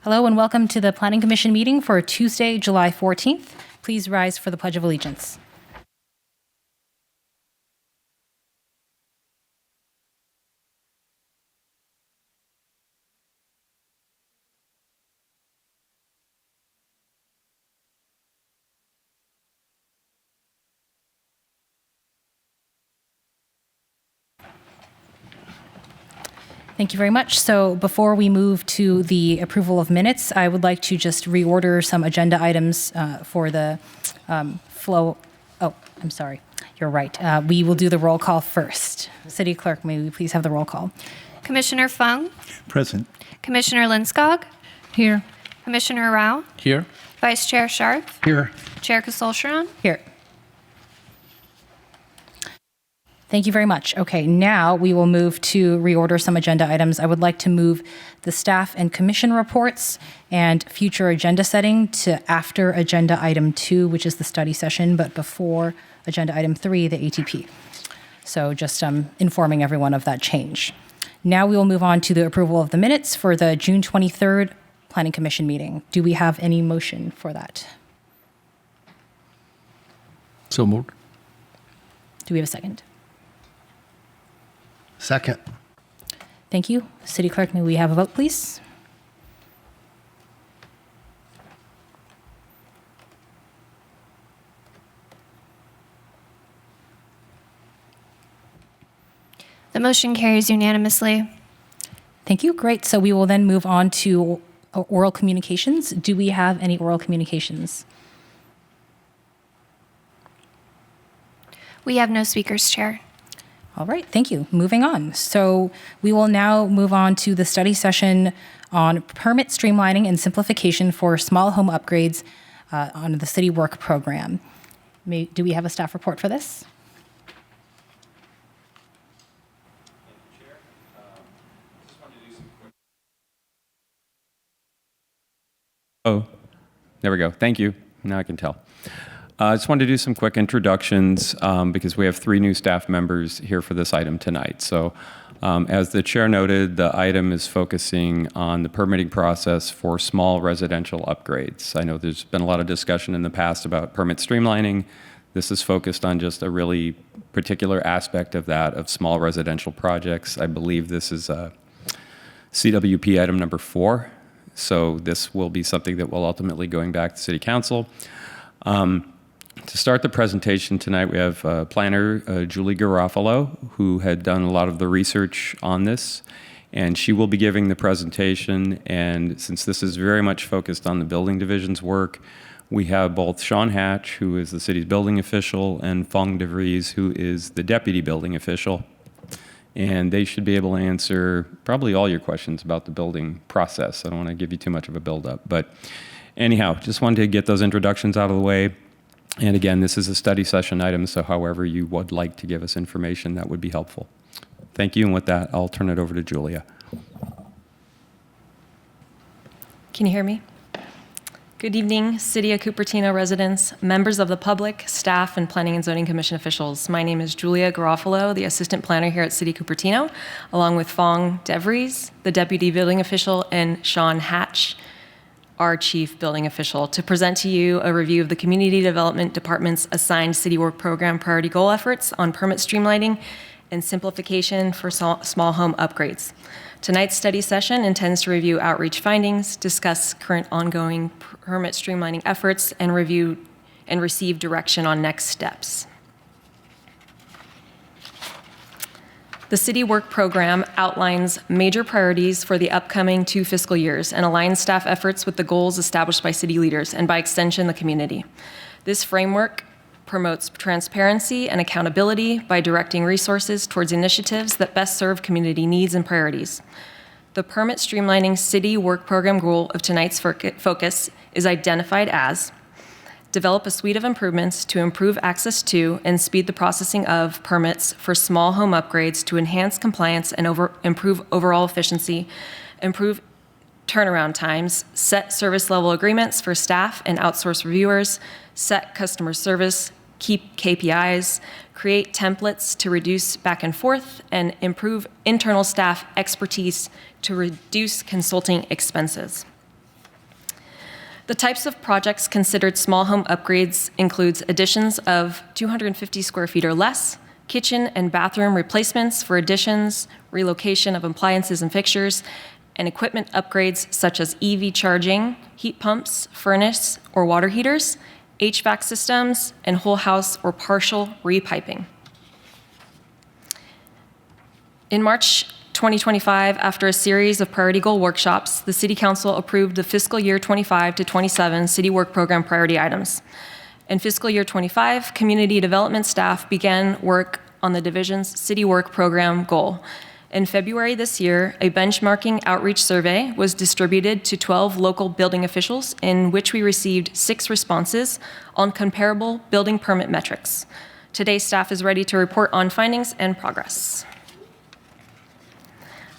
Hello and welcome to the Planning Commission meeting for Tuesday, July 14th. Please rise for the Pledge of Allegiance. Thank you very much. So before we move to the approval of minutes, I would like to just reorder some agenda items for the flow. Oh, I'm sorry. You're right. We will do the roll call first. City Clerk, may we please have the roll call? Commissioner Fung? Present. Commissioner Linskog? Here. Commissioner Rao? Here. Vice Chair Sharp? Here. Chair Kasolcharan? Here. Thank you very much. Okay, now we will move to reorder some agenda items. I would like to move the staff and commission reports and future agenda setting to after agenda item 2, which is the study session, but before agenda item 3, the ATP. So just informing everyone of that change. Now we will move on to the approval of the minutes for the June 23rd Planning Commission meeting. Do we have any motion for that? So moved. Do we have a second? Second. Thank you. City Clerk, may we have a vote, please? The motion carries unanimously. Thank you. Great. So we will then move on to oral communications. Do we have any oral communications? We have no speakers, Chair. All right, thank you. Moving on. So we will now move on to the study session on permit streamlining and simplification for small home upgrades on the city work program. Do we have a staff report for this? Oh, there we go. Thank you. Now I can tell. I just wanted to do some quick introductions because we have 3 new staff members here for this item tonight. So as the chair noted, the item is focusing on the permitting process for small residential upgrades. I know there's been a lot of discussion in the past about permit streamlining. This is focused on just a really particular aspect of that, of small residential projects. I believe this is CWP item number 4. So this will be something that will ultimately going back to City Council. To start the presentation tonight, we have planner Julie Garofalo, who had done a lot of the research on this, and she will be giving the presentation. And since this is very much focused on the building division's work, we have both Sean Hatch, who is the city's building official, and Fong DeVries, who is the deputy building official. And they should be able to answer probably all your questions about the building process. I don't want to give you too much of a build-up, but anyhow, just wanted to get those introductions out of the way. And again, this is a study session item, so however you would like to give us information, that would be helpful. Thank you, and with that, I'll turn it over to Julia. Can you hear me? Good evening, City of Cupertino residents, members of the public, staff, and Planning and Zoning Commission officials. My name is Julia Garofalo, the Assistant Planner here at City of Cupertino, along with Fong DeVries, the Deputy Building Official, and Sean Hatch, our Chief Building Official, to present to you a review of the Community Development Department's assigned City Work Program priority goal efforts on permit streamlining and simplification for small home upgrades. Tonight's study session intends to review outreach findings, discuss current ongoing permit streamlining efforts, and review and receive direction on next steps. The City Work Program outlines major priorities for the upcoming 2 fiscal years and aligns staff efforts with the goals established by city leaders and, by extension, the community. This framework promotes transparency and accountability by directing resources towards initiatives that best serve community needs and priorities. The Permit Streamlining City Work Program goal of tonight's focus is identified as: develop a suite of improvements to improve access to and speed the processing of permits for small home upgrades to enhance compliance and improve overall efficiency, improve turnaround times, set service level agreements for staff and outsource reviewers, set customer service, keep KPIs, create templates to reduce back and forth, and improve internal staff expertise to reduce consulting expenses. The types of projects considered small home upgrades includes additions of 250 square feet or less, kitchen and bathroom replacements for additions, relocation of appliances and fixtures, and equipment upgrades such as EV charging, heat pumps, furnace or water heaters, HVAC systems, and whole house or partial repiping. In March 2025, after a series of priority goal workshops, the City Council approved the fiscal year 25 to 27 City Work Program priority items. In fiscal year 25, community development staff began work on the division's City Work Program goal. In February this year, a benchmarking outreach survey was distributed to 12 local building officials, in which we received 6 responses on comparable building permit metrics. Today, staff is ready to report on findings and progress.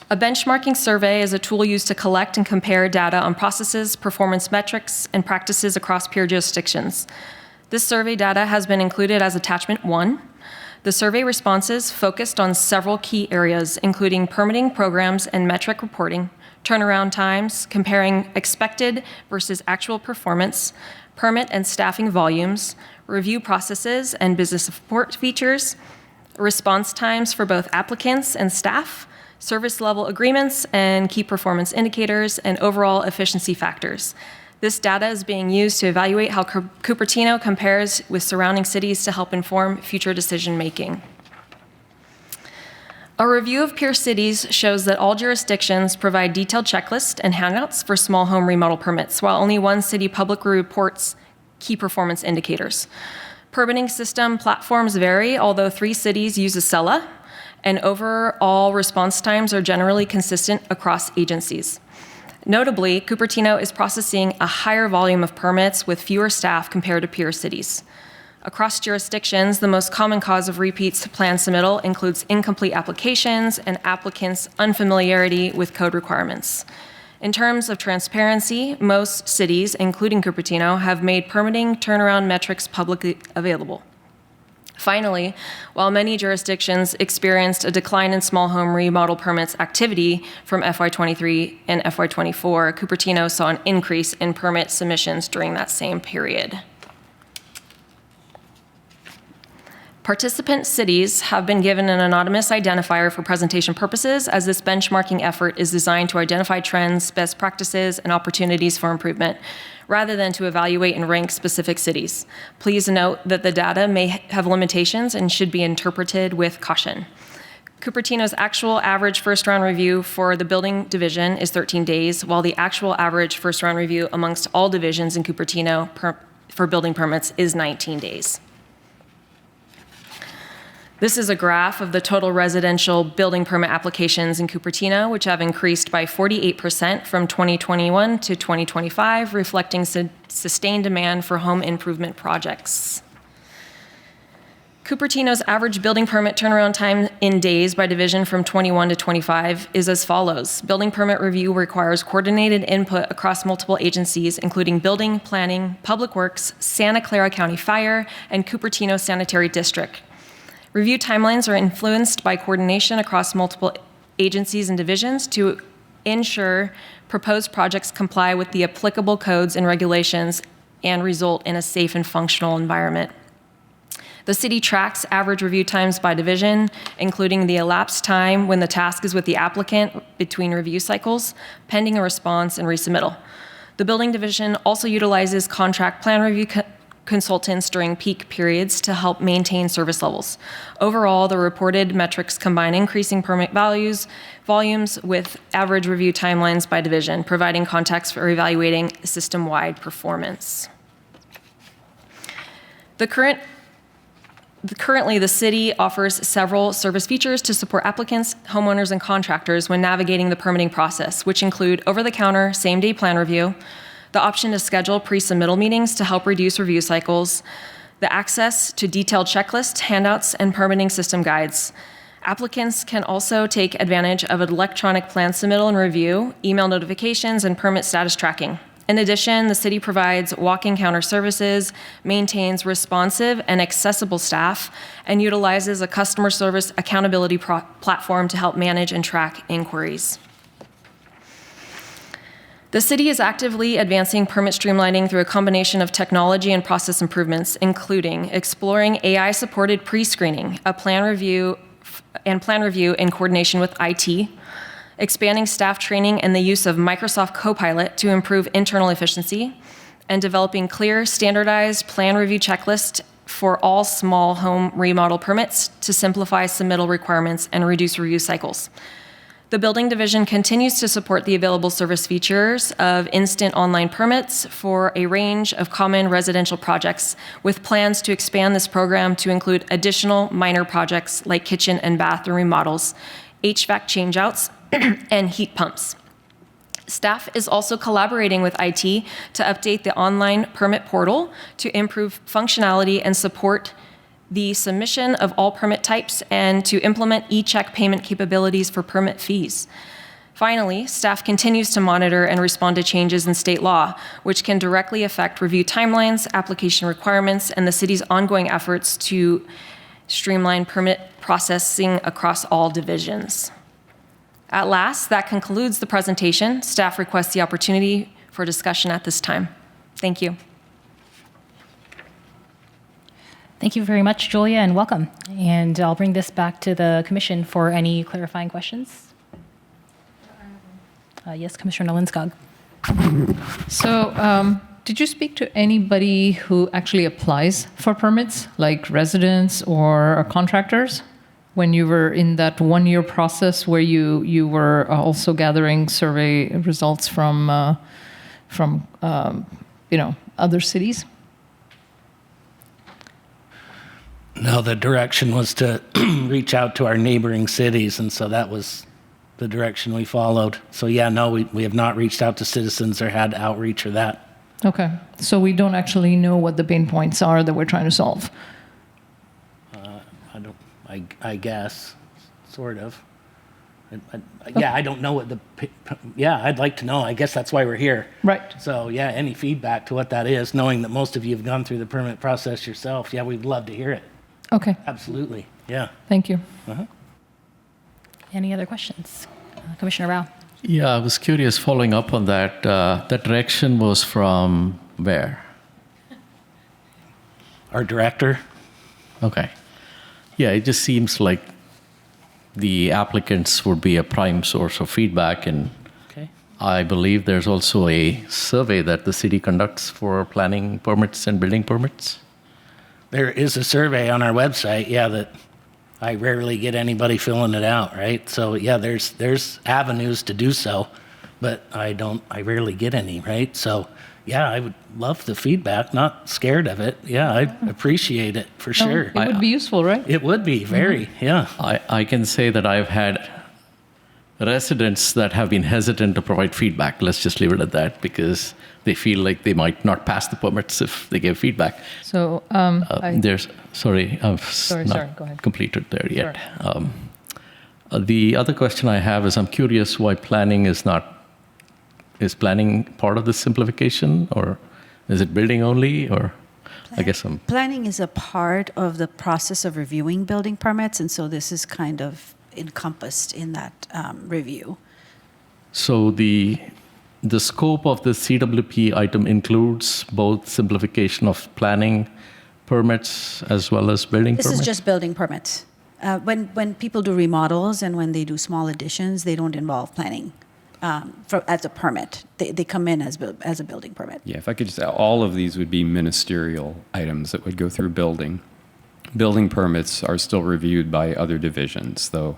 A benchmarking survey is a tool used to collect and compare data on processes, performance metrics, and practices across peer jurisdictions. This survey data has been included as Attachment 1. The survey responses focused on several key areas, including permitting programs and metric reporting, turnaround times, comparing expected versus actual performance, permit and staffing volumes, review processes and business support features, response times for both applicants and staff, service level agreements and key performance indicators, and overall efficiency factors. This data is being used to evaluate how Cupertino compares with surrounding cities to help inform future decision-making. A review of peer cities shows that all jurisdictions provide detailed checklists and handouts for small home remodel permits, while only one city publicly reports key performance indicators. Permitting system platforms vary, although 3 cities use Acela, and overall response times are generally consistent across agencies. Notably, Cupertino is processing a higher volume of permits with fewer staff compared to peer cities. Across jurisdictions, the most common cause of repeats plan submittal includes incomplete applications and applicants' unfamiliarity with code requirements. In terms of transparency, most cities, including Cupertino, have made permitting turnaround metrics publicly available. Finally, while many jurisdictions experienced a decline in small home remodel permits activity from FY23 and FY24, Cupertino saw an increase in permit submissions during that same period. Participant cities have been given an anonymous identifier for presentation purposes, as this benchmarking effort is designed to identify trends, best practices, and opportunities for improvement, rather than to evaluate and rank specific cities. Please note that the data may have limitations and should be interpreted with caution. Cupertino's actual average first-round review for the building division is 13 days, while the actual average first-round review amongst all divisions in Cupertino for building permits is 19 days. This is a graph of the total residential building permit applications in Cupertino, which have increased by 48% from 2021 to 2025, reflecting sustained demand for home improvement projects. Cupertino's average building permit turnaround time in days by division from 21 to 25 is as follows. Building permit review requires coordinated input across multiple agencies, including building, planning, public works, Santa Clara County Fire, and Cupertino Sanitary District. Review timelines are influenced by coordination across multiple agencies and divisions to ensure proposed projects comply with the applicable codes and regulations and result in a safe and functional environment. The city tracks average review times by division, including the elapsed time when the task is with the applicant between review cycles, pending a response and resubmittal. The building division also utilizes contract plan review consultants during peak periods to help maintain service levels. Overall, the reported metrics combine increasing permit volumes with average review timelines by division, providing context for evaluating system-wide performance. Currently, the city offers several service features to support applicants, homeowners, and contractors when navigating the permitting process, which include over-the-counter, same-day plan review, the option to schedule pre-submittal meetings to help reduce review cycles, the access to detailed checklists, handouts, and permitting system guides. Applicants can also take advantage of an electronic plan submittal and review, email notifications, and permit status tracking. In addition, the city provides walk-in counter services, maintains responsive and accessible staff, and utilizes a customer service accountability platform to help manage and track inquiries. The city is actively advancing permit streamlining through a combination of technology and process improvements, including exploring AI-supported pre-screening, a plan review in coordination with IT, expanding staff training and the use of Microsoft Copilot to improve internal efficiency, and developing clear, standardized plan review checklists for all small home remodel permits to simplify submittal requirements and reduce review cycles. The building division continues to support the available service features of instant online permits for a range of common residential projects, with plans to expand this program to include additional minor projects like kitchen and bathroom remodels, HVAC changeouts, and heat pumps. Staff is also collaborating with IT to update the online permit portal to improve functionality and support the submission of all permit types and to implement e-check payment capabilities for permit fees. Finally, staff continues to monitor and respond to changes in state law, which can directly affect review timelines, application requirements, and the city's ongoing efforts to streamline permit processing across all divisions. At last, that concludes the presentation. Staff requests the opportunity for discussion at this time. Thank you. Thank you very much, Julia, and welcome. And I'll bring this back to the commission for any clarifying questions. Yes, Commissioner Linskog. So, did you speak to anybody who actually applies for permits, like residents or contractors, when you were in that one-year process where you were also gathering survey results from other cities? No, the direction was to reach out to our neighboring cities, and so that was the direction we followed. So yeah, no, we have not reached out to citizens or had outreach or that. Okay, so we don't actually know what the pain points are that we're trying to solve. I guess, sort of. Yeah, I don't know what yeah, I'd like to know. I guess that's why we're here. Right. So yeah, any feedback to what that is, knowing that most of you have gone through the permit process yourself, yeah, we'd love to hear it. Okay, Absolutely, yeah. thank you. Any other questions? Commissioner Rao. Yeah, I was curious, following up on that, that direction was from where? Our director, Okay. Yeah, it just seems like the applicants would be a prime source of feedback, and okay. I believe there's also a survey that the city conducts for planning permits and building permits. There is a survey on our website, yeah, that I rarely get anybody filling it out, right? So yeah, there's avenues to do so, but I rarely get any, right? So yeah, I would love the feedback, not scared of it. Yeah, I appreciate it for sure. It would be useful, right? It would be very, yeah. I can say that I've had residents that have been hesitant to provide feedback. Let's just leave it at that, because they feel like they might not pass the permits if they give feedback. So, Sorry, I've Sorry, not go ahead. completed there yet. The other question I have is, I'm curious why planning is planning part of the simplification, or is it building only, or I guess I'm... Planning is a part of the process of reviewing building permits, and so this is kind of encompassed in that review. So the scope of the CWP item includes both simplification of planning permits as well as building This permits? is just building permits. When people do remodels and when they do small additions, they don't involve planning as a permit. They come in as a building permit. Yeah, if I could just, all of these would be ministerial items that would go through building. Building permits are still reviewed by other divisions, though.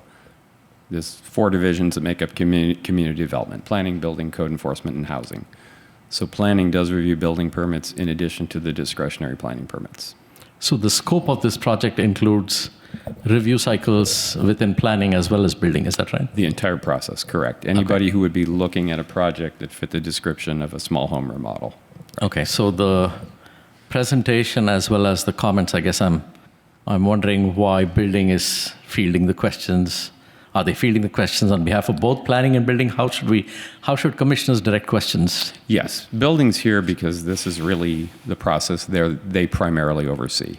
There's 4 divisions that make up community development: planning, building, code enforcement, and housing. So planning does review building permits in addition to the discretionary planning permits. So the scope of this project includes review cycles within planning as well as building, is that right? The entire process, correct. Anybody who would be looking at a project that fit the description of a small home remodel. Okay, so the presentation as well as the comments, I guess I'm wondering why building is fielding the questions. Are they fielding the questions on behalf of both planning and building? How should commissioners direct questions? Yes, building's here because this is really the process they primarily oversee.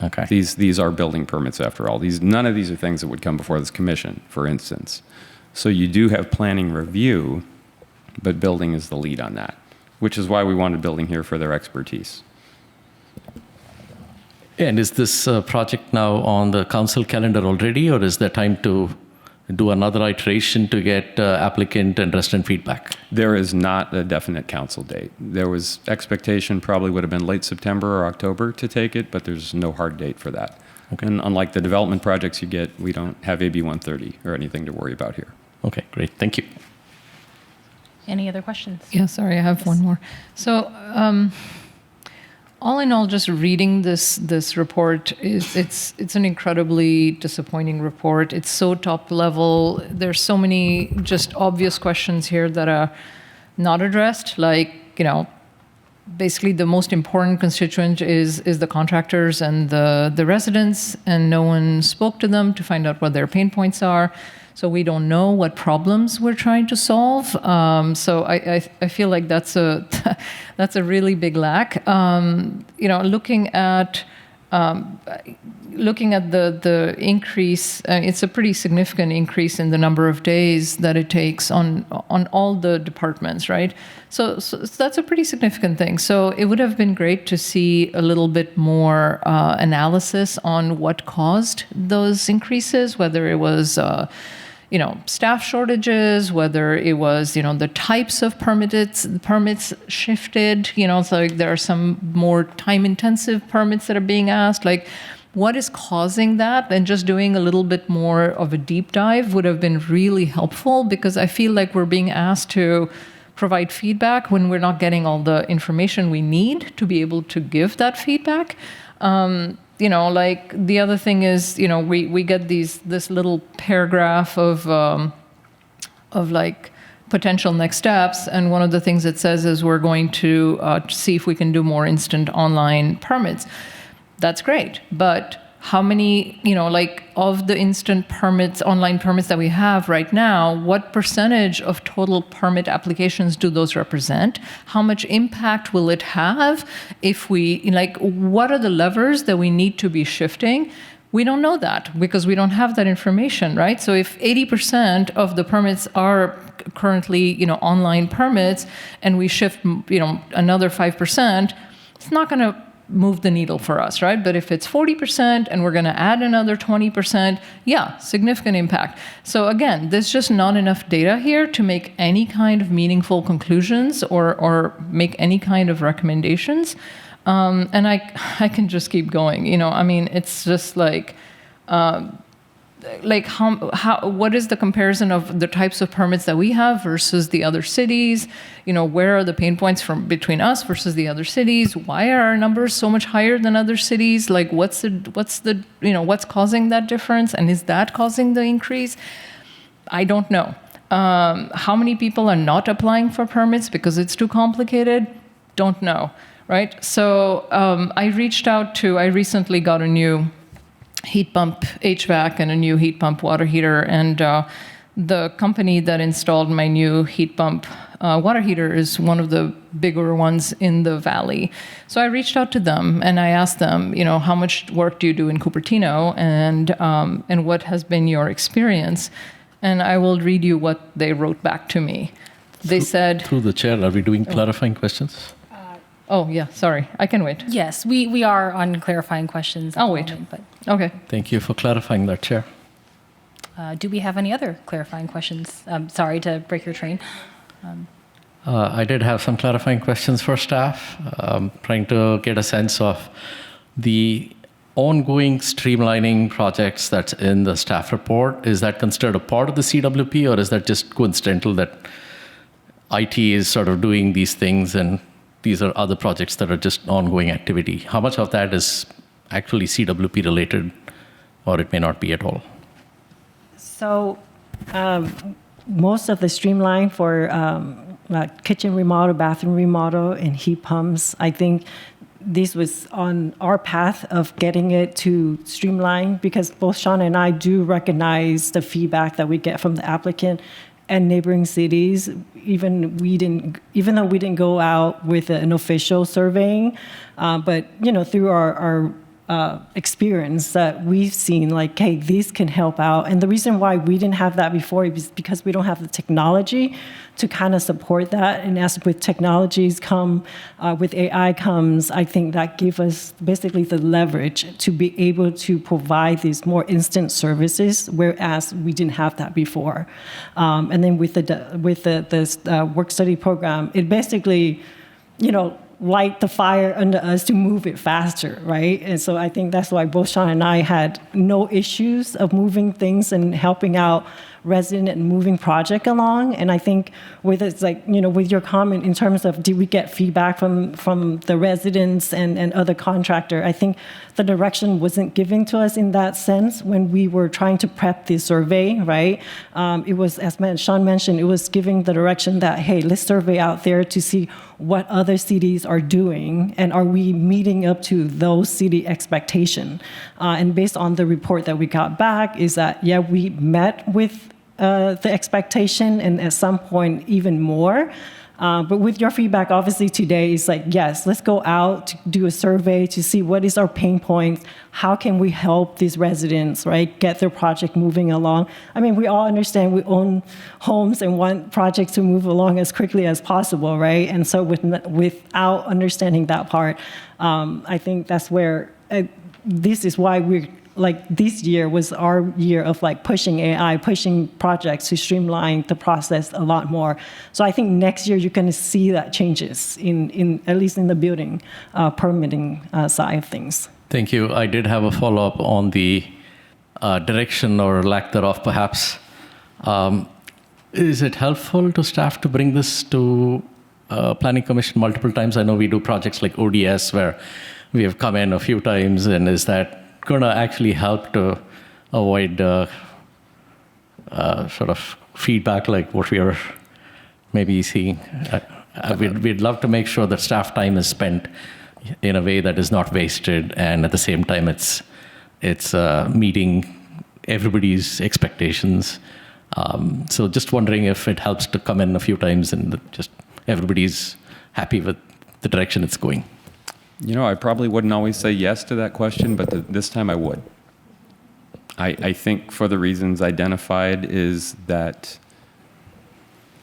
Okay. These are building permits after all. None of these are things that would come before this commission, for instance. So you do have planning review, but building is the lead on that, which is why we wanted building here for their expertise. And is this project now on the council calendar already, or is there time to do another iteration to get applicant and resident feedback? There is not a definite council date. There was expectation probably would have been late September or October to take it, but there's no hard date for that. Okay. And unlike the development projects you get, we don't have AB 130 or anything to worry about here. Okay, great. Thank you. Any other questions? Yeah, sorry, I have one more. So, all in all, just reading this report it's an incredibly disappointing report. It's so top level. There's so many just obvious questions here that are not addressed. Like, basically the most important constituent is the contractors and the residents, and no one spoke to them to find out what their pain points are. So we don't know what problems we're trying to solve. So I feel like that's a that's a really big lack. Looking at the increase, it's a pretty significant increase in the number of days that it takes on all the departments, right? So that's a pretty significant thing. So it would have been great to see a little bit more analysis on what caused those increases, whether it was staff shortages, whether it was, the types of permits shifted, so like there are some more time-intensive permits that are being asked, like what is causing that? And just doing a little bit more of a deep dive would have been really helpful, because I feel like we're being asked to provide feedback when we're not getting all the information we need to be able to give that feedback. Like the other thing is, we get this little paragraph of like potential next steps, and one of the things it says is we're going to see if we can do more instant online permits. That's great, but how many, of the instant permits, online permits that we have right now, what percentage of total permit applications do those represent? How much impact will it have if we, what are the levers that we need to be shifting? We don't know that because we don't have that information, right? So if 80% of the permits are currently, online permits, and we shift, another 5%, it's not going to move the needle for us, right? But if it's 40% and we're going to add another 20%, yeah, significant impact. So again, there's just not enough data here to make any kind of meaningful conclusions or make any kind of recommendations. And I can just keep going. It's just like what is the comparison of the types of permits that we have versus the other cities? Where are the pain points between us versus the other cities? Why are our numbers so much higher than other cities? Like, what's causing that difference? And is that causing the increase? I don't know. How many people are not applying for permits because it's too complicated? Don't know, right? So I recently got a new heat pump HVAC and a new heat pump water heater, and the company that installed my new heat pump water heater is one of the bigger ones in the valley. So I reached out to them and I asked them, how much work do you do in Cupertino, and what has been your experience? And I will read you what they wrote back to me. They said, through the chair, are we doing clarifying questions? Oh, yeah, sorry. I can wait. Yes, we are on clarifying questions. I'll wait. But Okay. Thank you for clarifying that, Chair. do we have any other clarifying questions? Sorry to break your train. I did have some clarifying questions for staff, trying to get a sense of the ongoing streamlining projects that's in the staff report. Is that considered a part of the CWP, or is that just coincidental that IT is sort of doing these things and these are other projects that are just ongoing activity? How much of that is actually CWP related, or it may not be at all? So most of the streamline for kitchen remodel, bathroom remodel, and heat pumps, I think this was on our path of getting it to streamline, because both Sean and I do recognize the feedback that we get from the applicant and neighboring cities. Even though we didn't go out with an official surveying, but through our experience that we've seen, like, hey, these can help out. And the reason why we didn't have that before is because we don't have the technology to kind of support that. And as with technologies come, with AI comes, I think that gave us basically the leverage to be able to provide these more instant services, whereas we didn't have that before. And then with the work study program, it basically, light the fire under us to move it faster, right? And so I think that's why both Sean and I had no issues of moving things and helping out resident and moving project along. And I think with it's like, with your comment in terms of did we get feedback from the residents and other contractor, I think the direction wasn't given to us in that sense when we were trying to prep the survey, right? It was, as Sean mentioned, it was giving the direction that, hey, let's survey out there to see what other cities are doing and are we meeting up to those city expectation. And based on the report that we got back is that, yeah, we met with the expectation and at some point even more. But with your feedback, obviously today is like, yes, let's go out to do a survey to see what is our pain points, how can we help these residents, right, get their project moving along. I mean, we all understand we own homes and want projects to move along as quickly as possible, right? And so without understanding that part, I think that's where this is why we're like this year was our year of like pushing AI, pushing projects to streamline the process a lot more. So I think next year you're going to see that changes in at least in the building permitting side of things. Thank you. I did have a follow-up on the direction or lack thereof, perhaps. Is it helpful to staff to bring this to Planning Commission multiple times? I know we do projects like ODS where we have come in a few times, and is that going to actually help to avoid sort of feedback like what we are maybe seeing? We'd love to make sure that staff time is spent in a way that is not wasted, and at the same time it's meeting everybody's expectations. So just wondering if it helps to come in a few times and just everybody's happy with the direction it's going. I probably wouldn't always say yes to that question, but this time I would. I think for the reasons identified is that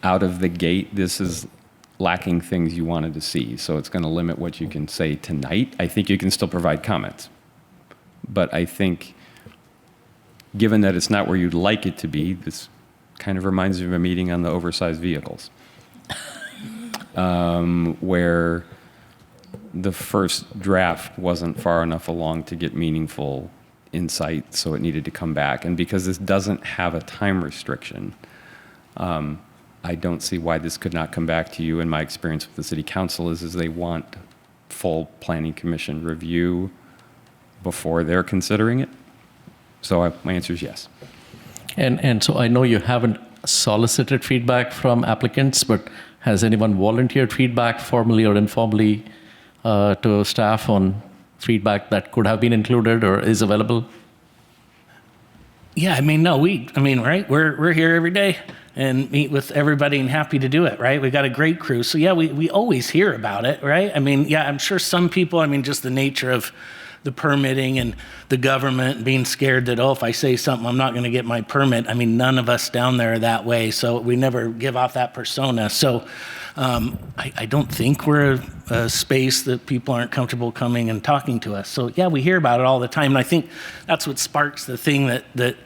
out of the gate, this is lacking things you wanted to see. So it's going to limit what you can say tonight. I think you can still provide comments. But I think given that it's not where you'd like it to be, this kind of reminds me of a meeting on the oversized vehicles, where the first draft wasn't far enough along to get meaningful insight, so it needed to come back. And because this doesn't have a time restriction, I don't see why this could not come back to you. And my experience with the city council is they want full planning commission review before they're considering it. So my answer is yes. And so I know you haven't solicited feedback from applicants, but has anyone volunteered feedback formally or informally to staff on feedback that could have been included or is available? Yeah, right? We're here every day and meet with everybody and happy to do it, right? We got a great crew. So yeah, we always hear about it, right? I'm sure some people, just the nature of the permitting and the government being scared that, if I say something, I'm not going to get my permit. None of us down there are that way. So we never give off that persona. So I don't think we're a space that people aren't comfortable coming and talking to us. So yeah, we hear about it all the time. And I think that's what sparks the thing that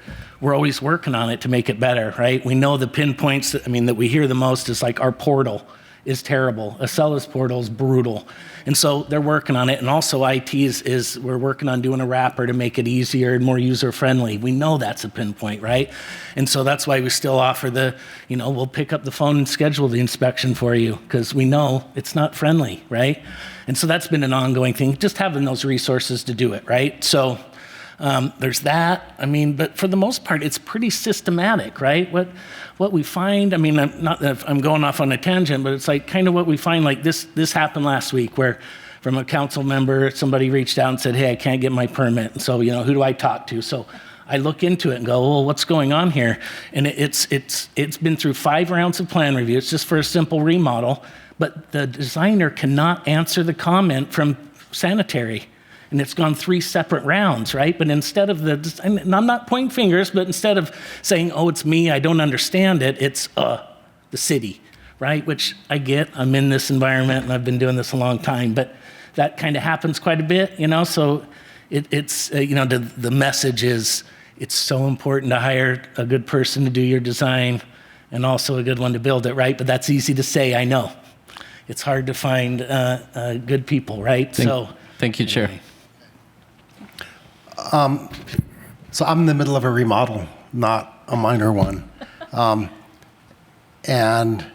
we're always working on it to make it better, right? We know the pinpoints that we hear the most is like our portal is terrible. Acella's portal is brutal. And so they're working on it. And also IT is we're working on doing a wrapper to make it easier and more user-friendly. We know that's a pinpoint, right? And so that's why we still offer we'll pick up the phone and schedule the inspection for you because we know it's not friendly, right? And so that's been an ongoing thing, just having those resources to do it, right? So there's that. But for the most part, it's pretty systematic, right? What we find, not that I'm going off on a tangent, but it's like kind of what we find, like this happened last week where from a council member, somebody reached out and said, hey, I can't get my permit. And so, who do I talk to? So I look into it and go, well, what's going on here? And it's been through 5 rounds of plan review. It's just for a simple remodel, but the designer cannot answer the comment from sanitary. and it's gone 3 separate rounds, right? But instead of and I'm not pointing fingers, but instead of saying, oh, it's me, I don't understand it, it's the city, right? Which I get, I'm in this environment and I've been doing this a long time, but that kind of happens quite a bit, so it's the message is, it's so important to hire a good person to do your design and also a good one to build it, right? But that's easy to say, I know. It's hard to find good people, right? Thank you, Chair. So I'm in the middle of a remodel, not a minor one. And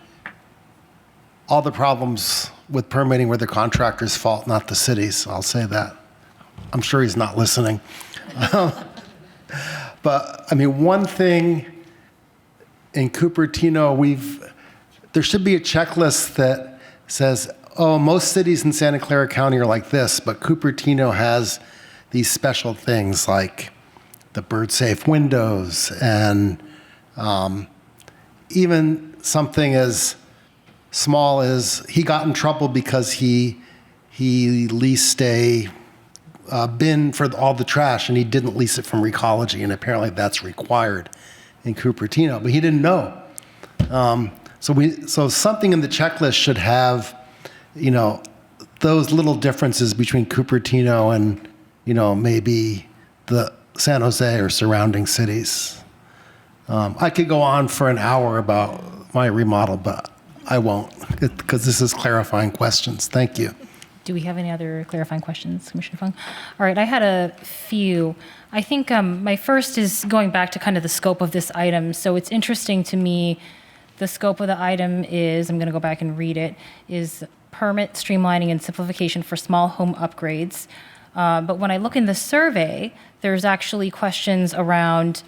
all the problems with permitting were the contractor's fault, not the city's. I'll say that. I'm sure he's not listening. But I mean, one thing in Cupertino, there should be a checklist that says, oh, most cities in Santa Clara County are like this, but Cupertino has these special things like the bird-safe windows and even something as small as he got in trouble because he leased a bin for all the trash and he didn't lease it from Recology, and apparently that's required in Cupertino, but he didn't know. So something in the checklist should have, those little differences between Cupertino and, maybe the San Jose or surrounding cities. I could go on for an hour about my remodel, but I won't, because this is clarifying questions. Thank you. Do we have any other clarifying questions, Commissioner Fung? All right, I had a few. I think my first is going back to kind of the scope of this item. So it's interesting to me, the scope of the item is, I'm going to go back and read it, is permit streamlining and simplification for small home upgrades. But when I look in the survey, there's actually questions around,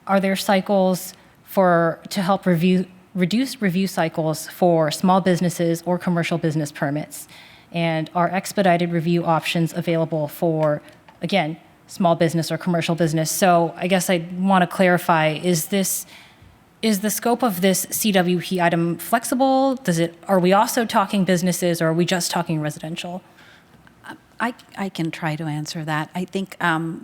are there cycles to help reduce review cycles for small businesses or commercial business permits? And are expedited review options available for, again, small business or commercial business? So I guess I want to clarify, is the scope of this CWP item flexible? Are we also talking businesses, or are we just talking residential? I can try to answer that. I think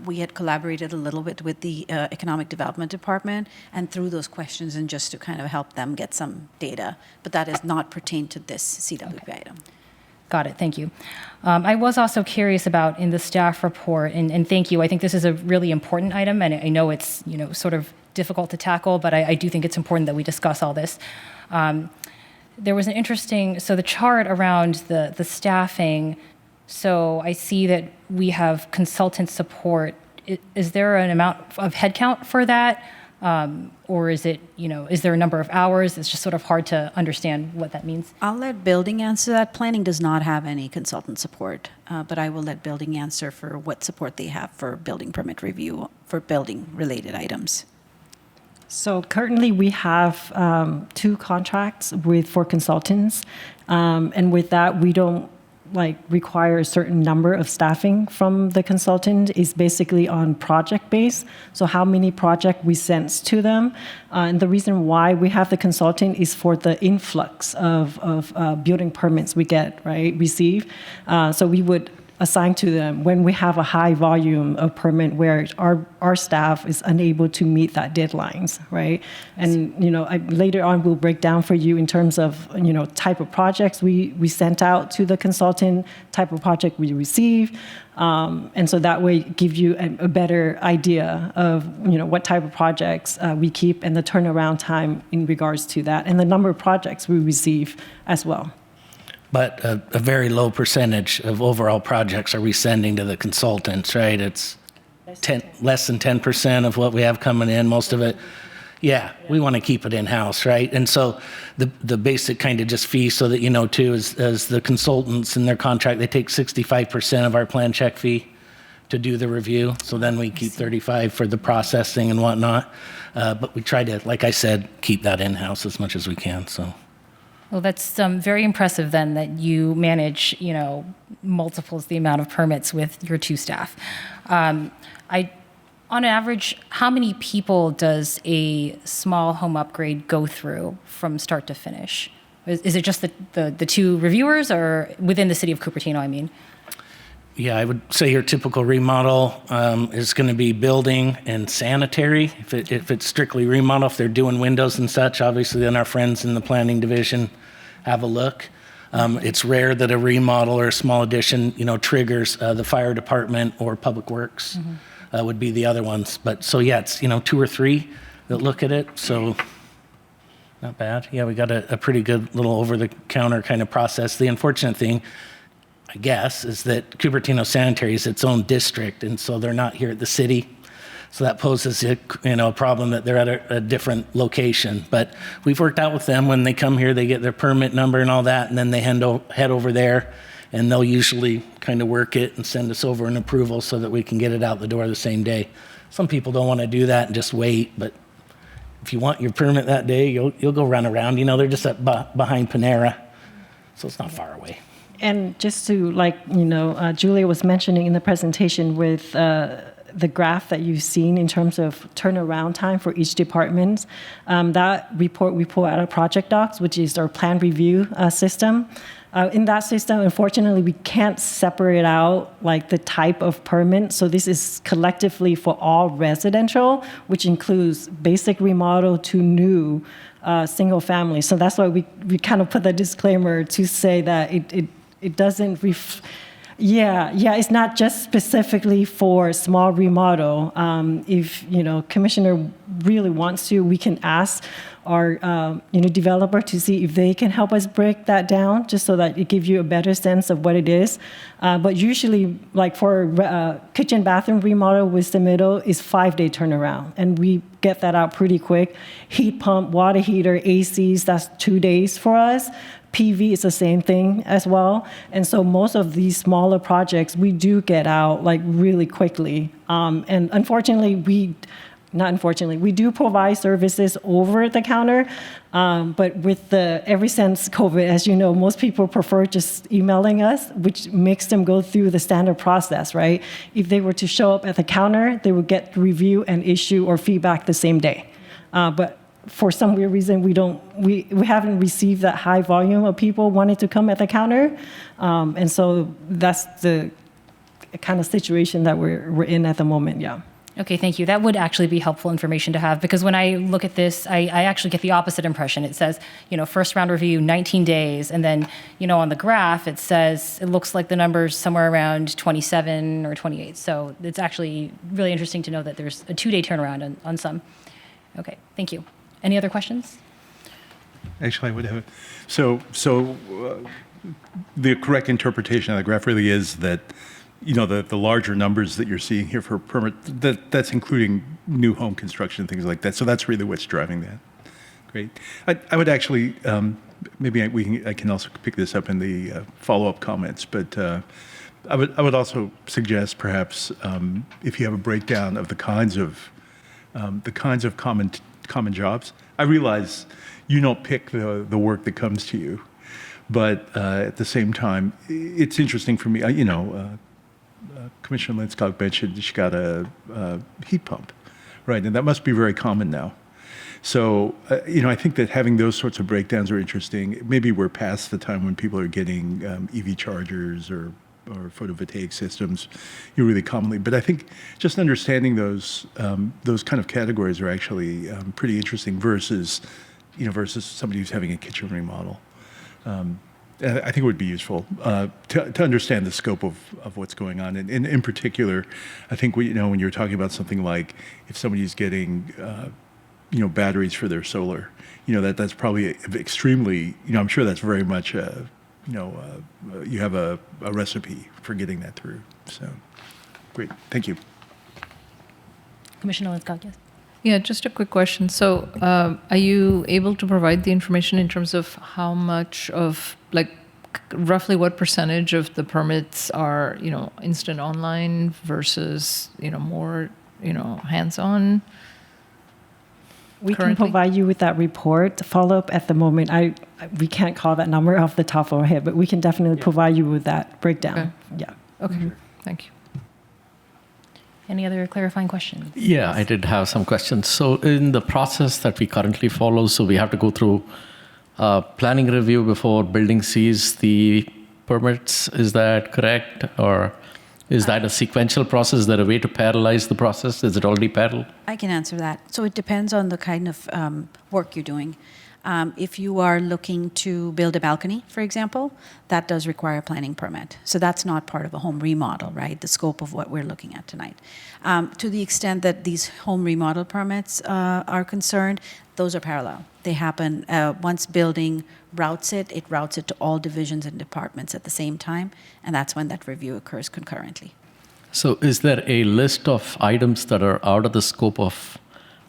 we had collaborated a little bit with the Economic Development Department and through those questions, and just to kind of help them get some data. But that is not pertain to this CWP item. Got it. Thank you. I was also curious about in the staff report, and thank you. I think this is a really important item, and I know it's sort of difficult to tackle, but I do think it's important that we discuss all this. There was an interesting, so the chart around the staffing. So I see that we have consultant support. Is there an amount of headcount for that? Or is it, is there a number of hours? It's just sort of hard to understand what that means. I'll let building answer that. Planning does not have any consultant support, but I will let building answer for what support they have for building permit review for building related items. So currently we have 2 contracts for consultants, and with that we don't require a certain number of staffing from the consultant. Is basically on project base. So how many projects we send to them. And the reason why we have the consultant is for the influx of building permits we receive. So we would assign to them when we have a high volume of permit where our staff is unable to meet that deadlines, right? And later on we'll break down for you in terms of type of projects we sent out to the consultant, type of project we receive, and so that way give you a better idea of what type of projects we keep and the turnaround time in regards to that, and the number of projects we receive as well. But a very low percentage of overall projects are we sending to the consultants, right? It's less than 10% of what we have coming in, most of it. Yeah, we want to keep it in-house, right? And so the basic kind of just fee, so that too, is as the consultants in their contract, they take 65% of our plan check fee to do the review. So then we keep 35 for the processing and whatnot. But we try to, like I said, keep that in-house as much as we can, so. Well, that's very impressive then that you manage, multiples the amount of permits with your 2 staff. On average, how many people does a small home upgrade go through from start to finish? Is it just the 2 reviewers, or within the city of Cupertino, I mean? Yeah, I would say your typical remodel is going to be building and sanitary. If it's strictly remodel, if they're doing windows and such, obviously then our friends in the planning division have a look. It's rare that a remodel or a small addition, triggers the fire department or public works. Would be the other ones. But so yeah, it's 2 or 3 that look at it. So not bad. Yeah, we got a pretty good little over-the-counter kind of process. The unfortunate thing, I guess, is that Cupertino Sanitary is its own district, and so they're not here at the city. So that poses a problem that they're at a different location. But we've worked out with them. When they come here, they get their permit number and all that, and then they head over there, and they'll usually kind of work it and send us over an approval so that we can get it out the door the same day. Some people don't want to do that and just wait, but if you want your permit that day, you'll go run around. They're just behind Panera, so it's not far away. And just to, Julia was mentioning in the presentation with the graph that you've seen in terms of turnaround time for each department, that report we pull out of Project Docs, which is our plan review system. In that system, unfortunately, we can't separate out the type of permit. So this is collectively for all residential, which includes basic remodel to new single family. So that's why we kind of put the disclaimer to say that it doesn't it's not just specifically for small remodel. If commissioner really wants to, we can ask our developer to see if they can help us break that down, just so that it gives you a better sense of what it is. But usually, for kitchen bathroom remodel with the middle is 5-day turnaround, and we get that out pretty quick. Heat pump, water heater, ACs, that's 2 days for us. PV is the same thing as well. And so most of these smaller projects, we do get out really quickly. And unfortunately, we do provide services over the counter. But with ever since COVID, as you know, most people prefer just emailing us, which makes them go through the standard process, right? If they were to show up at the counter, they would get review and issue or feedback the same day. But for some weird reason, we haven't received that high volume of people wanting to come at the counter, and so that's the kind of situation that we're in at the moment. Yeah. Okay, thank you. That would actually be helpful information to have, because when I look at this, I actually get the opposite impression. It says, first round review, 19 days, and then, on the graph, it says it looks like the number's somewhere around 27 or 28. So it's actually really interesting to know that there's a 2-day turnaround on some. Okay, thank you. Any other questions? Actually, I would have. So the correct interpretation of the graph really is that, the larger numbers that you're seeing here for permit, that's including new home construction, things like that. So that's really what's driving that. Great. I would actually, maybe I can also pick this up in the follow-up comments, but I would also suggest perhaps if you have a breakdown of the kinds of common jobs. I realize you don't pick the work that comes to you, but at the same time, it's interesting for me. Commissioner Linscott mentioned she got a heat pump, right? And that must be very common now. So, I think that having those sorts of breakdowns are interesting. Maybe we're past the time when people are getting EV chargers or photovoltaic systems, really commonly. But I think just understanding those kind of categories are actually pretty interesting versus somebody who's having a kitchen remodel. I think it would be useful to understand the scope of what's going on. And in particular, I think when you're talking about something like if somebody's getting batteries for their solar, that's probably extremely, I'm sure that's very much you have a recipe for getting that through. So, great. Thank you. Commissioner Linscott, yes. Yeah, just a quick question. So, are you able to provide the information in terms of how much of, roughly what percentage of the permits are, instant online versus, more, hands-on? We currently? can provide you with that report. Follow-up at the moment, we can't call that number off the top of our head, but we can definitely provide you with that breakdown. Okay. Yeah. Okay, thank you. Any other clarifying questions? Yeah, I did have some questions. So in the process that we currently follow, so we have to go through planning review before building sees the permits. Is that correct? Or Is that a sequential process? Is there a way to parallelize the process? Is it already parallel? I can answer that. So it depends on the kind of work you're doing. If you are looking to build a balcony, for example, that does require a planning permit. So that's not part of a home remodel, right? The scope of what we're looking at tonight. To the extent that these home remodel permits are concerned, those are parallel. They happen once building routes it routes it to all divisions and departments at the same time, and that's when that review occurs concurrently. So is there a list of items that are out of the scope of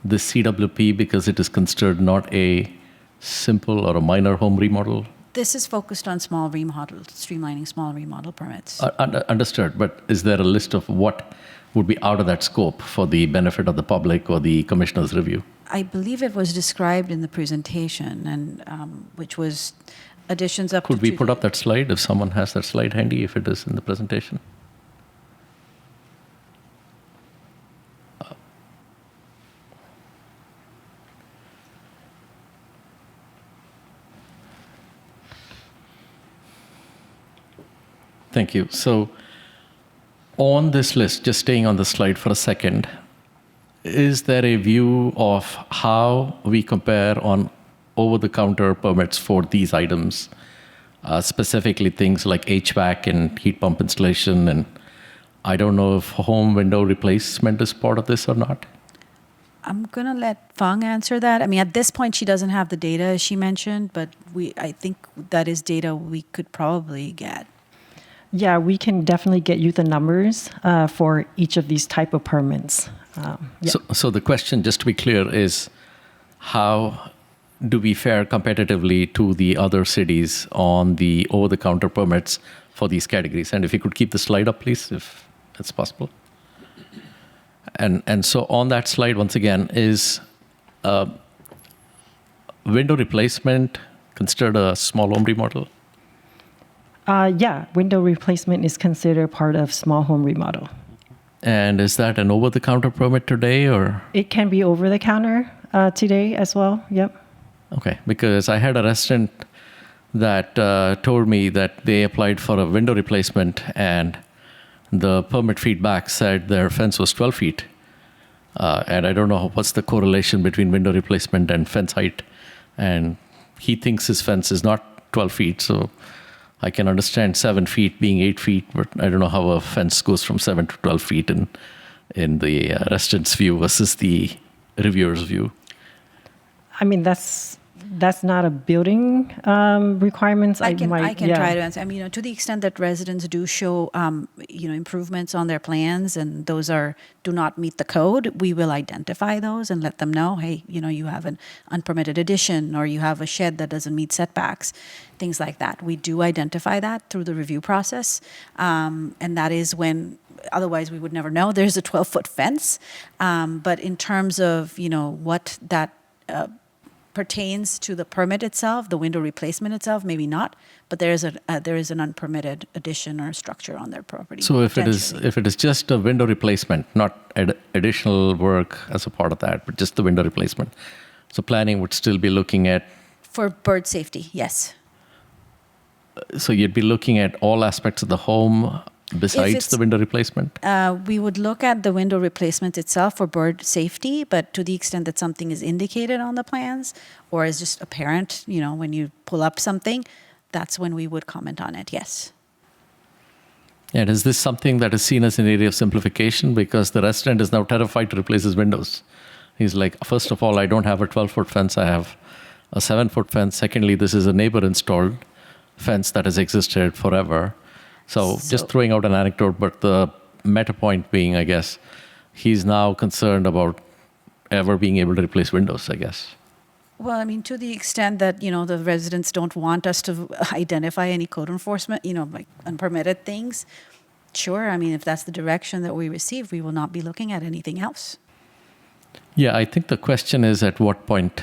the CWP because it is considered not a simple or a minor home remodel? This is focused on small remodel, streamlining small remodel permits. Understood, but is there a list of what would be out of that scope for the benefit of the public or the commissioner's review? I believe it was described in the presentation, and which was additions up to... Could we put up that slide if someone has that slide handy, if it is in the presentation? Thank you. So on this list, just staying on the slide for a second, is there a view of how we compare on over-the-counter permits for these items, specifically things like HVAC and heat pump installation? And I don't know if home window replacement is part of this or not. I'm going to let Fang answer that. I mean, at this point, she doesn't have the data, as she mentioned, but I think that is data we could probably get. Yeah, we can definitely get you the numbers for each of these type of permits. Yeah. So the question, just to be clear, is how do we fare competitively to the other cities on the over-the-counter permits for these categories? And if you could keep the slide up, please, if it's possible. And so on that slide, once again, is window replacement considered a small home remodel? Yeah, window replacement is considered part of small home remodel. And is that an over-the-counter permit today, or? It can be over the counter today as well. Yep. Okay, because I had a resident that told me that they applied for a window replacement and the permit feedback said their fence was 12 feet. And I don't know what's the correlation between window replacement and fence height. And he thinks his fence is not 12 feet, so I can understand 7 feet being 8 feet, but I don't know how a fence goes from 7 to 12 feet in the resident's view versus the reviewer's view. I mean, that's not a building requirements. I can try to answer. I mean, to the extent that residents do show, improvements on their plans, and those do not meet the code, we will identify those and let them know, hey, you have an unpermitted addition, or you have a shed that doesn't meet setbacks, things like that. We do identify that through the review process, and that is when. Otherwise, we would never know there's a 12-foot fence. But in terms of what that pertains to the permit itself, the window replacement itself, maybe not, but there is an unpermitted addition or structure on their property. So if it is just a window replacement, not additional work as a part of that, but just the window replacement, so planning would still be looking at for bird safety, yes. So you'd be looking at all aspects of the home besides the window replacement? We would look at the window replacement itself for bird safety, but to the extent that something is indicated on the plans or is just apparent, when you pull up something, that's when we would comment on it, yes. And is this something that is seen as an area of simplification? Because the resident is now terrified to replace his windows. He's like, first of all, I don't have a 12-foot fence, I have a 7-foot fence. Secondly, this is a neighbor-installed fence that has existed forever. So just throwing out an anecdote, but the meta point being, I guess, he's now concerned about ever being able to replace windows, I guess. Well, I mean, to the extent that, the residents don't want us to identify any code enforcement, like unpermitted things, sure. I mean, if that's the direction that we receive, we will not be looking at anything else. Yeah, I think the question is at what point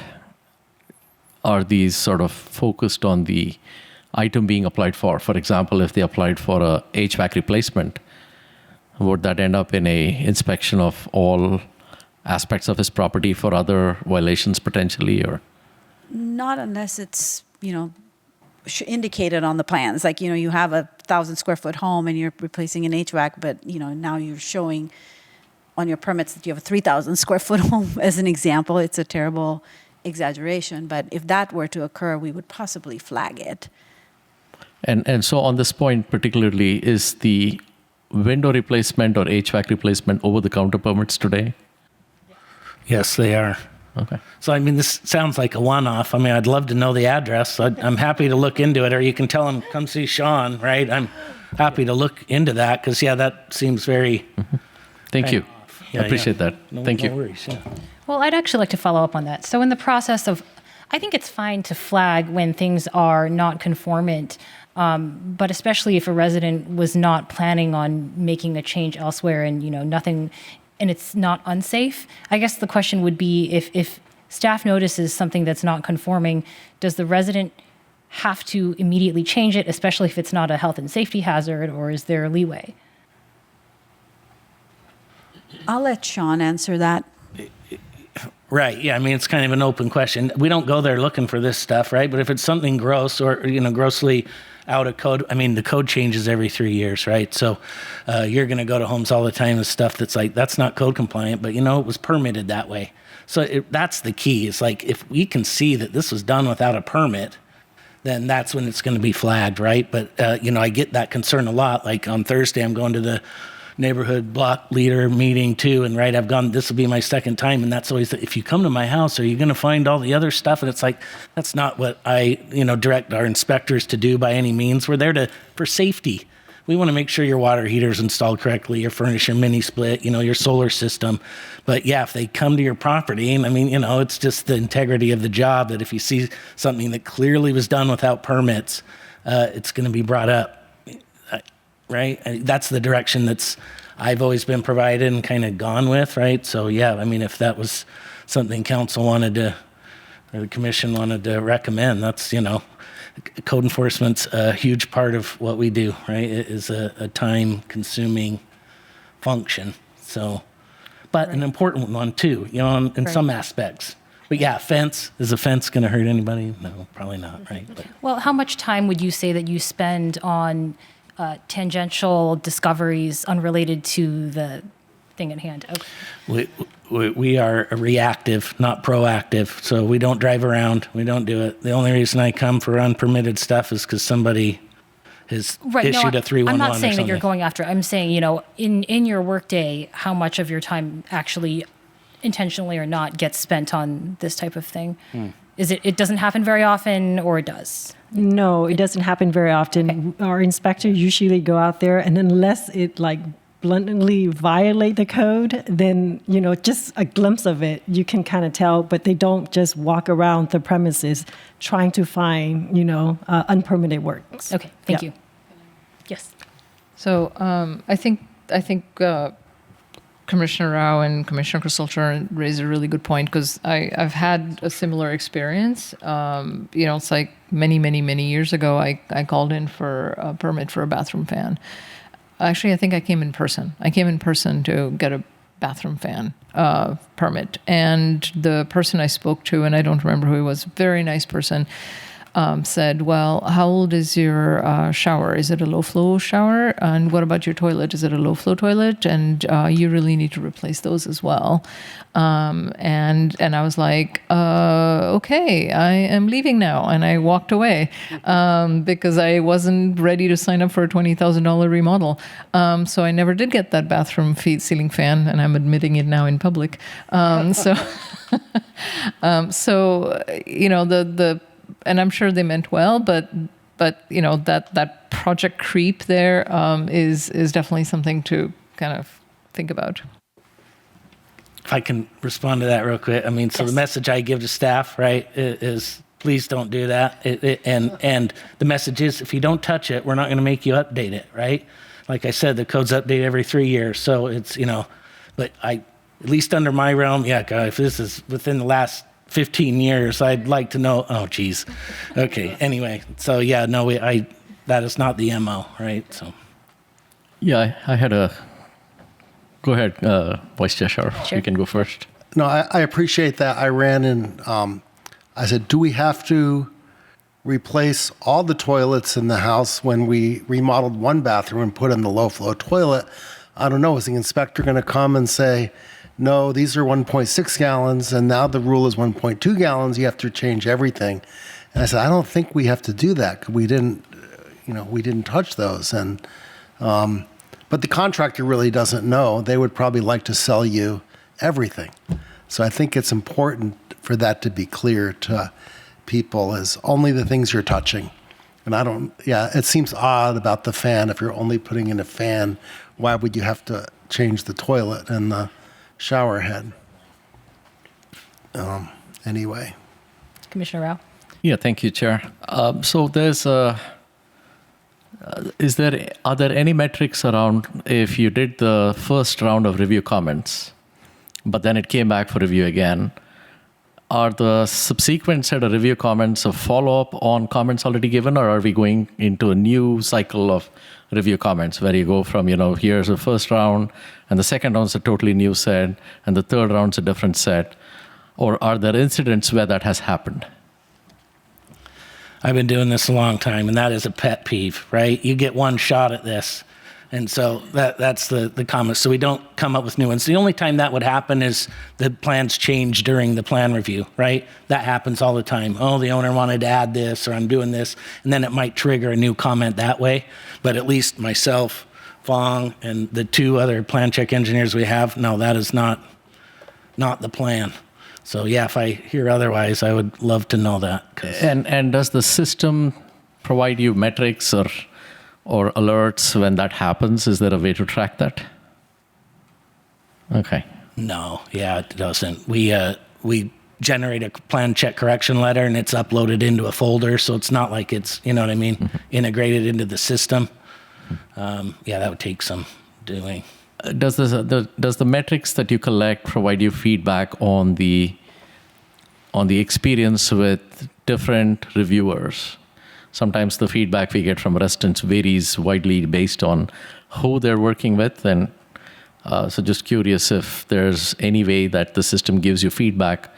are these sort of focused on the item being applied for? For example, if they applied for a HVAC replacement, would that end up in a inspection of all aspects of his property for other violations potentially, or? Not unless it's, indicated on the plans. Like, you have a 1,000 square foot home and you're replacing an HVAC, but now you're showing on your permits that you have a 3,000 square foot home as an example. It's a terrible exaggeration, but if that were to occur, we would possibly flag it. And so on this point particularly, is the window replacement or HVAC replacement over-the-counter permits today? Yes, they are. Okay. So, I mean, this sounds like a one-off. I mean, I'd love to know the address. I'm happy to look into it, or you can tell them, come see Sean, right? I'm happy to look into that because, yeah, that seems very... Thank you. Yeah, I appreciate that. Thank you. No worries, yeah. Well, I'd actually like to follow up on that. So in the process of, I think it's fine to flag when things are not conformant, but especially if a resident was not planning on making a change elsewhere and, nothing, and it's not unsafe. I guess the question would be if staff notices something that's not conforming, does the resident have to immediately change it, especially if it's not a health and safety hazard, or is there a leeway? I'll let Sean answer that. Right. Yeah. I mean, it's kind of an open question. We don't go there looking for this stuff, right? But if it's something gross or, grossly out of code, I mean, the code changes every 3 years, right? So you're going to go to homes all the time with stuff that's like, that's not code compliant, but, it was permitted that way. So that's the key. It's like, if we can see that this was done without a permit, then that's when it's going to be flagged, right? But, I get that concern a lot. Like on Thursday, I'm going to the neighborhood block leader meeting too, and right, this will be my second time, and that's always, if you come to my house, are you going to find all the other stuff? And it's like, that's not what I, direct our inspectors to do by any means. We're there for safety. We want to make sure your water heater's installed correctly, your furnace, your mini split, your solar system. But yeah, if they come to your property, and I mean, it's just the integrity of the job that if you see something that clearly was done without permits, it's going to be brought up. Right? That's the direction I've always been provided and kind of gone with, right? So yeah, I mean, if that was something council wanted to, or the commission wanted to recommend, that's, code enforcement's a huge part of what we do, right? It is a time consuming function. So, but an important one too, in some aspects. But yeah, is a fence going to hurt anybody? No, probably not, right? But, Well, how much time would you say that you spend on tangential discoveries unrelated to the thing at hand? Okay. we are reactive, not proactive. So we don't drive around. We don't do it. The only reason I come for unpermitted stuff is because somebody has issued a 311 I'm not or saying that something. you're going after it. I'm saying, in your workday, how much of your time actually, intentionally or not, gets spent on this type of thing? Is it doesn't happen very often, or it does? No, it doesn't happen very often. Okay. Our inspectors usually go out there, and unless it bluntly violate the code, then just a glimpse of it, you can kind of tell. But they don't just walk around the premises trying to find unpermitted works. Okay, thank you. Yes. So I think Commissioner Rao and Commissioner Cristofer raised a really good point, because I've had a similar experience. It's like many years ago, I called in for a permit for a bathroom fan. Actually, I think I came in person. I came in person to get a bathroom fan permit. And the person I spoke to, and I don't remember who he was, very nice person, said, well, how old is your shower? Is it a low-flow shower? And what about your toilet? Is it a low-flow toilet? And you really need to replace those as well. And I was like, okay, I am leaving now. And I walked away because I wasn't ready to sign up for a $20,000 remodel. So I never did get that bathroom ceiling fan, and I'm admitting it now in public. So and I'm sure they meant well, but that project creep there is definitely something to kind of think about. If I can respond to that real quick. I mean, so the message I give to staff, right, is please don't do that. And the message is, if you don't touch it, we're not going to make you update it, right? Like I said, the code's updated every 3 years. So it's, but at least under my realm, yeah, God, if this is within the last 15 years, I'd like to know. Oh, geez. Okay. Anyway, so yeah, no, that is not the MO, right? So. Yeah, I had a. Go ahead, Vice Chair Shar. Sure. You can go first. No, I appreciate that. I ran and I said, do we have to replace all the toilets in the house when we remodeled one bathroom and put in the low flow toilet. I don't know, is the inspector going to come and say, no, these are 1.6 gallons and now the rule is 1.2 gallons, you have to change everything. And I said, I don't think we have to do that. We didn't touch those. And but the contractor really doesn't know. They would probably like to sell you everything. So I think it's important for that to be clear to people, as only the things you're touching. And it seems odd about the fan. If you're only putting in a fan, why would you have to change the toilet and the shower head? Anyway. Commissioner Rao? Yeah, thank you, Chair. So there's are there any metrics around if you did the first round of review comments, but then it came back for review again? Are the subsequent set of review comments a follow-up on comments already given, or are we going into a new cycle of review comments where you go from, here's the first round, and the second round's a totally new set, and the third round's a different set? Or are there incidents where that has happened? I've been doing this a long time, and that is a pet peeve, right? You get one shot at this. And so that's the comment. So we don't come up with new ones. The only time that would happen is the plans change during the plan review, right? That happens all the time. Oh, the owner wanted to add this, or I'm doing this. And then it might trigger a new comment that way. But at least myself, Fong, and the two other plan check engineers we have, no, that is not the plan. So yeah, if I hear otherwise, I would love to know that. And does the system provide you metrics or alerts when that happens? Is there a way to track that? Okay. No, yeah, it doesn't. We generate a plan check correction letter, and it's uploaded into a folder, so it's not like it's, integrated into the system. That would take some doing. Does the metrics that you collect provide you feedback on the experience with different reviewers? Sometimes the feedback we get from residents varies widely based on who they're working with. And so just curious if there's any way that the system gives you feedback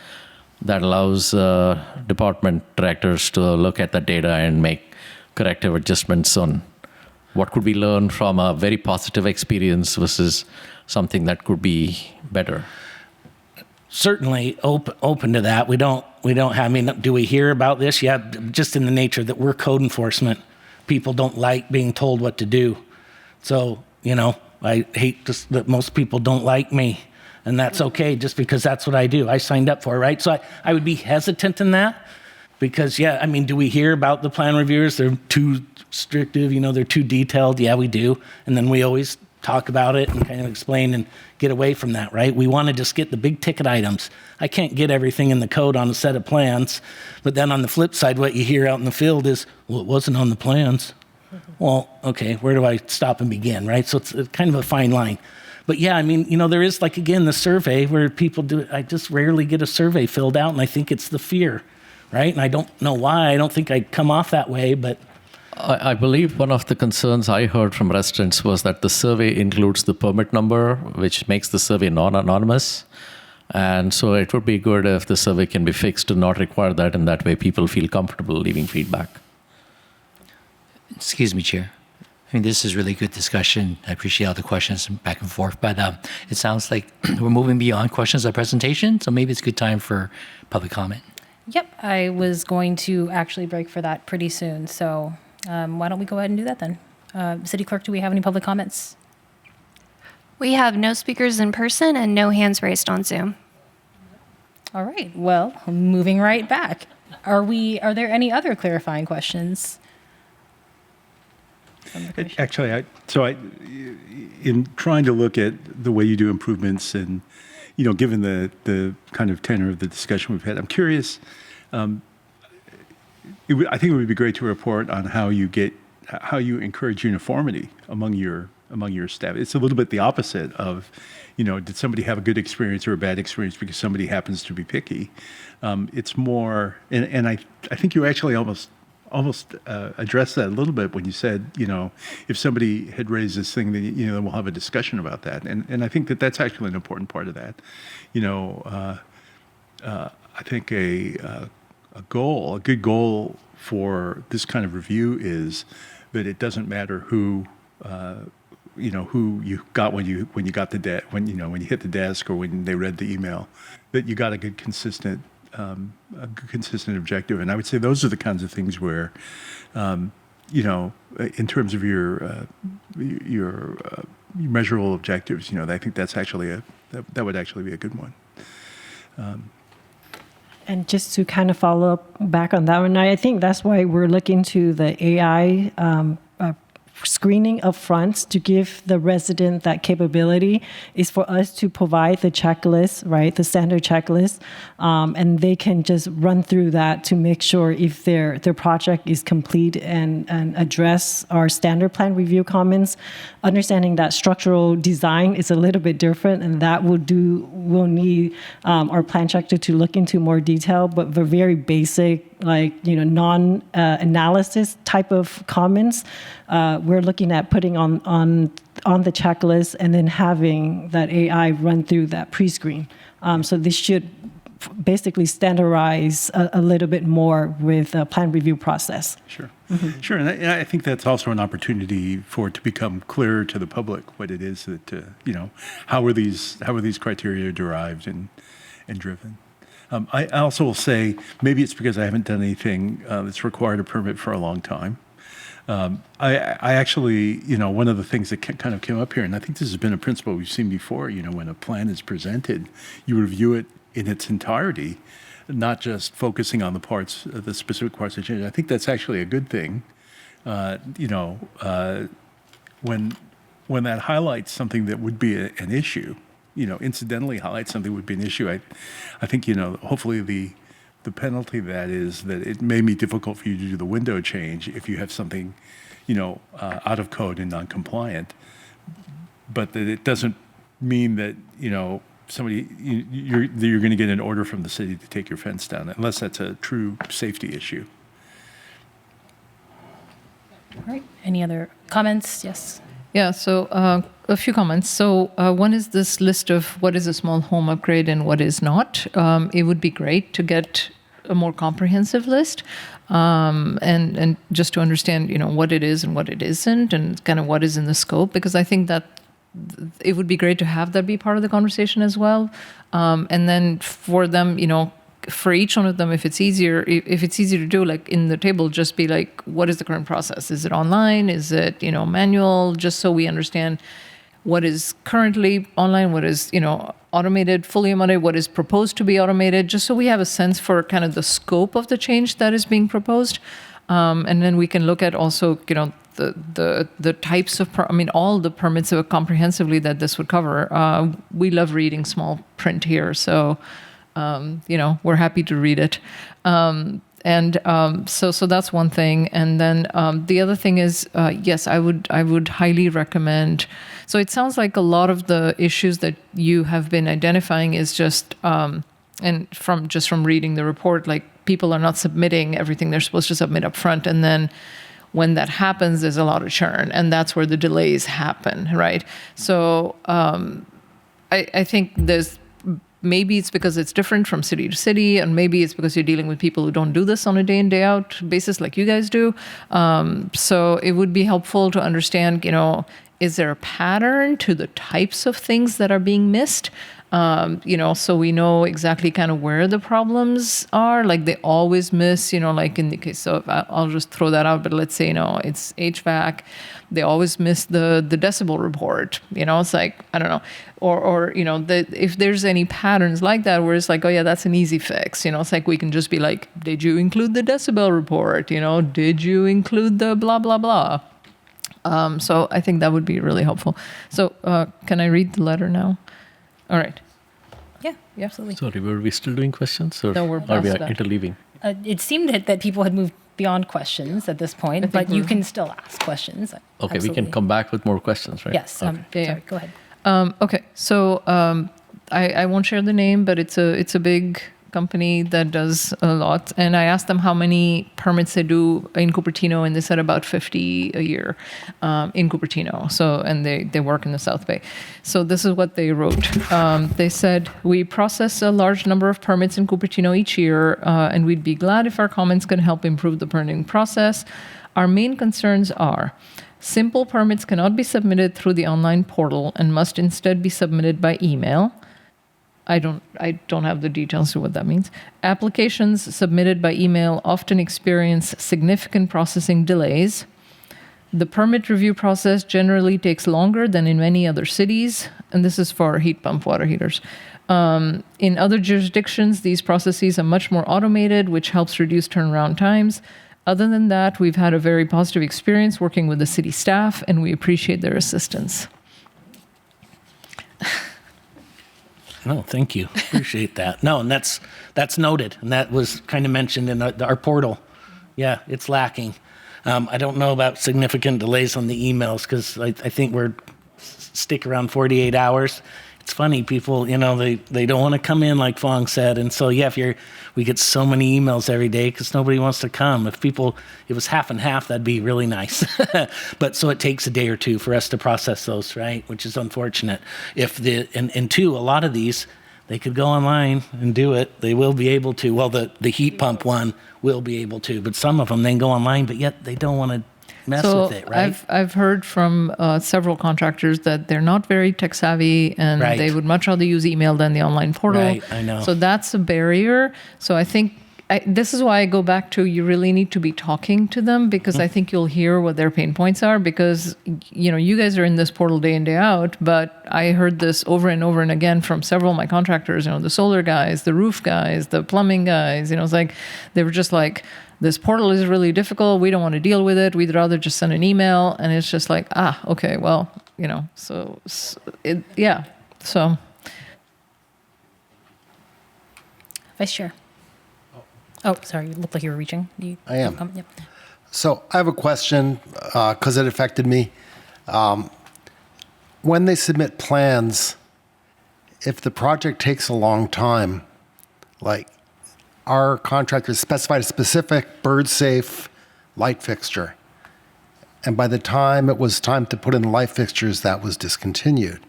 that allows department directors to look at the data and make corrective adjustments on what could be learned from a very positive experience versus something that could be better. Certainly open to that. We don't have, do we hear about this? Yeah, just in the nature that we're code enforcement. People don't like being told what to do. So, I hate just that most people don't like me, and that's okay just because that's what I do. I signed up for it, right? So I would be hesitant in that because, do we hear about the plan reviewers? They're too restrictive, they're too detailed. Yeah, we do. And then we always talk about it and kind of explain and get away from that, right? We want to just get the big ticket items. I can't get everything in the code on a set of plans, but then on the flip side, what you hear out in the field is, well, it wasn't on the plans. Well, okay, where do I stop and begin, right? So it's kind of a fine line. But yeah, there is the survey where people do it. I just rarely get a survey filled out, and I think it's the fear, right? And I don't know why. I don't think I'd come off that way, but I believe one of the concerns I heard from residents was that the survey includes the permit number, which makes the survey non-anonymous. And so it would be good if the survey can be fixed to not require that, and that way people feel comfortable leaving feedback. Excuse me, Chair. This is really good discussion. I appreciate all the questions back and forth, but it sounds like we're moving beyond questions of presentation, so maybe it's a good time for public comment. Yep, I was going to actually break for that pretty soon, so why don't we go ahead and do that then? City Clerk, do we have any public comments? We have no speakers in person and no hands raised on Zoom. All right, well, moving right back. Are there any other clarifying questions? Actually, in trying to look at the way you do improvements and, given the kind of tenor of the discussion we've had, I'm curious, I think it would be great to report on how you encourage uniformity among your staff. It's a little bit the opposite of, did somebody have a good experience or a bad experience because somebody happens to be picky? It's more, and I think you actually almost addressed that a little bit when you said, if somebody had raised this thing, then, then we'll have a discussion about that. And I think that's actually an important part of that. I think a good goal for this kind of review is that it doesn't matter who you got when you got the when you hit the desk or when they read the email, that you got a good consistent objective. And I would say those are the kinds of things where, in terms of your measurable objectives, I think that's actually that would actually be a good one. And just to kind of follow up back on that one, I think that's why we're looking to the AI screening up front to give the resident that capability is for us to provide the checklist, right, the standard checklist, and they can just run through that to make sure if their project is complete and address our standard plan review comments, understanding that structural design is a little bit different, and that will need our plan checker to look into more detail, but the very basic, non-analysis type of comments, we're looking at putting on the checklist and then having that AI run through that pre-screen. So this should basically standardize a little bit more with a plan review process. Sure. Mm-hmm. Sure. And I think that's also an opportunity for it to become clearer to the public what it is that, how are these criteria derived and driven. I also will say, maybe it's because I haven't done anything that's required a permit for a long time. I actually, one of the things that kind of came up here, and I think this has been a principle we've seen before, when a plan is presented, you review it in its entirety, not just focusing on the specific parts that change. I think that's actually a good thing. When that highlights something that would be an issue, incidentally highlights something would be an issue, I think, hopefully the penalty of that is that it may be difficult for you to do the window change if you have something, out of code and non-compliant, but that it doesn't mean that, you're going to get an order from the city to take your fence down, unless that's a true safety issue. All right. Any other comments? Yes. Yeah, so a few comments. So one is this list of what is a small home upgrade and what is not. It would be great to get a more comprehensive list and just to understand, what it is and what it isn't and kind of what is in the scope, because I think that it would be great to have that be part of the conversation as well. And then for them, for each one of them, if it's easier to do, like in the table, just be like, what is the current process? Is it online? Is it, manual? Just so we understand what is currently online, what is, automated, fully automated, what is proposed to be automated, just so we have a sense for kind of the scope of the change that is being proposed. And then we can look at also, the types of, all the permits comprehensively that this would cover. We love reading small print here, so we're happy to read it. So that's one thing. And then the other thing is, yes, I would highly recommend. So it sounds like a lot of the issues that you have been identifying is just, and from reading the report, like people are not submitting everything they're supposed to submit up front. And then when that happens, there's a lot of churn, and that's where the delays happen, right? So I think maybe it's because it's different from city to city, and maybe it's because you're dealing with people who don't do this on a day in, day out basis like you guys do. So it would be helpful to understand, is there a pattern to the types of things that are being missed? So we know exactly kind of where the problems are. Like they always miss, like in the case of, I'll just throw that out, but let's say, it's HVAC. They always miss the decibel report. It's like, I don't know. Or if there's any patterns like that where it's like, oh yeah, that's an easy fix. It's like we can just be like, did you include the decibel report? Did you include the blah, blah, blah? So I think that would be really helpful. So can I read the letter now? All right. Yeah, absolutely. Sorry, were we still doing questions, or No, we're are we past that. interleaving? It seemed that people had moved beyond questions at this point, but you can still ask questions. Okay, Absolutely. we can come back with more questions, right? Yes. Okay. Sorry, go ahead. Okay, so I won't share the name, but it's a big company that does a lot. And I asked them how many permits they do in Cupertino, and they said about 50 a year in Cupertino. So, and they work in the South Bay. So this is what they wrote. They said, we process a large number of permits in Cupertino each year, and we'd be glad if our comments can help improve the permitting process. Our main concerns are: simple permits cannot be submitted through the online portal and must instead be submitted by email. I don't have the details of what that means. Applications submitted by email often experience significant processing delays. The permit review process generally takes longer than in many other cities, and this is for heat pump water heaters. In other jurisdictions, these processes are much more automated, which helps reduce turnaround times. Other than that, we've had a very positive experience working with the city staff, and we appreciate their assistance. No, thank you. Appreciate that. No, and that's noted, and that was kind of mentioned in our portal. Yeah, it's lacking. I don't know about significant delays on the emails because I think we're stick around 48 hours. It's funny, people, they don't want to come in, like Fong said, and so we get so many emails every day because nobody wants to come. If it was half and half, that'd be really nice. But so it takes a day or two for us to process those, right? Which is unfortunate. And two, a lot of these, they could go online and do it. They will be able to. Well, the heat pump one will be able to, but some of them they go online, but yet they don't want to mess with it, right? I've heard from several contractors that they're not very tech savvy, and Right. they would much rather use email than the online portal. Right, I know. So that's a barrier. So I think this is why I go back to, you really need to be talking to them, because I think you'll hear what their pain points are, because you guys are in this portal day in, day out, but I heard this over and over and again from several of my contractors, the solar guys, the roof guys, the plumbing guys, it's like, they were just like, this portal is really difficult. We don't want to deal with it. We'd rather just send an email. And it's just like, okay, well, so. Vice Chair. Oh, sorry. You looked like you were reaching. I am. Yep. So I have a question because it affected me. When they submit plans, if the project takes a long time, like our contractors specified a specific bird-safe light fixture, and by the time it was time to put in the light fixtures, that was discontinued.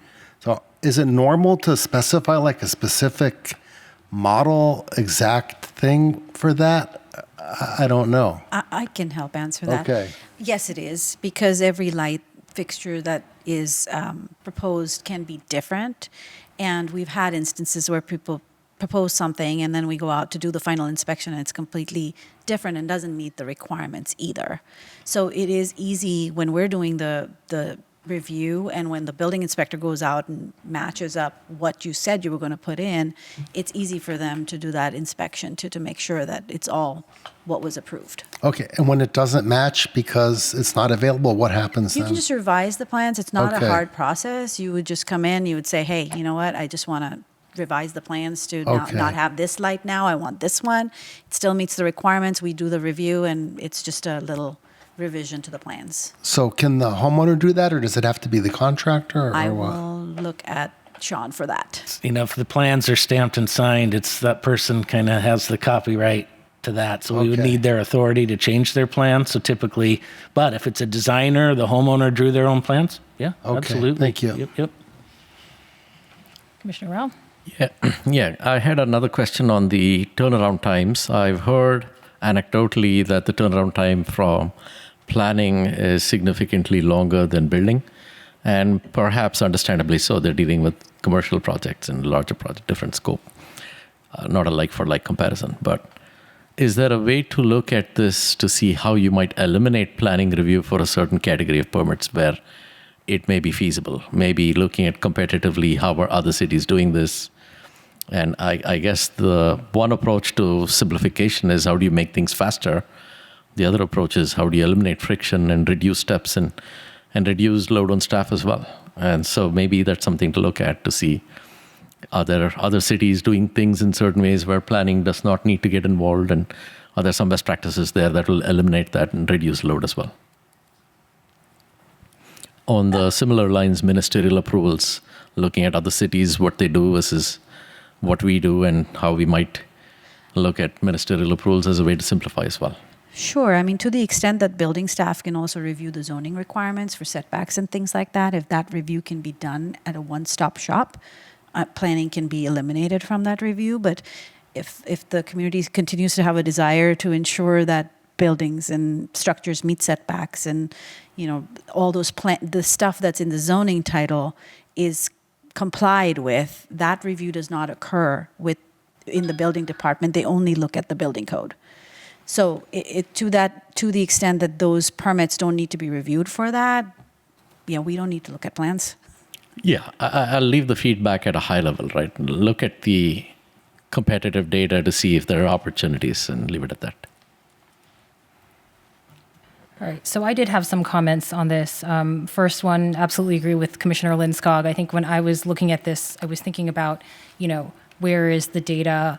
So is it normal to specify like a specific model exact thing for that? I don't know. I can help answer that. Okay. Yes, it is, because every light fixture that is proposed can be different. And we've had instances where people propose something and then we go out to do the final inspection and it's completely different and doesn't meet the requirements either. So it is easy when we're doing the review and when the building inspector goes out and matches up what you said you were going to put in, it's easy for them to do that inspection to make sure that it's all what was approved. Okay, and when it doesn't match because it's not available, what happens You then? can just revise the plans. It's not Okay. a hard process. You would just come in, you would say, hey, you know what, I just want to revise the plans to Okay. not have this light now. I want this one. It still meets the requirements. We do the review and it's just a little revision to the plans. So can the homeowner do that, or does it have to be the contractor, or I what? will look at Sean for that. If the plans are stamped and signed, it's that person kind of has the copyright to that. So we would Okay. need their authority to change their plans. So typically, but if it's a designer, the homeowner drew their own plans. Yeah, Okay, absolutely. thank you. Yep. Commissioner Rao? Yeah, I had another question on the turnaround times. I've heard anecdotally that the turnaround time from planning is significantly longer than building, and perhaps understandably so. They're dealing with commercial projects and larger project, different scope, not a like-for-like comparison. But is there a way to look at this to see how you might eliminate planning review for a certain category of permits where it may be feasible? Maybe looking at competitively how are other cities doing this. And I guess the one approach to simplification is how do you make things faster? The other approach is how do you eliminate friction and reduce steps and reduce load on staff as well. And so maybe that's something to look at to see, are there other cities doing things in certain ways where planning does not need to get involved, and are there some best practices there that will eliminate that and reduce load as well? On the similar lines, ministerial approvals, looking at other cities, what they do versus what we do, and how we might look at ministerial approvals as a way to simplify as well. Sure. I mean, to the extent that building staff can also review the zoning requirements for setbacks and things like that, if that review can be done at a one-stop shop, planning can be eliminated from that review. But if the community continues to have a desire to ensure that buildings and structures meet setbacks and, all those the stuff that's in the zoning title is complied with, that review does not occur in the building department. They only look at the building code. So to the extent that those permits don't need to be reviewed for that, we don't need to look at plans. Yeah, I'll leave the feedback at a high level, right? Look at the competitive data to see if there are opportunities and leave it at that. All right, so I did have some comments on this. First one, absolutely agree with Commissioner Lindskog. I think when I was looking at this, I was thinking about, where is the data?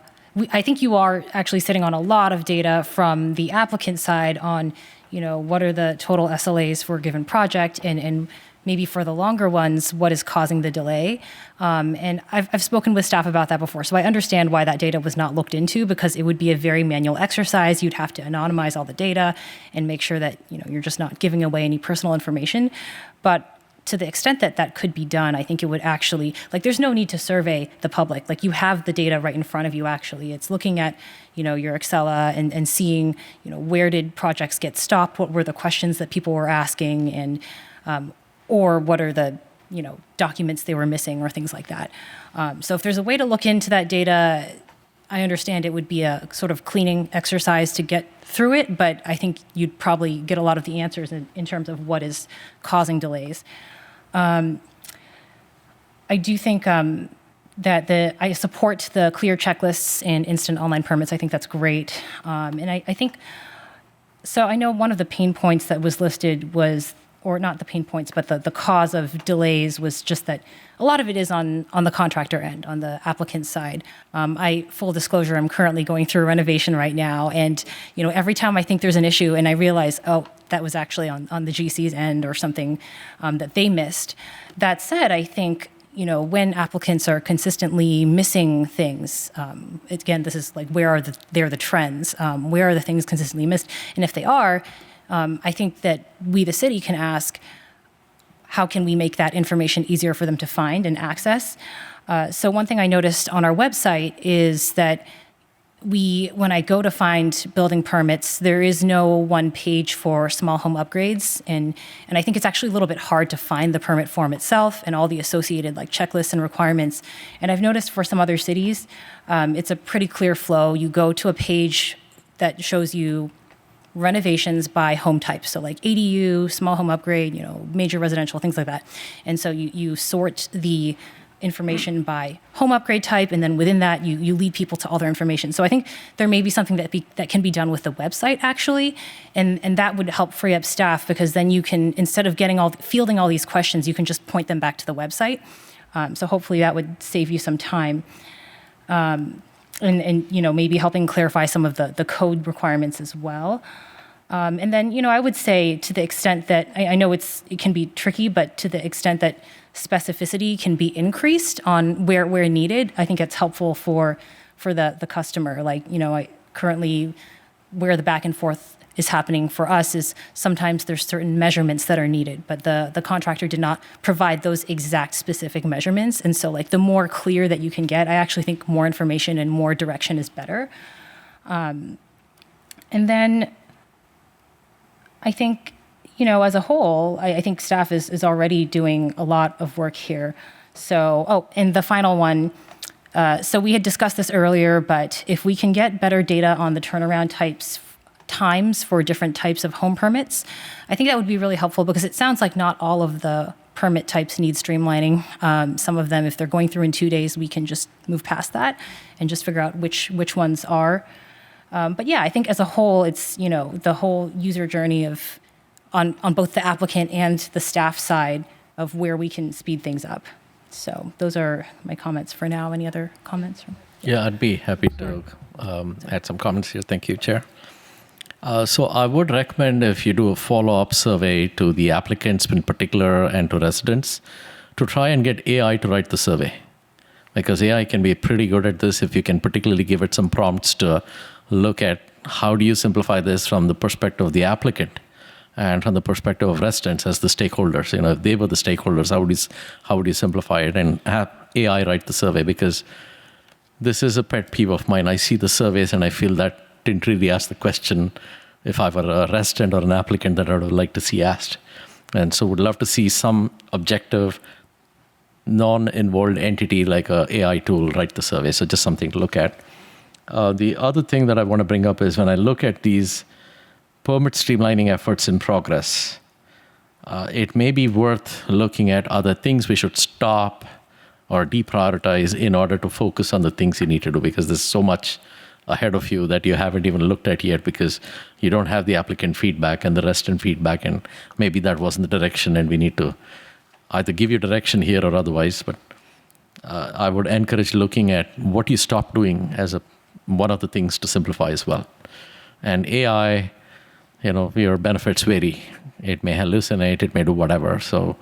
I think you are actually sitting on a lot of data from the applicant side on, what are the total SLAs for a given project, and maybe for the longer ones, what is causing the delay. And I've spoken with staff about that before, so I understand why that data was not looked into, because it would be a very manual exercise. You'd have to anonymize all the data and make sure that you're just not giving away any personal information. But to the extent that that could be done, I think it would actually, there's no need to survey the public. You have the data right in front of you, actually. It's looking at, your Excela and seeing, where did projects get stopped? What were the questions that people were asking? And, or what are the, documents they were missing or things like that. So if there's a way to look into that data, I understand it would be a sort of cleaning exercise to get through it, but I think you'd probably get a lot of the answers in terms of what is causing delays. I do think that I support the clear checklists and instant online permits. I think that's great. And I think, so I know one of the pain points that was listed was, or not the pain points, but the cause of delays was just that a lot of it is on the contractor end, on the applicant side. Full disclosure, I'm currently going through a renovation right now, and every time I think there's an issue and I realize, oh, that was actually on the GC's end or something that they missed. That said, I think when applicants are consistently missing things, again, this is where are the trends? Where are the things consistently missed? And if they are, I think that we, the city, can ask, how can we make that information easier for them to find and access? So one thing I noticed on our website is that when I go to find building permits, there is no one page for small home upgrades. And I think it's actually a little bit hard to find the permit form itself and all the associated checklists and requirements. And I've noticed for some other cities, it's a pretty clear flow. You go to a page that shows you renovations by home type. So ADU, small home upgrade, major residential, things like that. And so you sort the information by home upgrade type, and then within that, you lead people to all their information. So I think there may be something that can be done with the website, actually, and that would help free up staff, because then you can, instead of fielding all these questions, you can just point them back to the website. So hopefully that would save you some time. And maybe helping clarify some of the code requirements as well. And then, I would say, to the extent that, I know it can be tricky, but to the extent that specificity can be increased on where needed, I think it's helpful for the customer. I currently, where the back and forth is happening for us is sometimes there's certain measurements that are needed, but the contractor did not provide those exact specific measurements. And so the more clear that you can get, I actually think more information and more direction is better. And then I think, as a whole, I think staff is already doing a lot of work here. So, and the final one, so we had discussed this earlier, but if we can get better data on the turnaround times for different types of home permits, I think that would be really helpful, because it sounds like not all of the permit types need streamlining. Some of them, if they're going through in 2 days, we can just move past that and just figure out which ones are. But yeah, I think as a whole, it's, the whole user journey on both the applicant and the staff side of where we can speed things up. So those are my comments for now. Any other comments? Yeah, I'd be happy to add some comments here. Thank you, Chair. So I would recommend, if you do a follow-up survey to the applicants in particular and to residents, to try and get AI to write the survey. because AI can be pretty good at this if you can particularly give it some prompts to look at how do you simplify this from the perspective of the applicant and from the perspective of residents as the stakeholders. If they were the stakeholders, how would you simplify it and have AI write the survey? Because this is a pet peeve of mine. I see the surveys and I feel that didn't really ask the question if I were a resident or an applicant that I would like to see asked. And so would love to see some objective, non-involved entity like a AI tool write the survey. So just something to look at. The other thing that I want to bring up is when I look at these permit streamlining efforts in progress, it may be worth looking at other things we should stop or deprioritize in order to focus on the things you need to do, because there's so much ahead of you that you haven't even looked at yet because you don't have the applicant feedback and the resident feedback, and maybe that wasn't the direction and we need to either give you direction here or otherwise. But I would encourage looking at what you stop doing as one of the things to simplify as well. And AI, your benefits vary. It may hallucinate, it may do whatever. So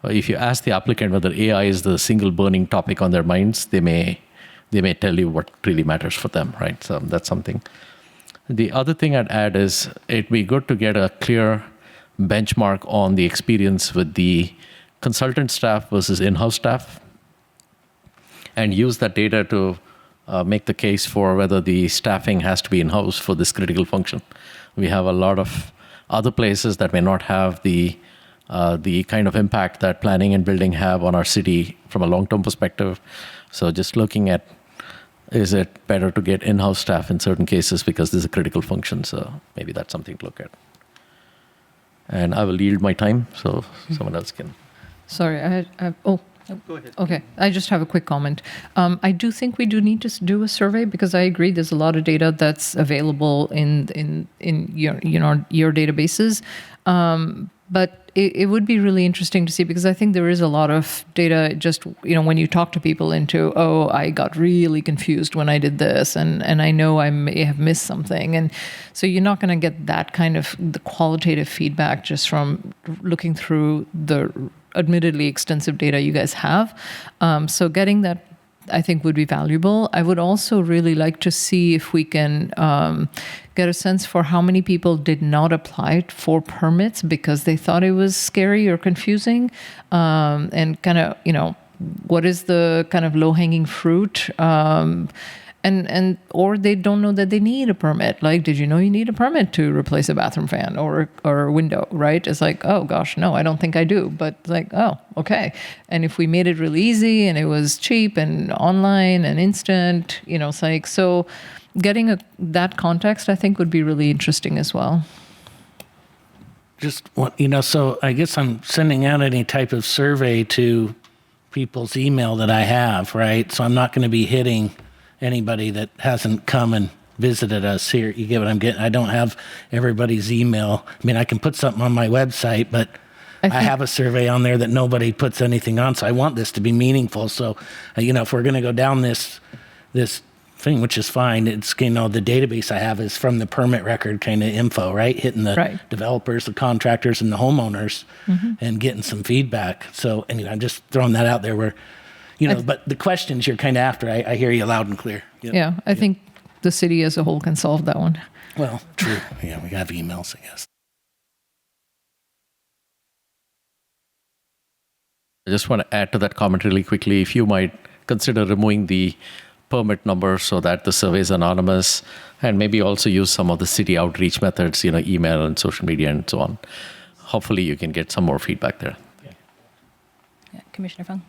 if you ask the applicant whether AI is the single burning topic on their minds, they may tell you what really matters for them, right? So that's something. The other thing I'd add is it'd be good to get a clear benchmark on the experience with the consultant staff versus in-house staff, and use that data to make the case for whether the staffing has to be in-house for this critical function. We have a lot of other places that may not have the kind of impact that planning and building have on our city from a long-term perspective. So just looking at, is it better to get in-house staff in certain cases because this is a critical function? So maybe that's something to look at. And I will yield my time so someone else can. Sorry, go ahead. Okay, I just have a quick comment. I do think we do need to do a survey because I agree there's a lot of data that's available in your databases, but it would be really interesting to see, because I think there is a lot of data just, when you talk to people into, oh, I got really confused when I did this, and I know I may have missed something. And so you're not going to get that kind of the qualitative feedback just from looking through the admittedly extensive data you guys have. So getting that, I think, would be valuable. I would also really like to see if we can get a sense for how many people did not apply for permits because they thought it was scary or confusing, and kind of, what is the kind of low-hanging fruit, and or they don't know that they need a permit. Like, did you know you need a permit to replace a bathroom fan or a window, right? It's like, oh gosh, no, I don't think I do. But like, oh, okay. And if we made it really easy and it was cheap and online and instant, it's like, so getting that context, I think, would be really interesting as well. Just so I guess I'm sending out any type of survey to people's email that I have, right? So I'm not going to be hitting anybody that hasn't come and visited us here. You get what I'm getting? I don't have everybody's email. I mean, I can put something on my website, but I have a survey on there that nobody puts anything on. So I want this to be meaningful. So, if we're going to go down this thing, which is fine, it's, the database I have is from the permit record kind of info, right? Hitting the developers, the contractors, and the homeowners, and getting some feedback. So anyway, I'm just throwing that out there where, but the questions you're kind of after, I hear you loud and clear. Yeah, I think the city as a whole can solve that one. Well, true. Yeah, we have emails, I guess. I just want to add to that comment really quickly. If you might consider removing the permit number so that the survey is anonymous, and maybe also use some of the city outreach methods, email and social media and so on. Hopefully you can get some more feedback there. Yeah, Commissioner Fung.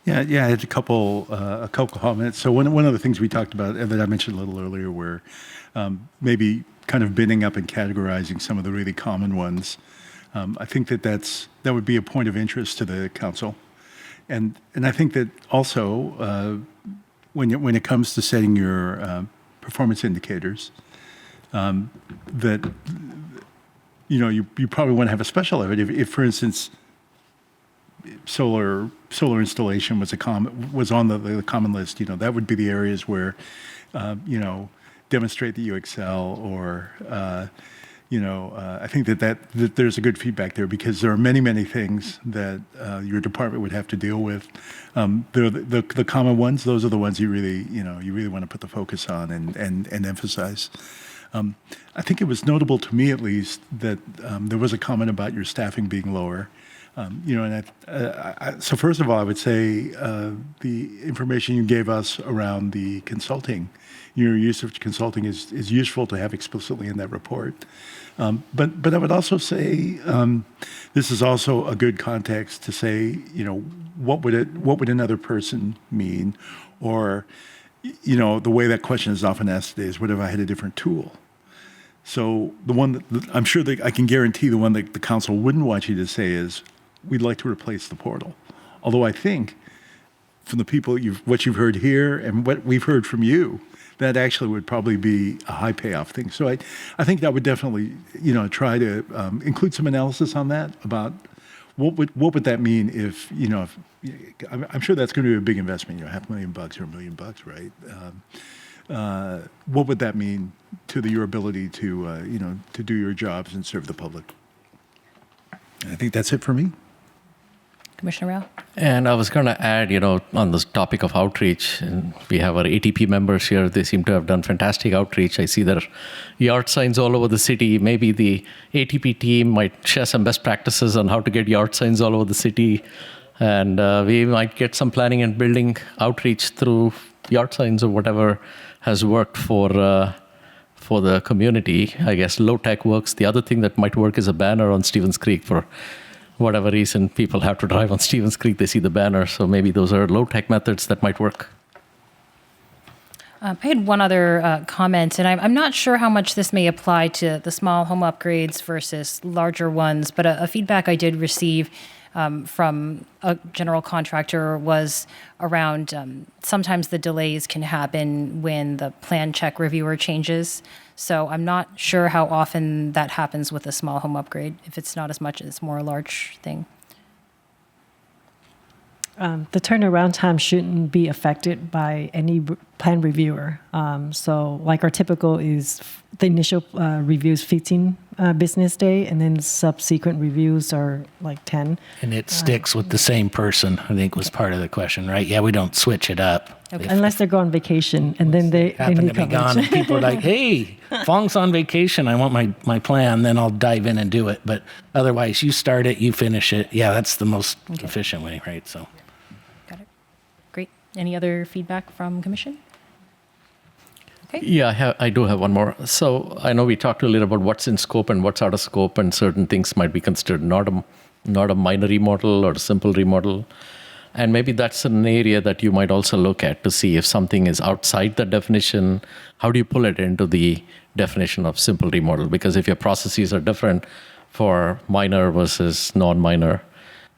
Yeah, I had a couple comments. So one of the things we talked about, and that I mentioned a little earlier, were maybe kind of binning up and categorizing some of the really common ones. I think that would be a point of interest to the council, and I think that also when it comes to setting your performance indicators, that you probably want to have a special effort. If for instance, solar installation was on the common list, that would be the areas where demonstrate that you excel, or I think that there's a good feedback there because there are many things that your department would have to deal with. The common ones, those are the ones you really want to put the focus on and emphasize. I think it was notable to me, at least, that there was a comment about your staffing being lower. So first of all, I would say the information you gave us around the consulting, your use of consulting is useful to have explicitly in that report. But I would also say this is also a good context to say, what would another person mean, or the way that question is often asked today is, what if I had a different tool? So the one that I'm sure that I can guarantee the one that the council wouldn't want you to say is, we'd like to replace the portal. Although I think from the people what you've heard here and what we've heard from you, that actually would probably be a high payoff thing. So I think that would definitely, try to include some analysis on that about what would that mean if I'm sure that's going to be a big investment, $500,000 or $1 million, right? What would that mean to your ability to do your jobs and serve the public? I think that's it for me. Commissioner Rao? And I was going to add, on this topic of outreach, and we have our ATP members here. They seem to have done fantastic outreach. I see their yard signs all over the city. Maybe the ATP team might share some best practices on how to get yard signs all over the city. And we might get some planning and building outreach through yard signs or whatever has worked for the community. I guess low tech works. The other thing that might work is a banner on Stevens Creek. For whatever reason, people have to drive on Stevens Creek, they see the banner. So maybe those are low tech methods that might work. I had one other comment, and I'm not sure how much this may apply to the small home upgrades versus larger ones, but a feedback I did receive from a general contractor was around sometimes the delays can happen when the plan check reviewer changes. So I'm not sure how often that happens with a small home upgrade, if it's not as much as more a large thing. The turnaround time shouldn't be affected by any plan reviewer. So like our typical is the initial review is 15 business day, and then subsequent reviews are like 10. And it sticks with the same person, I think was part of the question, right? Yeah, we don't switch it up. Okay. Unless they go on vacation, and then they Happen need to be gone, and people are like, hey, Fong's on vacation, I want my plan, then I'll dive in and do it. But otherwise, you start it, you finish it. Yeah, that's the most efficient way, right? So. Got it. Great. Any other feedback from Commission? Okay. Yeah, I do have one more. So I know we talked a little about what's in scope and what's out of scope, and certain things might be considered not a minor remodel or a simple remodel. And maybe that's an area that you might also look at to see if something is outside the definition. How do you pull it into the definition of simple remodel? Because if your processes are different for minor versus non-minor,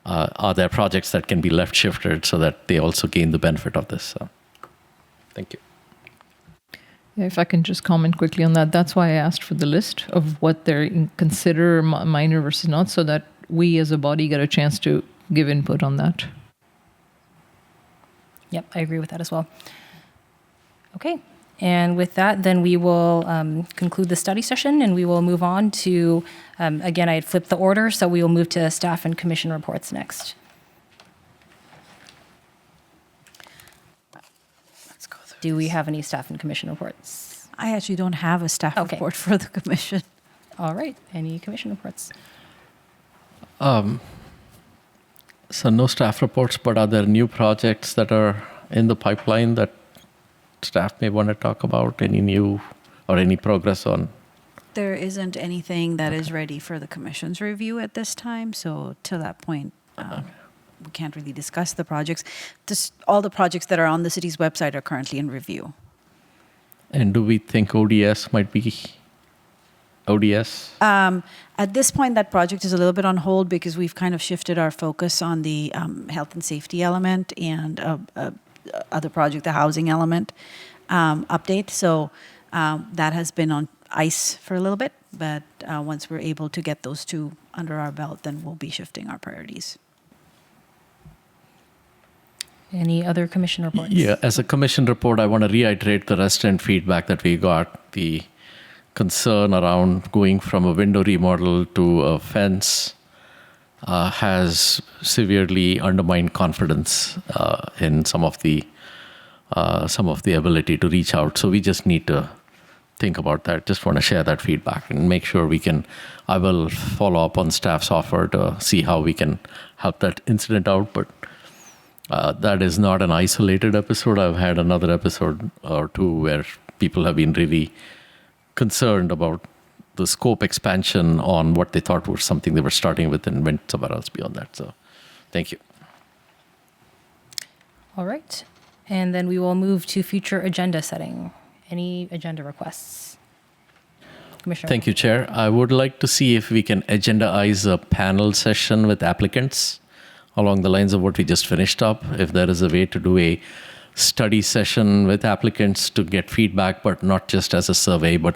are there projects that can be left shifted so that they also gain the benefit of this? So, thank you. Yeah, if I can just comment quickly on that, that's why I asked for the list of what they consider minor versus not, so that we as a body get a chance to give input on that. Yep, I agree with that as well. Okay, and with that, then we will conclude the study session, and we will move on to, again, I had flipped the order, so we will move to staff and commission reports next. Let's go through. Do we have any staff and commission reports? I actually don't have a staff Okay. report for the commission. All right, any commission reports? So no staff reports, but are there new projects that are in the pipeline that staff may want to talk about? Any new or any progress on? There isn't anything that is ready for the commission's review at this time, so to that point, we can't really discuss the projects. All the projects that are on the city's website are currently in review. And do we think ODS might be ODS? At this point, that project is a little bit on hold because we've kind of shifted our focus on the health and safety element and other project, the housing element update. So that has been on ice for a little bit, but once we're able to get those two under our belt, then we'll be shifting our priorities. Any other commission reports? Yeah, as a commission report, I want to reiterate the resident feedback that we got. The concern around going from a window remodel to a fence has severely undermined confidence in some of the ability to reach out. So we just need to think about that. Just want to share that feedback and make sure we can. I will follow up on staff's offer to see how we can help that incident out. But that is not an isolated episode. I've had another episode or two where people have been really concerned about the scope expansion on what they thought was something they were starting with and went somewhere else beyond that. So thank you. All right. And then we will move to future agenda setting. Any agenda requests? Commissioner. Thank you, Chair. I would like to see if we can agendaize a panel session with applicants along the lines of what we just finished up. If there is a way to do a study session with applicants to get feedback, but not just as a survey, but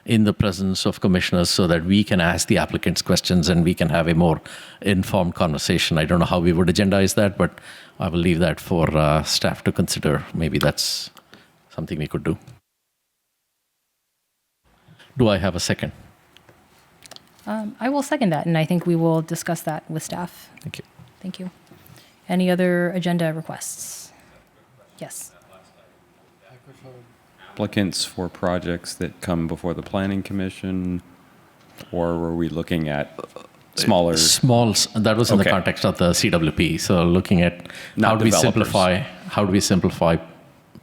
in the presence of commissioners so that we can ask the applicants questions and we can have a more informed conversation. I don't know how we would agendaize that, but I will leave that for staff to consider. Maybe that's something we could do. Do I have a second? I will second that, and I think we will discuss that with staff. Thank you. Thank you. Any other agenda requests? Yes. Applicants for projects that come before the Planning Commission, or were we looking at smaller? That was in the Okay. context of the CWP. So looking at Not how do we developers. simplify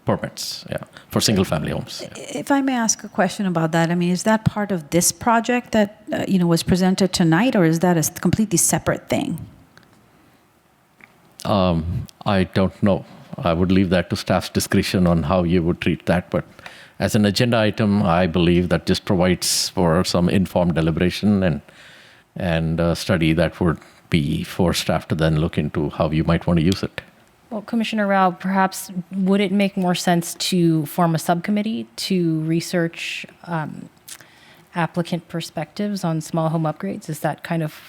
permits, for single family homes. Yeah. If I may ask a question about that, I mean, is that part of this project that was presented tonight, or is that a completely separate thing? I don't know. I would leave that to staff's discretion on how you would treat that. But as an agenda item, I believe that just provides for some informed deliberation and study that would be for staff to then look into how you might want to use it. Well, Commissioner Rao, perhaps would it make more sense to form a subcommittee to research applicant perspectives on small home upgrades? Is that kind of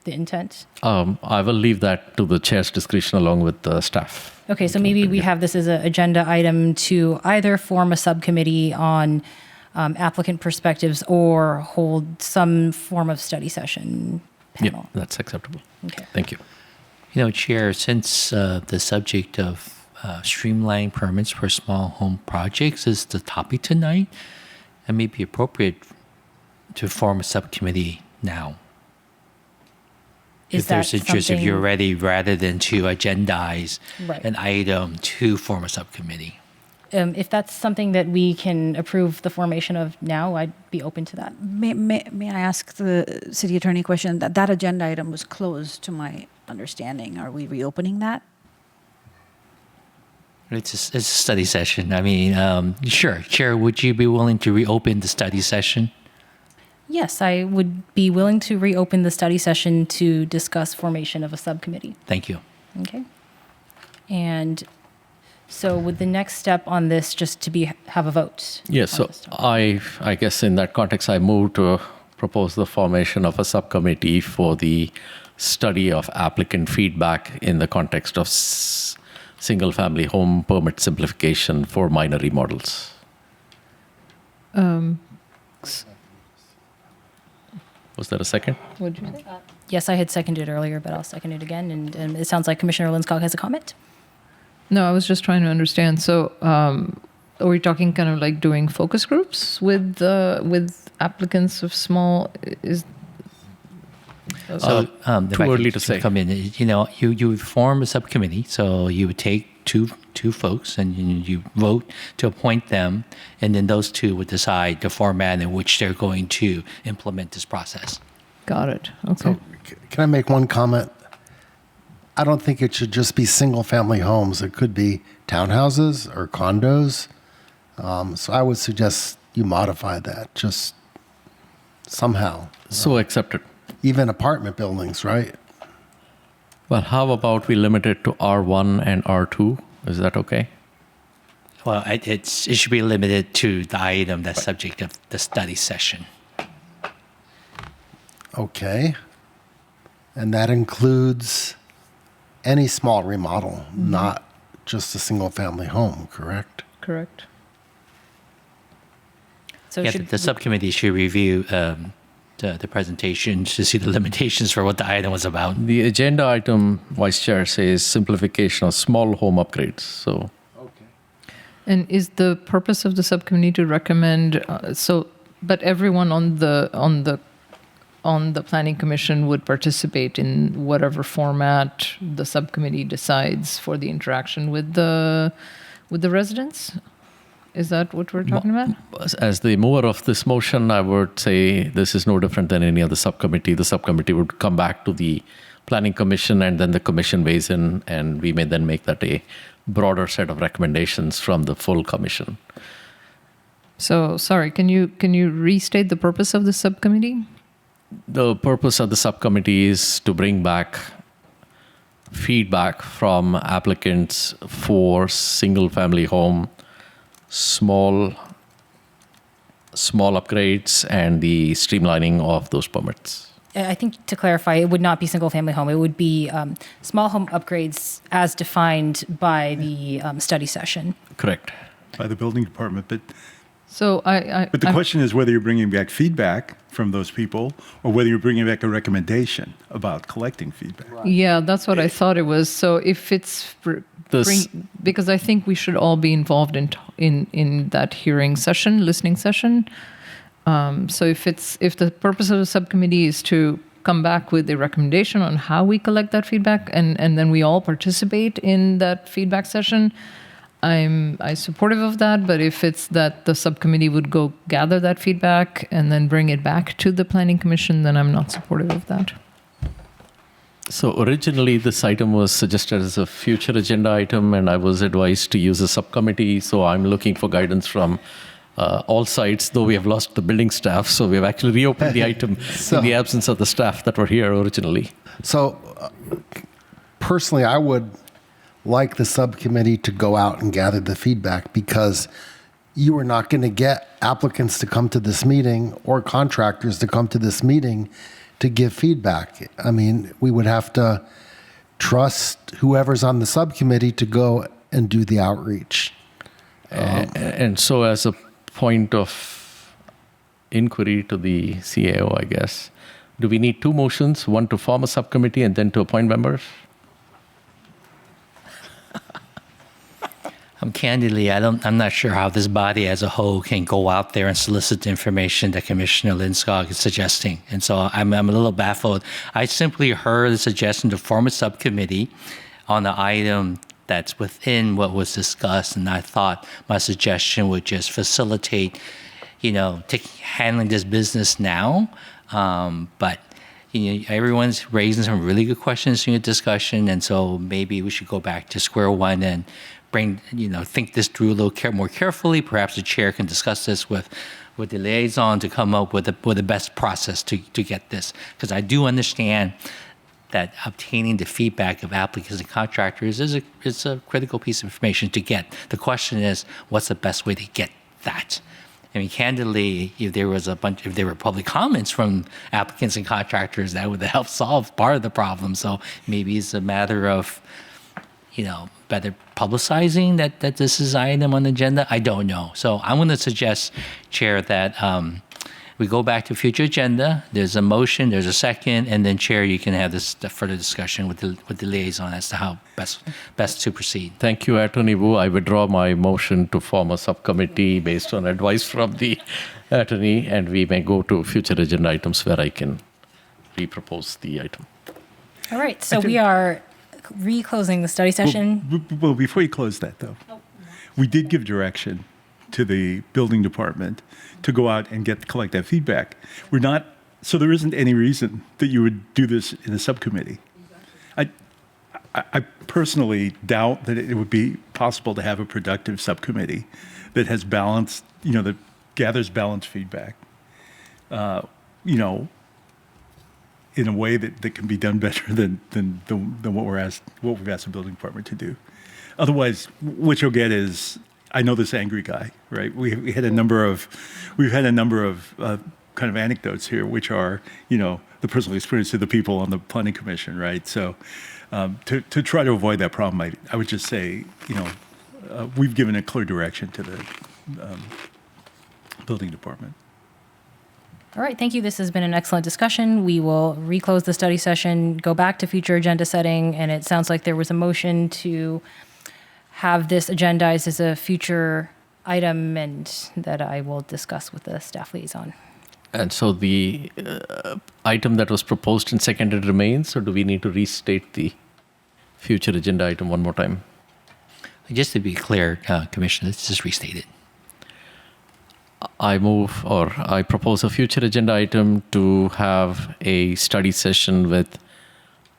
the intent? I will leave that to the chair's discretion along with the staff. Okay, so maybe we have this as an agenda item to either form a subcommittee on applicant perspectives or hold some form of study session panel. Yeah, that's acceptable. Okay. Thank you. Chair, since the subject of streamlining permits for small home projects is the topic tonight, it may be appropriate to form a subcommittee now. If there's interest, if you're ready, rather than to agendize an item to form a subcommittee. If that's something that we can approve the formation of now, I'd be open to that. May I ask the city attorney a question? That agenda item was closed, to my understanding. Are we reopening that? It's a study session. I mean, sure. Chair, would you be willing to reopen the study session? Yes, I would be willing to reopen the study session to discuss formation of a subcommittee. Thank you. Okay. And so would the next step on this just to have a vote? Yes, so I guess in that context, I move to propose the formation of a subcommittee for the study of applicant feedback in the context of single-family home permit simplification for minor remodels. Was there a second? What'd you say? Yes, I had seconded earlier, but I'll second it again. And it sounds like Commissioner Linscott has a comment. No, I was just trying to understand. So, are we talking kind of like doing focus groups with applicants of small? So, too early to say. Come in. You would form a subcommittee. So you would take two folks and you vote to appoint them, and then those two would decide the format in which they're going to implement this process. Got it. Okay. So, can I make one comment? I don't think it should just be single-family homes. It could be townhouses or condos. So I would suggest you modify that just somehow. So accepted. Even apartment buildings, right? Well, how about we limit it to R1 and R2? Is that okay? Well, it should be limited to the item that's subject of the study session. Okay. And that includes any small remodel, not just a single-family home, correct? Correct. So Yeah, should the subcommittee should review the presentation to see the limitations for what the item was about. The agenda item, Vice Chair, says simplification of small home upgrades. So And is the purpose of the subcommittee to recommend? But everyone on the planning commission would participate in whatever format the subcommittee decides for the interaction with the residents. Is that what we're talking about? as the mover of this motion, I would say this is no different than any other subcommittee. The subcommittee would come back to the planning commission, and then the commission weighs in, and we may then make that a broader set of recommendations from the full commission. So sorry, can you restate the purpose of the subcommittee? The purpose of the subcommittee is to bring back feedback from applicants for single-family home, small upgrades, and the streamlining of those permits. I think to clarify, it would not be single-family home. It would be small home upgrades as defined by the study session. Correct. By the building department, but So but the question is whether you're bringing back feedback from those people or whether you're bringing back a recommendation about collecting feedback. Yeah, that's what I thought it was. So if it's because I think we should all be involved in that hearing session, listening session. So if the purpose of the subcommittee is to come back with a recommendation on how we collect that feedback, and then we all participate in that feedback session, I'm supportive of that. But if it's that the subcommittee would go gather that feedback and then bring it back to the planning commission, then I'm not supportive of that. So originally, this item was suggested as a future agenda item, and I was advised to use a subcommittee. So I'm looking for guidance from all sides, though we have lost the building staff. So we have actually reopened the item in the absence of the staff that were here originally. So personally, I would like the subcommittee to go out and gather the feedback, because you are not going to get applicants to come to this meeting or contractors to come to this meeting to give feedback. I mean, we would have to trust whoever's on the subcommittee to go and do the outreach. And so as a point of inquiry to the CAO, I guess, do we need two motions, one to form a subcommittee and then to appoint members? Candidly, I'm not sure how this body as a whole can go out there and solicit the information that Commissioner Lindskog is suggesting. And so I'm a little baffled. I simply heard the suggestion to form a subcommittee on the item that's within what was discussed. And I thought my suggestion would just facilitate, handling this business now. But everyone's raising some really good questions in the discussion. And so maybe we should go back to square one and think this through a little more carefully. Perhaps the chair can discuss this with the liaison to come up with the best process to get this. Because I do understand that obtaining the feedback of applicants and contractors is a critical piece of information to get. The question is, what's the best way to get that? I mean, candidly, if there were public comments from applicants and contractors, that would help solve part of the problem. So maybe it's a matter of better publicizing that this is an item on the agenda. I don't know. So I'm going to suggest, Chair, that we go back to future agenda. There's a motion, there's a second, and then, Chair, you can have this further discussion with the liaison as to how best to proceed. Thank you, Attorney Wu. I withdraw my motion to form a subcommittee based on advice from the attorney, and we may go to future agenda items where I can repropose the item. All right, so we are reclosing the study session. Well, before you close that, though, we did give direction to the building department to go out and collect that feedback. So there isn't any reason that you would do this in a subcommittee. I personally doubt that it would be possible to have a productive subcommittee that has balanced, that gathers balanced feedback, in a way that can be done better than what we've asked the building department to do. Otherwise, what you'll get is, I know this angry guy, right? We've had a number of kind of anecdotes here, which are, the personal experience of the people on the planning commission, right? So to try to avoid that problem, I would just say, we've given a clear direction to Building department. All right, thank you. This has been an excellent discussion. We will reclose the study session, go back to future agenda setting, and it sounds like there was a motion to have this agendized as a future item and that I will discuss with the staff liaison. And so the item that was proposed and seconded remains, or do we need to restate the future agenda item one more time? Just to be clear, Commissioner, let's just restate it. I propose a future agenda item to have a study session with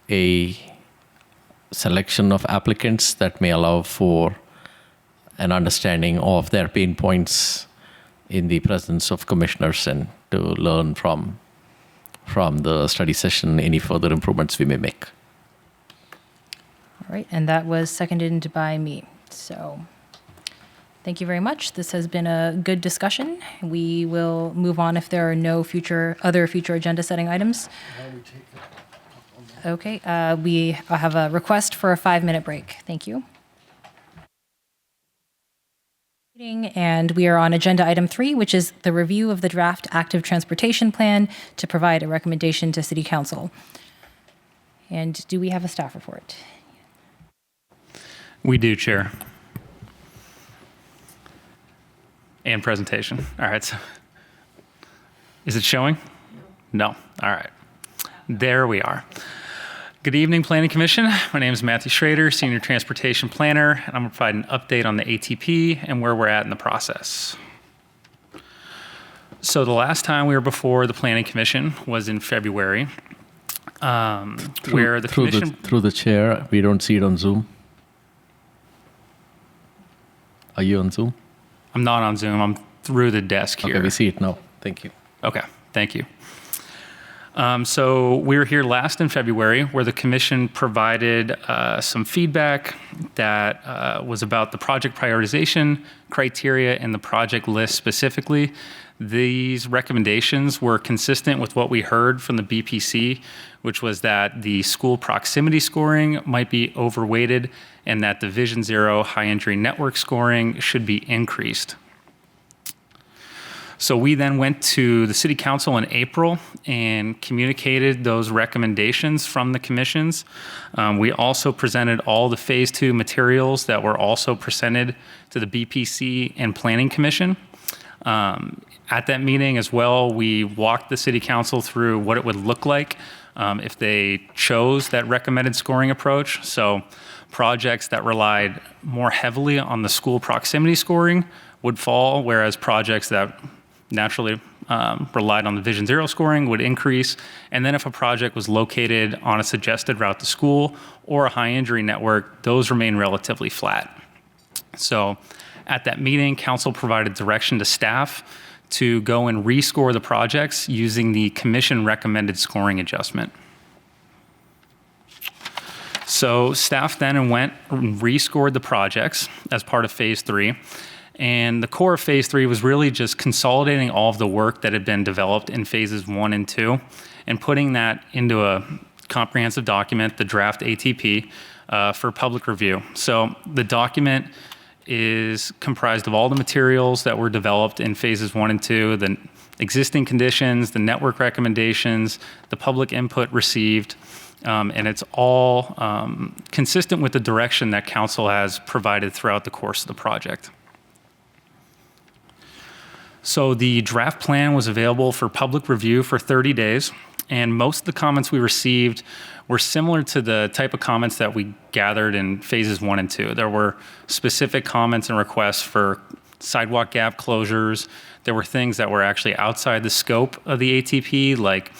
a selection of applicants that may allow for an understanding of their pain points in the presence of commissioners and to learn from the study session any further improvements we may make. All right, and that was seconded by me. So thank you very much. This has been a good discussion. We will move on if there are no other future agenda setting items. Okay, we have a request for a 5-minute break. Thank you. And we are on agenda item 3, which is the review of the draft active transportation plan to provide a recommendation to City Council. And do we have a staff report? We do, Chair. And presentation. All right. So, is it showing? No. All right. There we are. Good evening, Planning Commission. My name is Matthew Schrader, Senior Transportation Planner, and I'm going to provide an update on the ATP and where we're at in the process. So the last time we were before the Planning Commission was in February, where the Commission... Through the chair, we don't see it on Zoom. Are you on Zoom? I'm not on Zoom. I'm through the desk here. Okay, we see it now. Thank you. Okay, thank you. So we were here last in February where the Commission provided some feedback that was about the project prioritization criteria and the project list specifically. These recommendations were consistent with what we heard from the BPC, which was that the school proximity scoring might be overweighted and that the Vision Zero high entry network scoring should be increased. So we then went to the City Council in April and communicated those recommendations from the commissions. We also presented all the Phase 2 materials that were also presented to the BPC and Planning Commission. At that meeting as well, we walked the City Council through what it would look like if they chose that recommended scoring approach. So projects that relied more heavily on the school proximity scoring would fall, whereas projects that naturally relied on the Vision Zero scoring would increase. And then if a project was located on a suggested route to school or a high injury network, those remain relatively flat. So at that meeting, Council provided direction to staff to go and rescore the projects using the Commission recommended scoring adjustment. So staff then went and rescored the projects as part of Phase 3. And the core of Phase 3 was really just consolidating all of the work that had been developed in Phases 1 and 2 and putting that into a comprehensive document, the draft ATP, for public review. So the document is comprised of all the materials that were developed in Phases 1 and 2, the existing conditions, the network recommendations, the public input received, and it's all consistent with the direction that Council has provided throughout the course of the project. So the draft plan was available for public review for 30 days, and most of the comments we received were similar to the type of comments that we gathered in Phases 1 and 2. There were specific comments and requests for sidewalk gap closures. There were things that were actually outside the scope of the ATP, like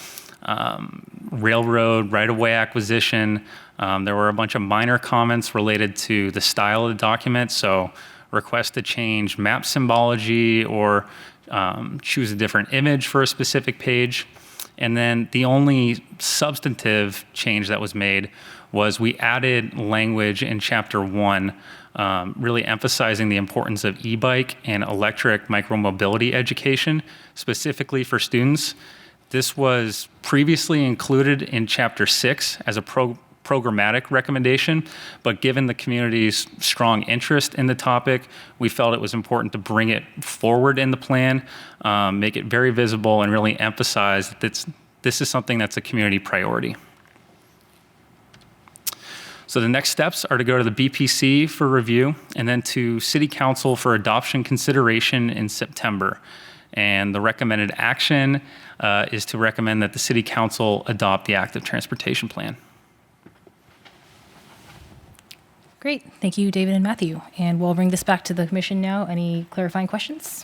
railroad right-of-way acquisition. There were a bunch of minor comments related to the style of the document, so request to change map symbology or choose a different image for a specific page. And then the only substantive change that was made was we added language in Chapter 1, really emphasizing the importance of e-bike and electric micromobility education, specifically for students. This was previously included in Chapter 6 as a programmatic recommendation, but given the community's strong interest in the topic, we felt it was important to bring it forward in the plan, make it very visible, and really emphasize that this is something that's a community priority. So the next steps are to go to the BPC for review and then to City Council for adoption consideration in September. And the recommended action is to recommend that the City Council adopt the active transportation plan. Great. Thank you, David and Matthew. And we'll bring this back to the commission now. Any clarifying questions?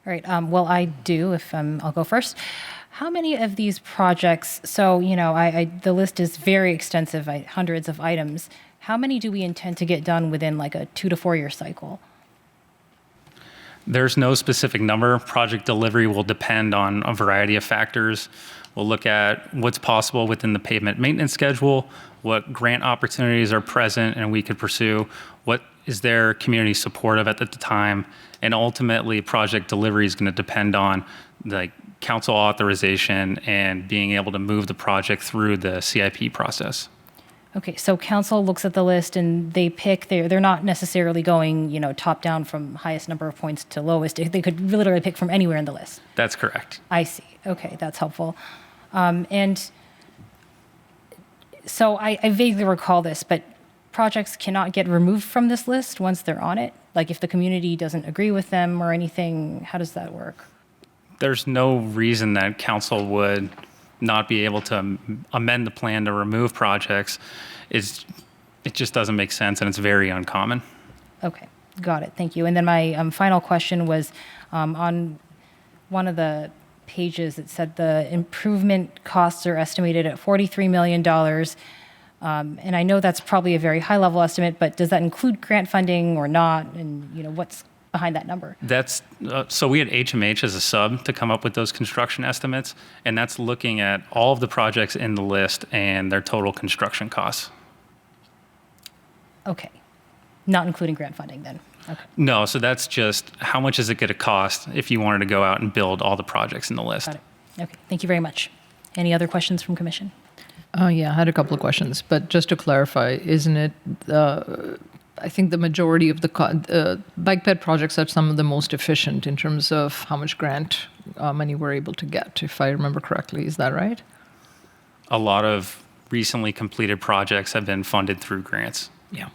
All right. Well, I do, if I'll go first. How many of these projects, so, the list is very extensive, hundreds of items. How many do we intend to get done within like a 2 to 4 year cycle? There's no specific number. Project delivery will depend on a variety of factors. We'll look at what's possible within the pavement maintenance schedule, what grant opportunities are present and we could pursue, what is there community supportive at the time, and ultimately project delivery is going to depend on like council authorization and being able to move the project through the CIP process. Okay, so council looks at the list and they pick, they're not necessarily going, top down from highest number of points to lowest. They could literally pick from anywhere in the list. That's correct. I see. Okay, that's helpful. And so I vaguely recall this, but projects cannot get removed from this list once they're on it? Like if the community doesn't agree with them or anything, how does that work? There's no reason that council would not be able to amend the plan to remove projects. It just doesn't make sense, and it's very uncommon. Okay, got it. Thank you. And then my final question was on one of the pages, it said the improvement costs are estimated at $43 million. And I know that's probably a very high-level estimate, but does that include grant funding or not? And what's behind that number? That's so we had HMH as a sub to come up with those construction estimates, and that's looking at all of the projects in the list and their total construction costs. Okay, not including grant funding then. Okay. No, so that's just how much is it going to cost if you wanted to go out and build all the projects in the list. Got it. Okay, thank you very much. Any other questions from commission? Yeah, I had a couple of questions, but just to clarify, isn't it? I think the majority of the bike ped projects are some of the most efficient in terms of how much grant money we're able to get, if I remember correctly. Is that right? A lot of recently completed projects have been funded through grants. Yeah.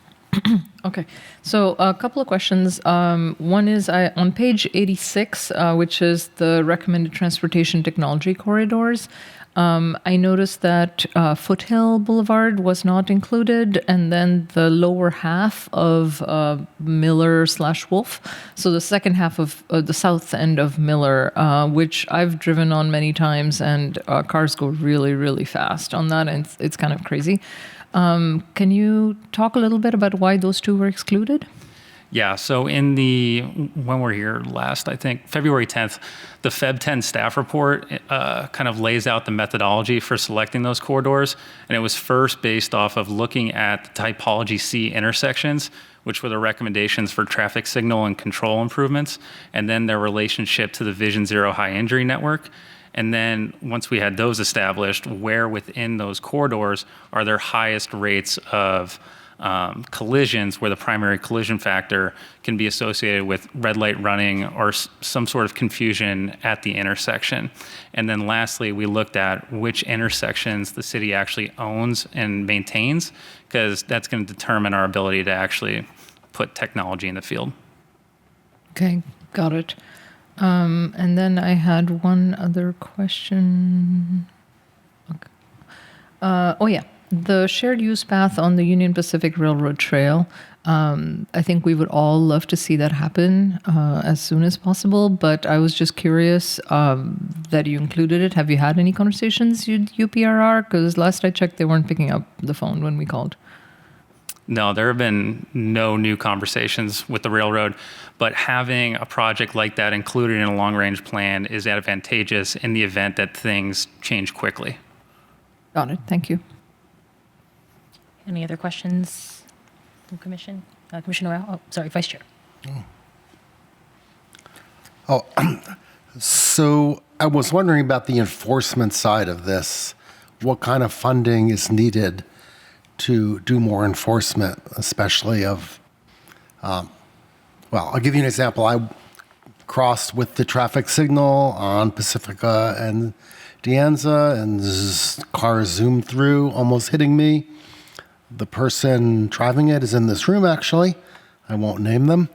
Okay. So a couple of questions. One is on page 86, which is the recommended transportation technology corridors. I noticed that Foothill Boulevard was not included, and then the lower half of Miller/Wolf. So the second half of the south end of Miller, which I've driven on many times, and cars go really, really fast on that, and it's kind of crazy. Can you talk a little bit about why those two were excluded? Yeah, so when we're here last, I think February 10th, the Feb 10 staff report kind of lays out the methodology for selecting those corridors. And it was first based off of looking at the typology C intersections, which were the recommendations for traffic signal and control improvements, and then their relationship to the Vision Zero high injury network. And then once we had those established, where within those corridors are their highest rates of collisions, where the primary collision factor can be associated with red light running or some sort of confusion at the intersection. And then lastly, we looked at which intersections the city actually owns and maintains, because that's going to determine our ability to actually put technology in the field. Okay, got it. And then I had one other question. Okay. Oh yeah. The shared use path on the Union Pacific Railroad Trail, I think we would all love to see that happen as soon as possible, but I was just curious that you included it. Have you had any conversations with UPRR? Because last I checked, they weren't picking up the phone when we called. No, there have been no new conversations with the railroad, but having a project like that included in a long-range plan is advantageous in the event that things change quickly. Got it. Thank you. Any other questions from Commission? Commissioner Rao? Oh, sorry, Vice Chair. So I was wondering about the enforcement side of this. What kind of funding is needed to do more enforcement, especially of, well, I'll give you an example. I crossed with the traffic signal on Pacifica and De Anza, and cars zoomed through, almost hitting me. The person driving it is in this room, actually. I won't name them.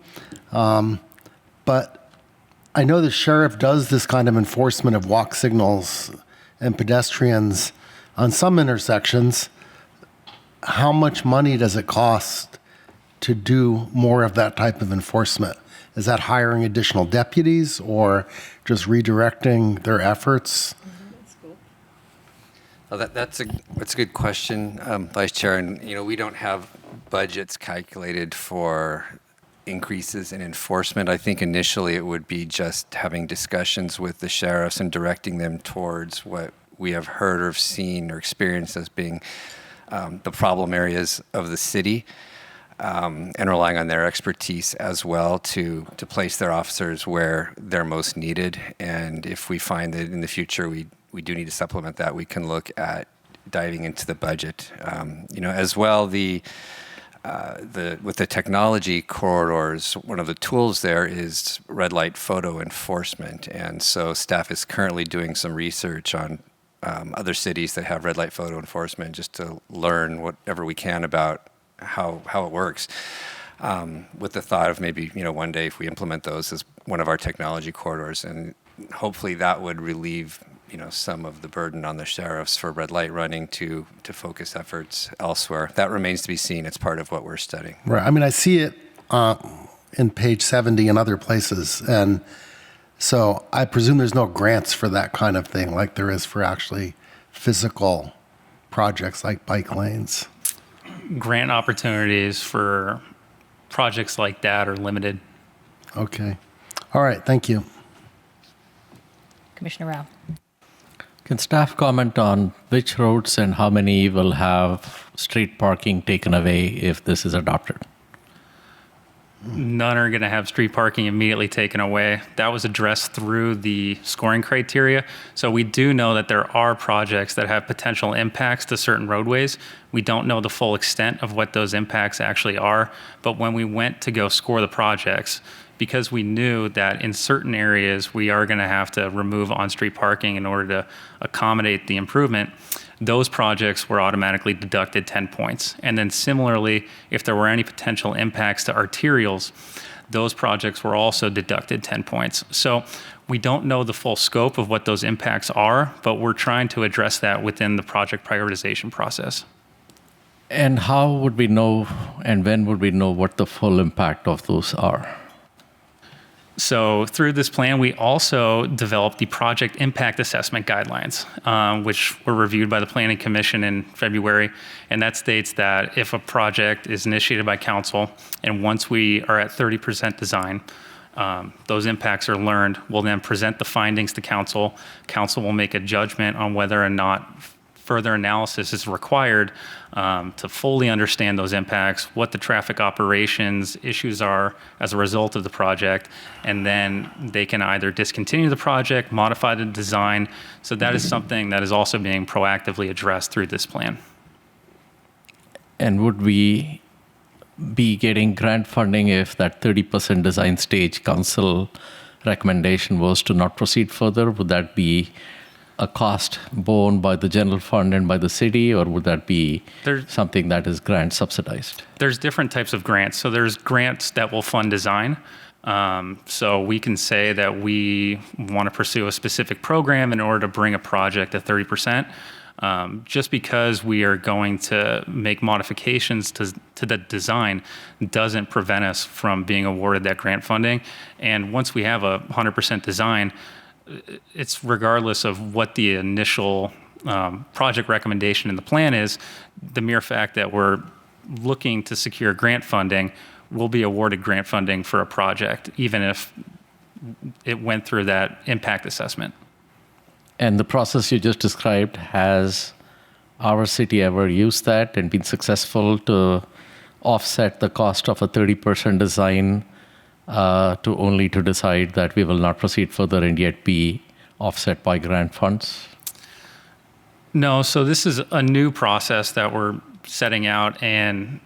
But I know the sheriff does this kind of enforcement of walk signals and pedestrians on some intersections. How much money does it cost to do more of that type of enforcement? Is that hiring additional deputies or just redirecting their efforts? Well, that's a good question, Vice Chair. And we don't have budgets calculated for increases in enforcement. I think initially it would be just having discussions with the sheriffs and directing them towards what we have heard or seen or experienced as being the problem areas of the city, and relying on their expertise as well to place their officers where they're most needed. And if we find that in the future we do need to supplement that, we can look at diving into the budget. As well, with the technology corridors, one of the tools there is red light photo enforcement. And so staff is currently doing some research on other cities that have red light photo enforcement, just to learn whatever we can about how it works. With the thought of maybe, one day if we implement those as one of our technology corridors, and hopefully that would relieve some of the burden on the sheriffs for red light running to focus efforts elsewhere. That remains to be seen. It's part of what we're studying. Right. I mean, I see it in page 70 and other places. And so I presume there's no grants for that kind of thing like there is for actually physical projects like bike lanes. Grant opportunities for projects like that are limited. Okay. All right. Thank you. Commissioner Rao. Can staff comment on which roads and how many will have street parking taken away if this is adopted? None are going to have street parking immediately taken away. That was addressed through the scoring criteria. So we do know that there are projects that have potential impacts to certain roadways. We don't know the full extent of what those impacts actually are. But when we went to go score the projects, because we knew that in certain areas we are going to have to remove on-street parking in order to accommodate the improvement, those projects were automatically deducted 10 points. And then similarly, if there were any potential impacts to arterials, those projects were also deducted 10 points. So we don't know the full scope of what those impacts are, but we're trying to address that within the project prioritization process. And how would we know, and when would we know what the full impact of those are? So through this plan, we also developed the project impact assessment guidelines, which were reviewed by the Planning Commission in February. And that states that if a project is initiated by council, and once we are at 30% design, those impacts are learned, we'll then present the findings to council. Council will make a judgment on whether or not further analysis is required to fully understand those impacts, what the traffic operations issues are as a result of the project, and then they can either discontinue the project, modify the design. So that is something that is also being proactively addressed through this plan. And would we be getting grant funding if that 30% design stage council recommendation was to not proceed further? Would that be a cost borne by the general fund and by the city, or would that be something that is grant subsidized? There's different types of grants. So there's grants that will fund design. So we can say that we want to pursue a specific program in order to bring a project to 30%. Just because we are going to make modifications to the design doesn't prevent us from being awarded that grant funding. And once we have a 100% design, it's regardless of what the initial project recommendation in the plan is, the mere fact that we're looking to secure grant funding, we'll be awarded grant funding for a project, even if it went through that impact assessment. And the process you just described, has our city ever used that and been successful to offset the cost of a 30% design to decide that we will not proceed further and yet be offset by grant funds? No, so this is a new process that we're setting out, and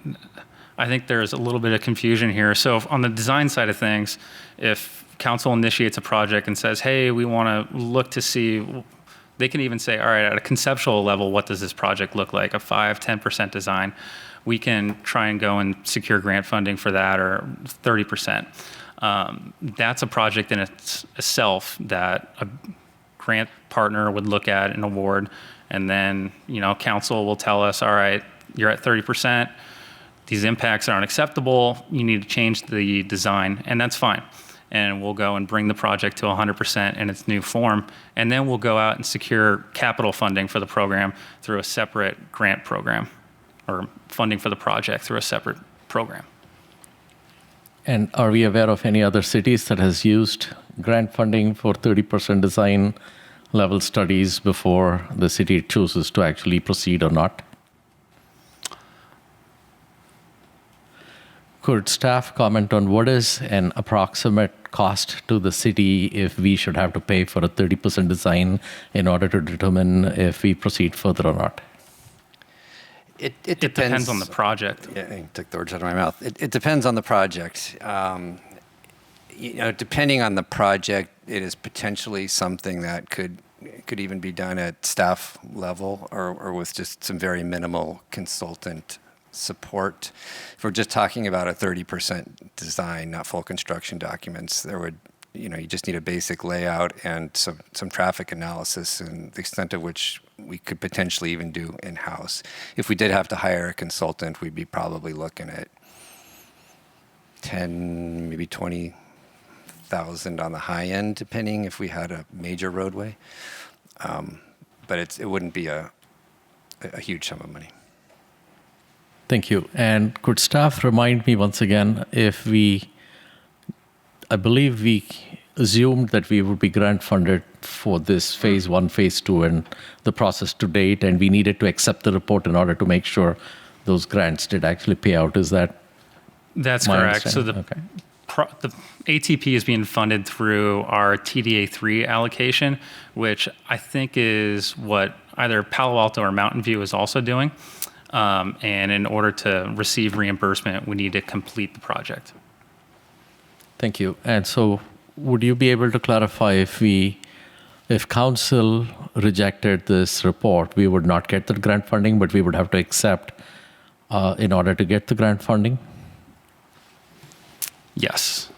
I think there's a little bit of confusion here. So on the design side of things, if council initiates a project and says, hey, we want to look to see, they can even say, all right, at a conceptual level, what does this project look like? A 5-10% design. We can try and go and secure grant funding for that, or 30%. That's a project in itself that a grant partner would look at and award, and then council will tell us, all right, you're at 30%. These impacts aren't acceptable. You need to change the design, and that's fine. And we'll go and bring the project to 100% in its new form, and then we'll go out and secure capital funding for the program through a separate grant program, or funding for the project through a separate program. And are we aware of any other cities that has used grant funding for 30% design level studies before the city chooses to actually proceed or not? Could staff comment on what is an approximate cost to the city if we should have to pay for a 30% design in order to determine if we proceed further or not? It depends on the project. Yeah, you took the words out of my mouth. It depends on the project. Depending on the project, it is potentially something that could even be done at staff level, or with just some very minimal consultant support. If we're just talking about a 30% design, not full construction documents, there would, you just need a basic layout and some traffic analysis, and the extent of which we could potentially even do in-house. If we did have to hire a consultant, we'd be probably looking at 10, maybe 20,000 on the high end, depending if we had a major roadway. But it wouldn't be a huge sum of money. Thank you. And could staff remind me once again, I believe we assumed that we would be grant funded for this phase 1, phase 2, and the process to date, and we needed to accept the report in order to make sure those grants did actually pay out. Is that That's my correct. So understanding? the ATP is being funded through our TDA3 allocation, which I think is what either Palo Alto or Mountain View is also doing. And in order to receive reimbursement, we need to complete the project. Thank you. And so would you be able to clarify if council rejected this report, we would not get the grant funding, but we would have to accept in order to get the grant funding? Yes.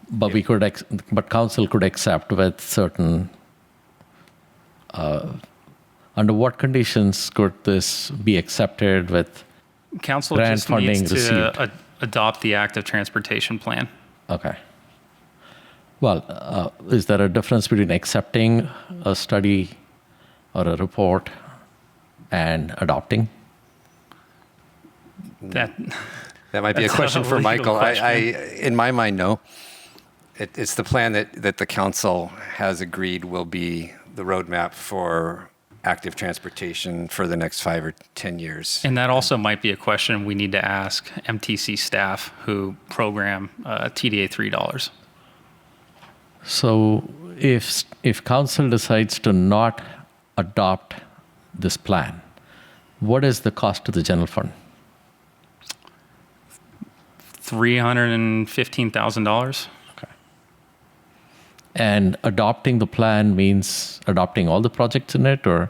But but council could accept with certain. Under what conditions could this be accepted with Council grant just funding needs to received? adopt the active transportation plan. Okay. Well, is there a difference between accepting a study or a report and adopting? That might be a question for Michael. In my mind, no. It's the plan that the council has agreed will be the roadmap for active transportation for the next 5 or 10 years. And that also might be a question we need to ask MTC staff who program TDA3 dollars. So if council decides to not adopt this plan, what is the cost to the general fund? $315,000. Okay. And adopting the plan means adopting all the projects in it, or?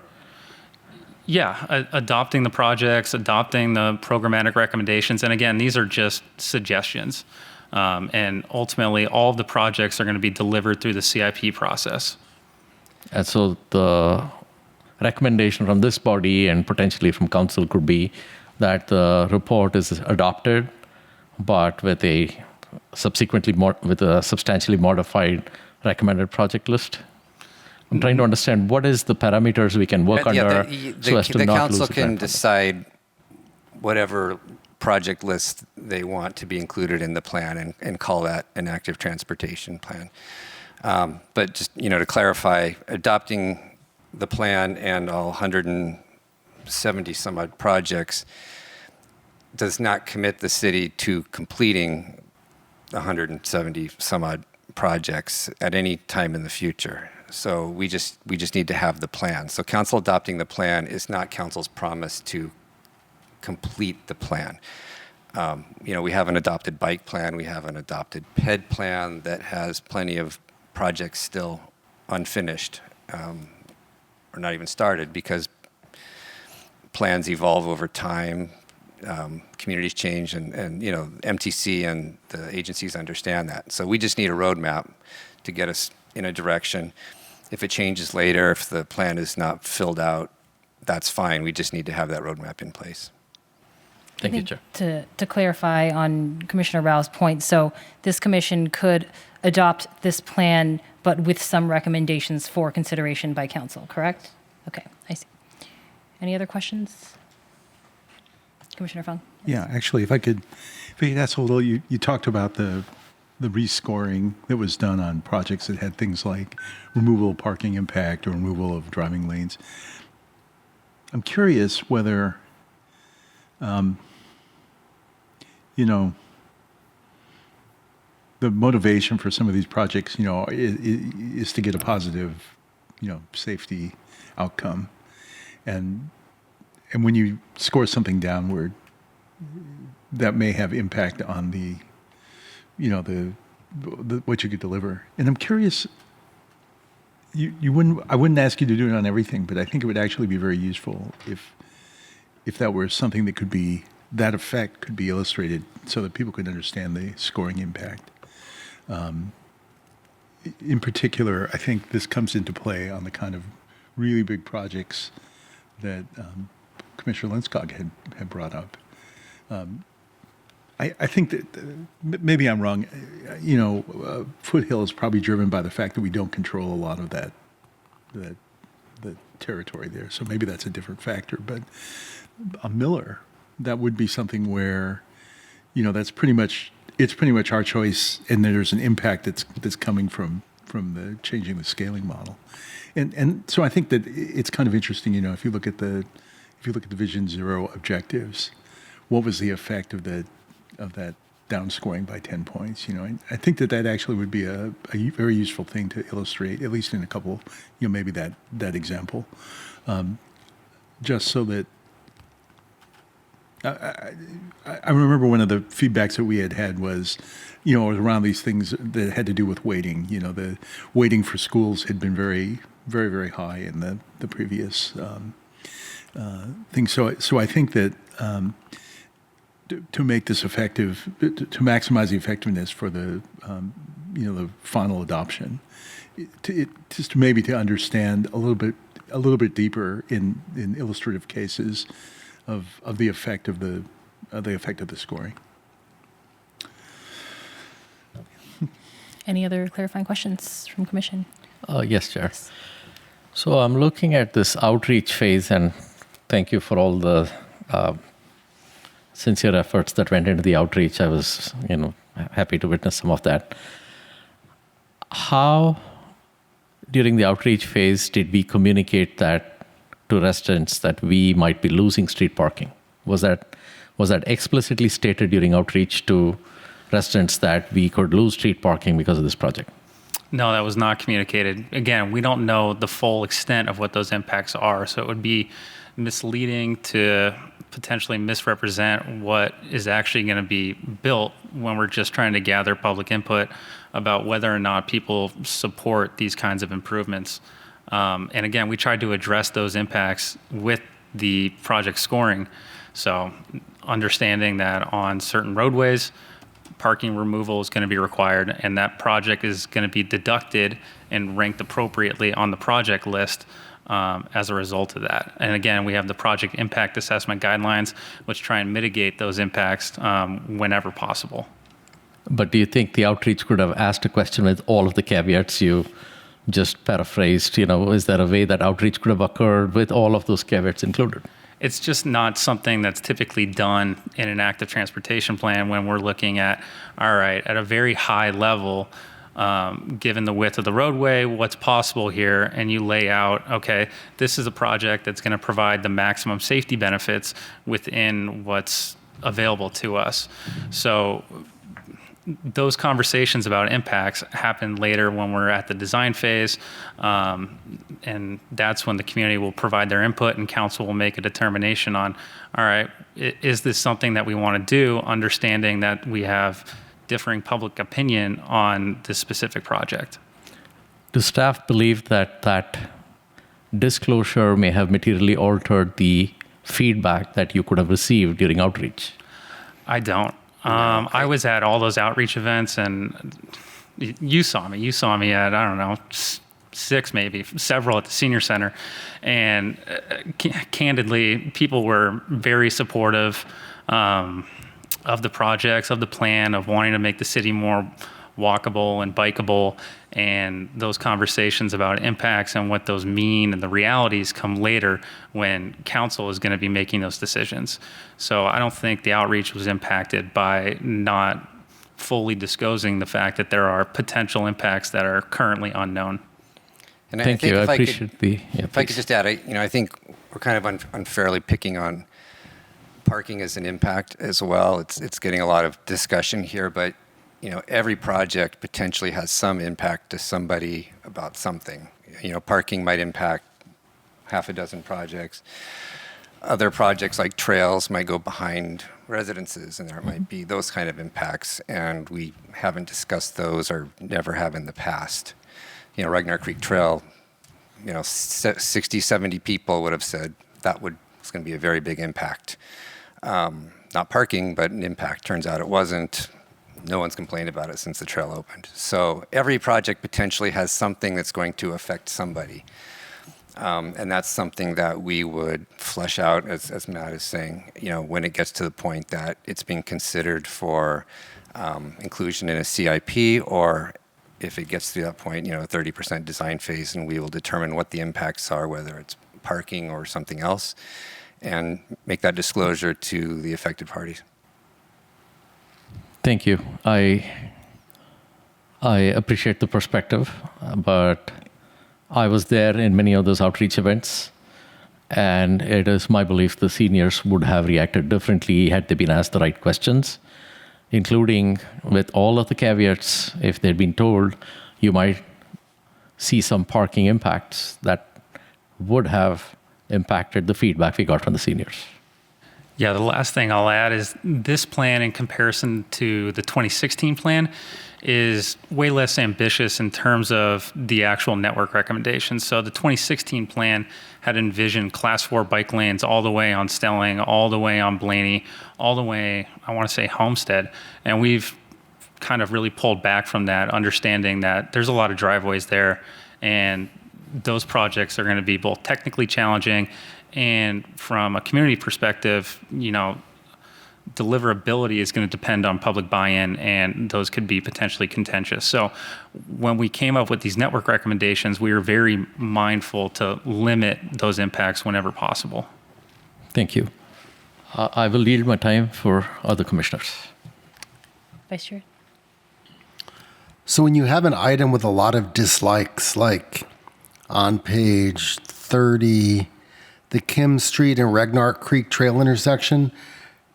Yeah, adopting the projects, adopting the programmatic recommendations. And again, these are just suggestions. And ultimately, all of the projects are going to be delivered through the CIP process. And so the recommendation from this body and potentially from council could be that the report is adopted, but with a substantially modified recommended project list. I'm trying to understand what is the parameters we can work under so as to the not council lose the can grant funding. decide whatever project list they want to be included in the plan and call that an active transportation plan. But just to clarify, adopting the plan and all 170 some odd projects does not commit the city to completing 170 some odd projects at any time in the future. So we just need to have the plan. So council adopting the plan is not council's promise to complete the plan. We have an adopted bike plan. We have an adopted PED plan that has plenty of projects still unfinished or not even started because plans evolve over time. Communities change, and MTC and the agencies understand that. So we just need a roadmap to get us in a direction. If it changes later, if the plan is not filled out, that's fine. We just need to have that roadmap in place. Thank you, Chair. To clarify on Commissioner Rao's point, so this commission could adopt this plan, but with some recommendations for consideration by council, correct? Okay, I see. Any other questions? Commissioner Fung? Yeah, actually, if I could ask a little, you talked about the rescoring that was done on projects that had things like removal of parking impact or removal of driving lanes. I'm curious whether, the motivation for some of these projects, is to get a positive, safety outcome. And when you score something downward, that may have impact on the what you could deliver. And I'm curious, I wouldn't ask you to do it on everything, but I think it would actually be very useful if that were something that effect could be illustrated so that people could understand the scoring impact. In particular, I think this comes into play on the kind of really big projects that Commissioner Linskog had brought up. I think that maybe I'm wrong. Foothill is probably driven by the fact that we don't control a lot of the territory there. So maybe that's a different factor. But a Miller, that would be something where, it's pretty much our choice, and there's an impact that's coming from the changing the scaling model. And so I think that it's kind of interesting, if you look at the Vision Zero objectives, what was the effect of that downscoring by 10 points? I think that actually would be a very useful thing to illustrate, at least in a couple, maybe that example, just so that I remember one of the feedbacks that we had was, around these things that had to do with weighting. The weighting for schools had been very, very, very high in the previous thing. So I think that to make this effective, to maximize the effectiveness for the final adoption, just maybe to understand a little bit deeper in illustrative cases of the effect of the scoring. Any other clarifying questions from Commission? Yes, Chair. So I'm looking at this outreach phase, and thank you for all the sincere efforts that went into the outreach. I was, happy to witness some of that. How, during the outreach phase, did we communicate that to residents that we might be losing street parking? Was that explicitly stated during outreach to residents that we could lose street parking because of this project? No, that was not communicated. Again, we don't know the full extent of what those impacts are, so it would be misleading to potentially misrepresent what is actually going to be built when we're just trying to gather public input about whether or not people support these kinds of improvements. And again, we tried to address those impacts with the project scoring. So understanding that on certain roadways, parking removal is going to be required, and that project is going to be deducted and ranked appropriately on the project list as a result of that. And again, we have the project impact assessment guidelines, which try and mitigate those impacts whenever possible. But do you think the outreach could have asked a question with all of the caveats you just paraphrased? Is there a way that outreach could have occurred with all of those caveats included? It's just not something that's typically done in an active transportation plan when we're looking at, all right, at a very high level, given the width of the roadway, what's possible here, and you lay out, okay, this is a project that's going to provide the maximum safety benefits within what's available to us. So those conversations about impacts happen later when we're at the design phase, and that's when the community will provide their input and council will make a determination on, all right, is this something that we want to do, understanding that we have differing public opinion on this specific project. Does staff believe that disclosure may have materially altered the feedback that you could have received during outreach? I don't. I was at all those outreach events, and you saw me. You saw me at, I don't know, 6 maybe, several at the senior center. And candidly, people were very supportive of the projects, of the plan, of wanting to make the city more walkable and bikeable. And those conversations about impacts and what those mean and the realities come later when council is going to be making those decisions. So I don't think the outreach was impacted by not fully disclosing the fact that there are potential impacts that are currently unknown. And Thank you. I appreciate the. Yeah, if I could just add, I think we're kind of unfairly picking on parking as an impact as well. It's getting a lot of discussion here, but every project potentially has some impact to somebody about something. Parking might impact half a dozen projects. Other projects like trails might go behind residences, and there might be those kind of impacts, and we haven't discussed those or never have in the past. Ragnar Creek Trail, 60, 70 people would have said it's going to be a very big impact. Not parking, but an impact. Turns out it wasn't. No one's complained about it since the trail opened. So every project potentially has something that's going to affect somebody. And that's something that we would flesh out, as Matt is saying, when it gets to the point that it's being considered for inclusion in a CIP, or if it gets to that point, 30% design phase, and we will determine what the impacts are, whether it's parking or something else, and make that disclosure to the affected parties. Thank you. I appreciate the perspective, but I was there in many of those outreach events, and it is my belief the seniors would have reacted differently had they been asked the right questions, including with all of the caveats. If they'd been told you might see some parking impacts, that would have impacted the feedback we got from the seniors. Yeah, the last thing I'll add is this plan in comparison to the 2016 plan is way less ambitious in terms of the actual network recommendations. So the 2016 plan had envisioned class 4 bike lanes all the way on Stelling, all the way on Blaney, all the way, I want to say Homestead. And we've kind of really pulled back from that, understanding that there's a lot of driveways there, and those projects are going to be both technically challenging, and from a community perspective, deliverability is going to depend on public buy-in, and those could be potentially contentious. So when we came up with these network recommendations, we were very mindful to limit those impacts whenever possible. Thank you. I will yield my time for other commissioners. Vice Chair. So when you have an item with a lot of dislikes, like on page 30, the Kim Street and Ragnar Creek Trail intersection,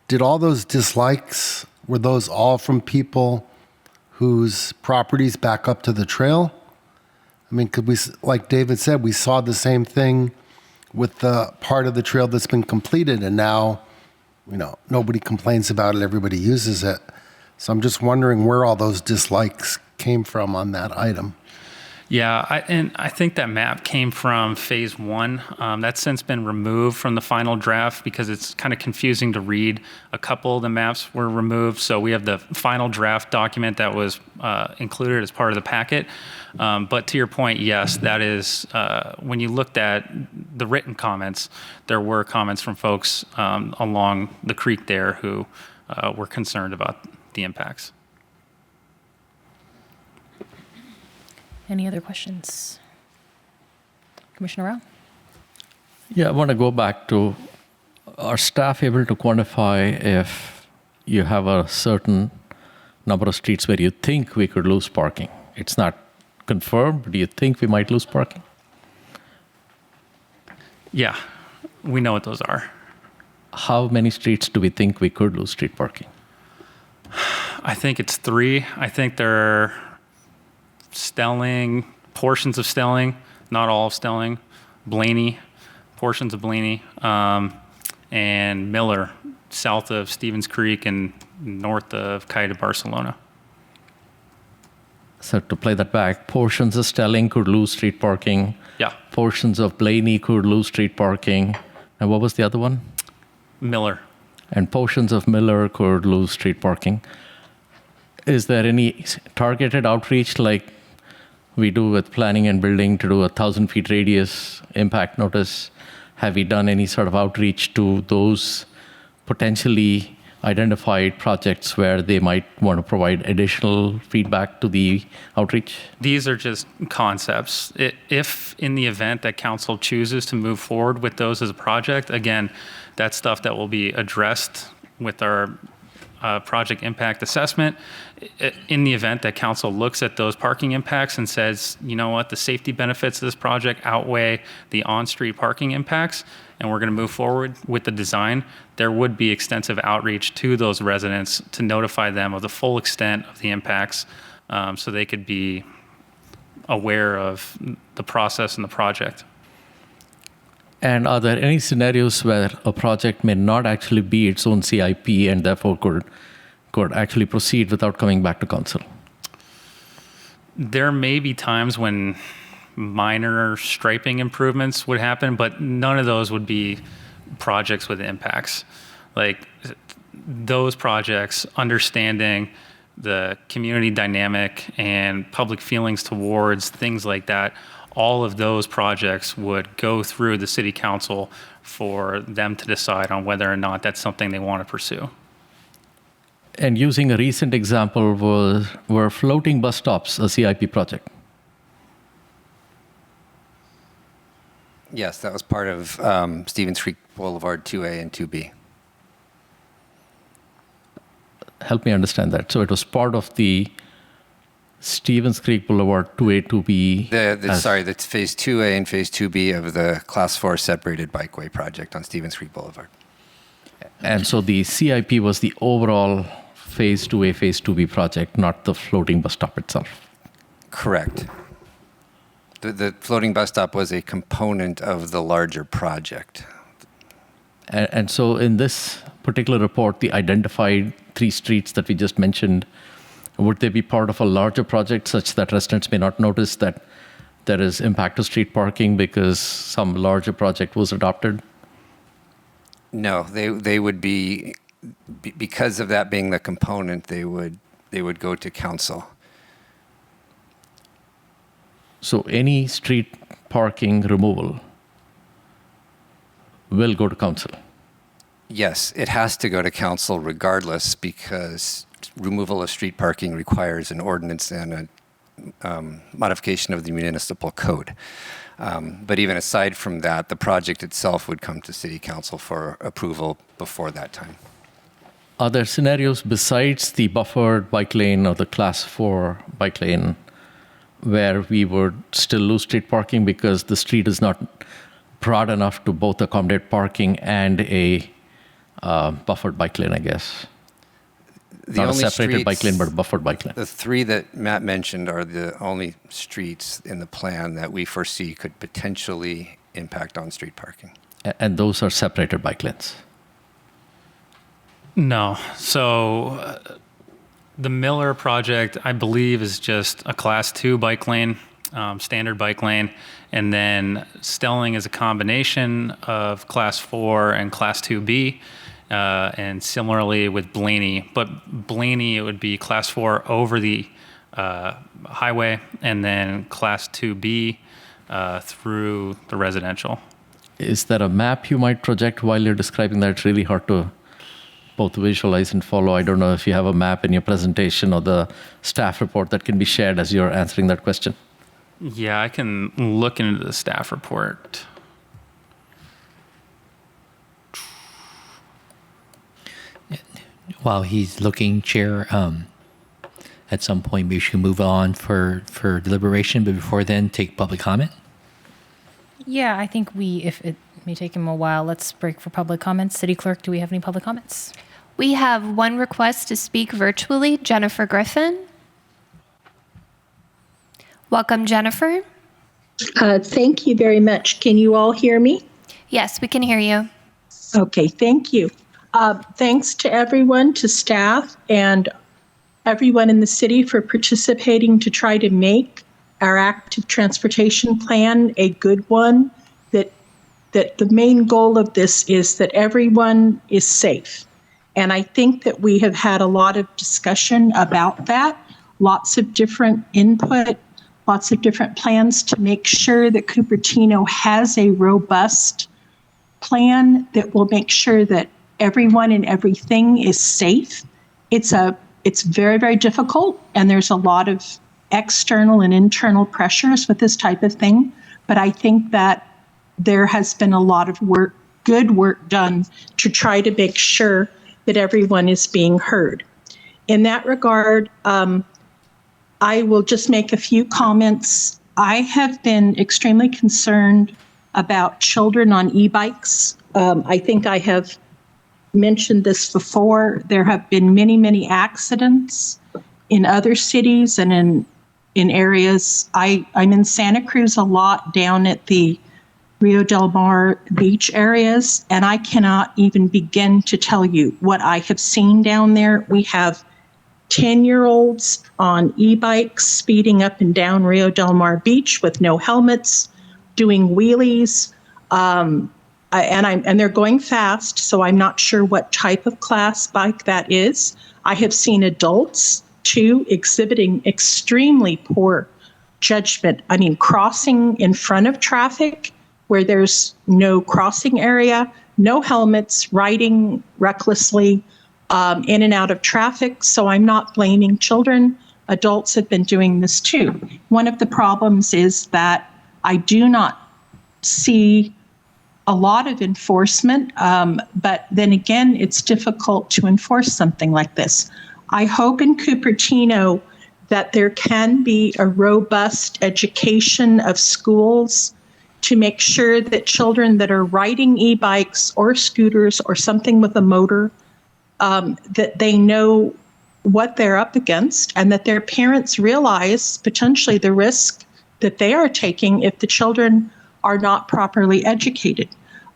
did all those dislikes, were those all from people whose properties back up to the trail? I mean, could we, like David said, we saw the same thing with the part of the trail that's been completed, and now, nobody complains about it, everybody uses it. So I'm just wondering where all those dislikes came from on that item. Yeah, I think that map came from phase 1. That's since been removed from the final draft because it's kind of confusing to read. A couple of the maps were removed, so we have the final draft document that was included as part of the packet. But to your point, yes, that is, when you looked at the written comments, there were comments from folks along the creek there who were concerned about the impacts. Any other questions? Commissioner Rao? Yeah, I want to go back to, are staff able to quantify if you have a certain number of streets where you think we could lose parking? It's not confirmed, but do you think we might lose parking? Yeah, we know what those are. How many streets do we think we could lose street parking? I think it's 3. I think they're Stelling, portions of Stelling, not all of Stelling, Blaney, portions of Blaney, and Miller, south of Stevens Creek and north of Calle de Barcelona. So to play that back, portions of Stelling could lose street parking. Yeah. Portions of Blaney could lose street parking. And what was the other one? Miller. And portions of Miller could lose street parking. Is there any targeted outreach like we do with planning and building to do 1,000 feet radius impact notice? Have we done any sort of outreach to those potentially identified projects where they might want to provide additional feedback to the outreach? These are just concepts. If in the event that council chooses to move forward with those as a project, again, that's stuff that will be addressed with our project impact assessment. In the event that council looks at those parking impacts and says, you know what, the safety benefits of this project outweigh the on-street parking impacts, and we're going to move forward with the design, there would be extensive outreach to those residents to notify them of the full extent of the impacts, so they could be aware of the process and the project. And are there any scenarios where a project may not actually be its own CIP and therefore could actually proceed without coming back to council? There may be times when minor striping improvements would happen, but none of those would be projects with impacts. Like those projects, understanding the community dynamic and public feelings towards things like that, all of those projects would go through the city council for them to decide on whether or not that's something they want to pursue. And using a recent example, were floating bus stops a CIP project? Yes, that was part of Stevens Creek Boulevard 2A and 2B. Help me understand that. So it was part of the Stevens Creek Boulevard 2A, 2B. That's Phase 2A and Phase 2B of the Class 4 separated bikeway project on Stevens Creek Boulevard. And so the CIP was the overall Phase 2A, Phase 2B project, not the floating bus stop itself. Correct. The floating bus stop was a component of the larger project. And so in this particular report, the identified 3 streets that we just mentioned, would they be part of a larger project such that residents may not notice that there is impact to street parking because some larger project was adopted? No, they would be, because of that being the component, they would go to council. So any street parking removal will go to council? Yes, it has to go to council regardless, because removal of street parking requires an ordinance and a modification of the municipal code. But even aside from that, the project itself would come to city council for approval before that time. Are there scenarios besides the buffered bike lane or the class 4 bike lane where we would still lose street parking because the street is not broad enough to both accommodate parking and a buffered bike lane, I guess? Not a separated bike lane, but a buffered bike lane. The 3 that Matt mentioned are the only streets in the plan that we foresee could potentially impact on street parking. And those are separated bike lanes? No. So the Miller project, I believe, is just a Class 2 bike lane, standard bike lane. And then Stelling is a combination of Class 4 and Class 2B. And similarly with Blaney. But Blaney, it would be Class 4 over the highway, and then Class 2B through the residential. Is there a map you might project while you're describing that? It's really hard to both visualize and follow. I don't know if you have a map in your presentation or the staff report that can be shared as you're answering that question. Yeah, I can look into the staff report. While he's looking, Chair, at some point we should move on for deliberation, but before then, take public comment. Yeah, I think if it may take him a while, let's break for public comments. City Clerk, do we have any public comments? We have one request to speak virtually, Jennifer Griffin. Welcome, Jennifer. Thank you very much. Can you all hear me? Yes, we can hear you. Okay, thank you. Thanks to everyone, to staff, and everyone in the city for participating to try to make our active transportation plan a good one. That the main goal of this is that everyone is safe. And I think that we have had a lot of discussion about that, lots of different input, lots of different plans to make sure that Cupertino has a robust plan that will make sure that everyone and everything is safe. It's very, very difficult, and there's a lot of external and internal pressures with this type of thing. But I think that there has been a lot of work, good work done to try to make sure that everyone is being heard. In that regard, I will just make a few comments. I have been extremely concerned about children on e-bikes. I think I have mentioned this before. There have been many, many accidents in other cities and in areas. I'm in Santa Cruz a lot, down at the Rio del Mar beach areas, and I cannot even begin to tell you what I have seen down there. We have 10-year-olds on e-bikes speeding up and down Rio del Mar beach with no helmets, doing wheelies, and they're going fast, so I'm not sure what type of class bike that is. I have seen adults, too, exhibiting extremely poor judgment. I mean, crossing in front of traffic where there's no crossing area, no helmets, riding recklessly in and out of traffic. So I'm not blaming children. Adults have been doing this too. One of the problems is that I do not see a lot of enforcement, but then again, it's difficult to enforce something like this. I hope in Cupertino that there can be a robust education of schools to make sure that children that are riding e-bikes or scooters or something with a motor, that they know what they're up against and that their parents realize potentially the risk that they are taking if the children are not properly educated.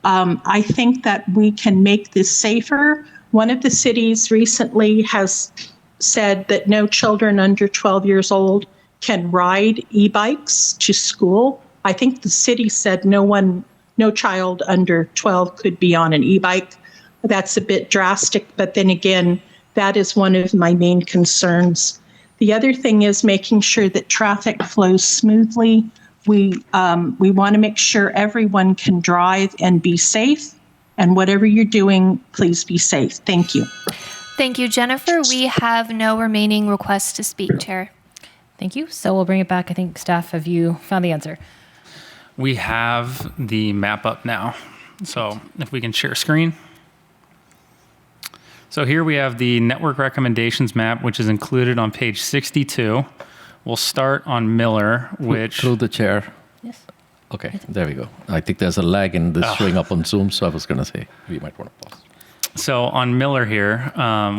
I think that we can make this safer. One of the cities recently has said that no children under 12 years old can ride e-bikes to school. I think the city said no child under 12 could be on an e-bike. That's a bit drastic, but then again, that is one of my main concerns. The other thing is making sure that traffic flows smoothly. We want to make sure everyone can drive and be safe. And whatever you're doing, please be safe. Thank you. Thank you, Jennifer. We have no remaining requests to speak, Chair. Thank you. So we'll bring it back. I think staff, have you found the answer? We have the map up now. So if we can share screen. So here we have the network recommendations map, which is included on page 62. We'll start on Miller, which... Through the chair. Yes. Okay, there we go. I think there's a lag in this showing up on Zoom, so I was going to say we might want to pause. So on Miller here,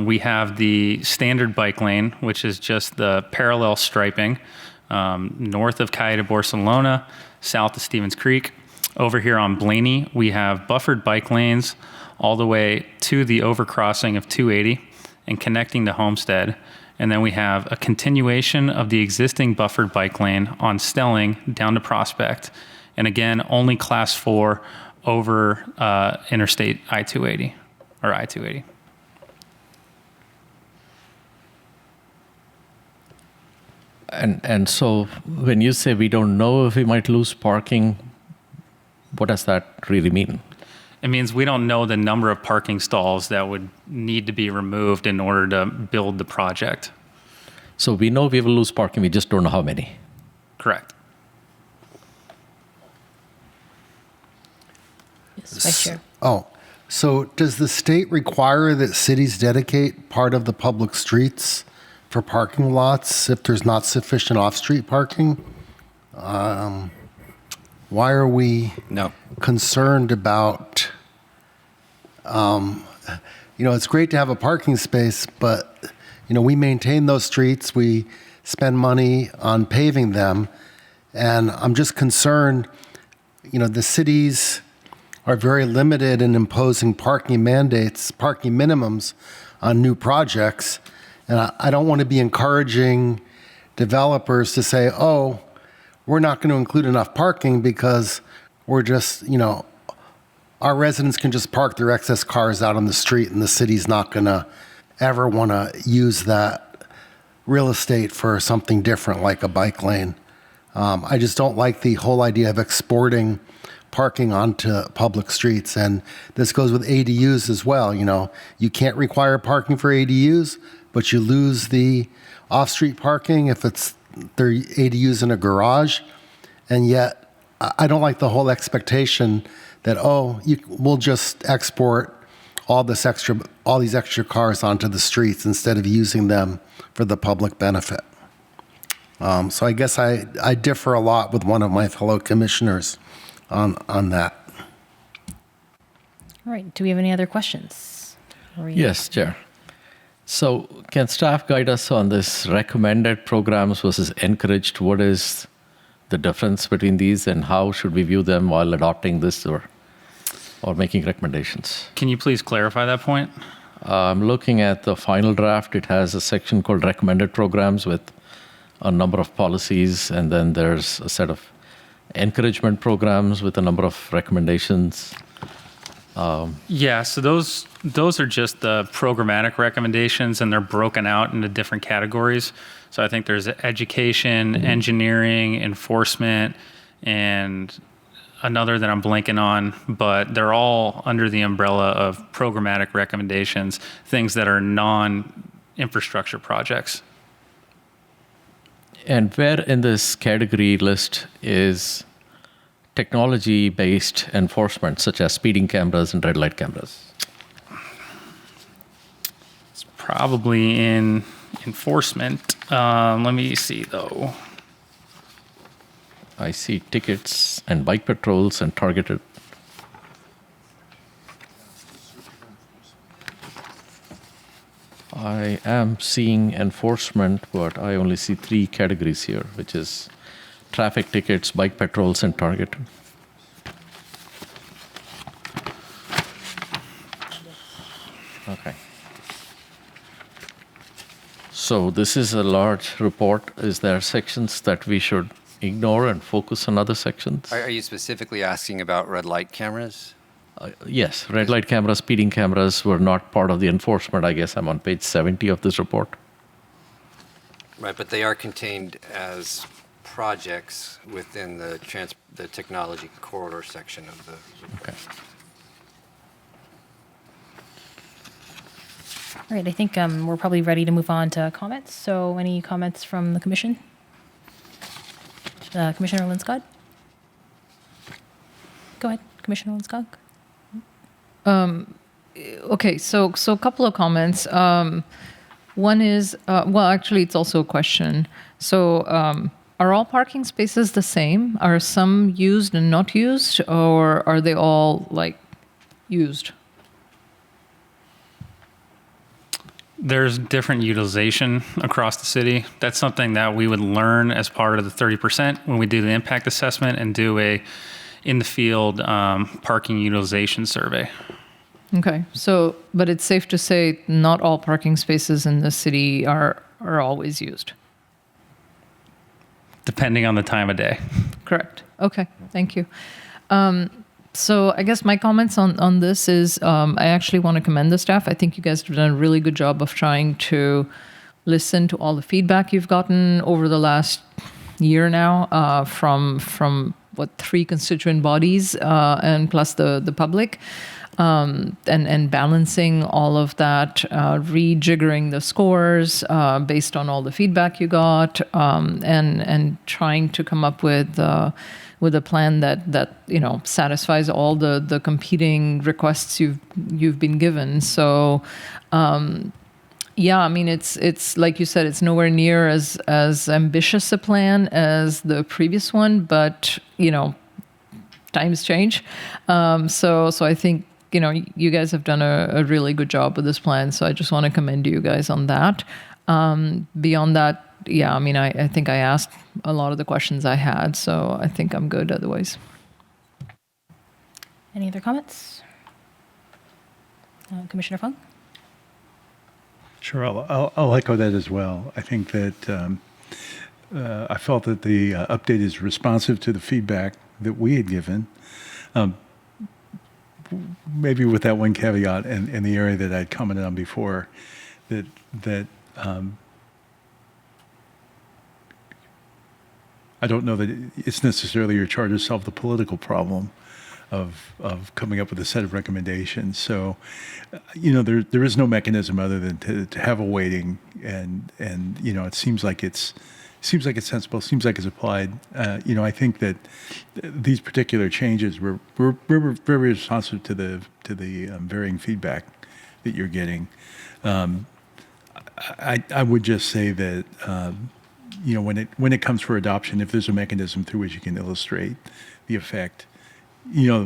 we have the standard bike lane, which is just the parallel striping north of Calle de Barcelona, south of Stevens Creek. Over here on Blaney, we have buffered bike lanes all the way to the overcrossing of 280 and connecting to Homestead. And then we have a continuation of the existing buffered bike lane on Stelling down to Prospect. And again, only class 4 over Interstate I-280 or I-280. And so when you say we don't know if we might lose parking, what does that really mean? It means we don't know the number of parking stalls that would need to be removed in order to build the project. So we know we will lose parking, we just don't know how many. Correct. Yes, Vice Chair. Oh, so does the state require that cities dedicate part of the public streets for parking lots if there's not sufficient off-street parking? Why are we concerned about it's great to have a parking space, but, we maintain those streets. We spend money on paving them. And I'm just concerned, the cities are very limited in imposing parking mandates, parking minimums on new projects. And I don't want to be encouraging developers to say, oh, we're not going to include enough parking because we're just, our residents can just park their excess cars out on the street and the city's not going to ever want to use that real estate for something different like a bike lane. I just don't like the whole idea of exporting parking onto public streets. And this goes with ADUs as well. You can't require parking for ADUs, but you lose the off-street parking if they're ADUs in a garage. And yet, I don't like the whole expectation that, we'll just export all these extra cars onto the streets instead of using them for the public benefit. So I guess I differ a lot with one of my fellow commissioners on that. All right. Do we have any other questions? Yes, Chair. So can staff guide us on this recommended programs versus encouraged? What is the difference between these and how should we view them while adopting this or making recommendations? Can you please clarify that point? I'm looking at the final draft. It has a section called recommended programs with a number of policies, and then there's a set of encouragement programs with a number of recommendations. Yeah, so those are just the programmatic recommendations, and they're broken out into different categories. So I think there's education, engineering, enforcement, and another that I'm blanking on, but they're all under the umbrella of programmatic recommendations, things that are non-infrastructure projects. And where in this category list is technology-based enforcement, such as speeding cameras and red light cameras? It's probably in enforcement. Let me see, though. I see tickets and bike patrols and targeted. I am seeing enforcement, but I only see 3 categories here, which is traffic tickets, bike patrols, and targeted. Okay. So this is a large report. Is there sections that we should ignore and focus on other sections? Are you specifically asking about red light cameras? Yes, red light cameras, speeding cameras were not part of the enforcement. I guess I'm on page 70 of this report. Right, but they are contained as projects within the technology corridor section of the report. Okay. All right. I think we're probably ready to move on to comments. So any comments from the commission? Commissioner Linscott? Go ahead, Commissioner Linscott. Okay, so a couple of comments. One is, well, actually, it's also a question. So, are all parking spaces the same? Are some used and not used, or are they all used? There's different utilization across the city. That's something that we would learn as part of the 30% when we do the impact assessment and do a in the field parking utilization survey. Okay, so, but it's safe to say not all parking spaces in the city are always used. Depending on the time of day. Correct. Okay, thank you. So I guess my comments on this is I actually want to commend the staff. I think you guys have done a really good job of trying to listen to all the feedback you've gotten over the last year now from 3 constituent bodies and plus the public. And balancing all of that, rejiggering the scores based on all the feedback you got, and trying to come up with a plan that satisfies all the competing requests you've been given. So. Yeah, I mean, it's like you said, it's nowhere near as ambitious a plan as the previous one, but times change. So I think you guys have done a really good job with this plan. So I just want to commend you guys on that. Beyond that, yeah, I mean, I think I asked a lot of the questions I had, so I think I'm good otherwise. Any other comments? Commissioner Fung? Sure, I'll echo that as well. I think that I felt that the update is responsive to the feedback that we had given. Maybe with that one caveat in the area that I'd commented on before, that I don't know that it's necessarily your charge to solve the political problem of coming up with a set of recommendations. So, there is no mechanism other than to have a weighting, and it seems like it's sensible, seems like it's applied. I think that these particular changes were very responsive to the varying feedback that you're getting. I would just say that when it comes for adoption, if there's a mechanism through which you can illustrate the effect,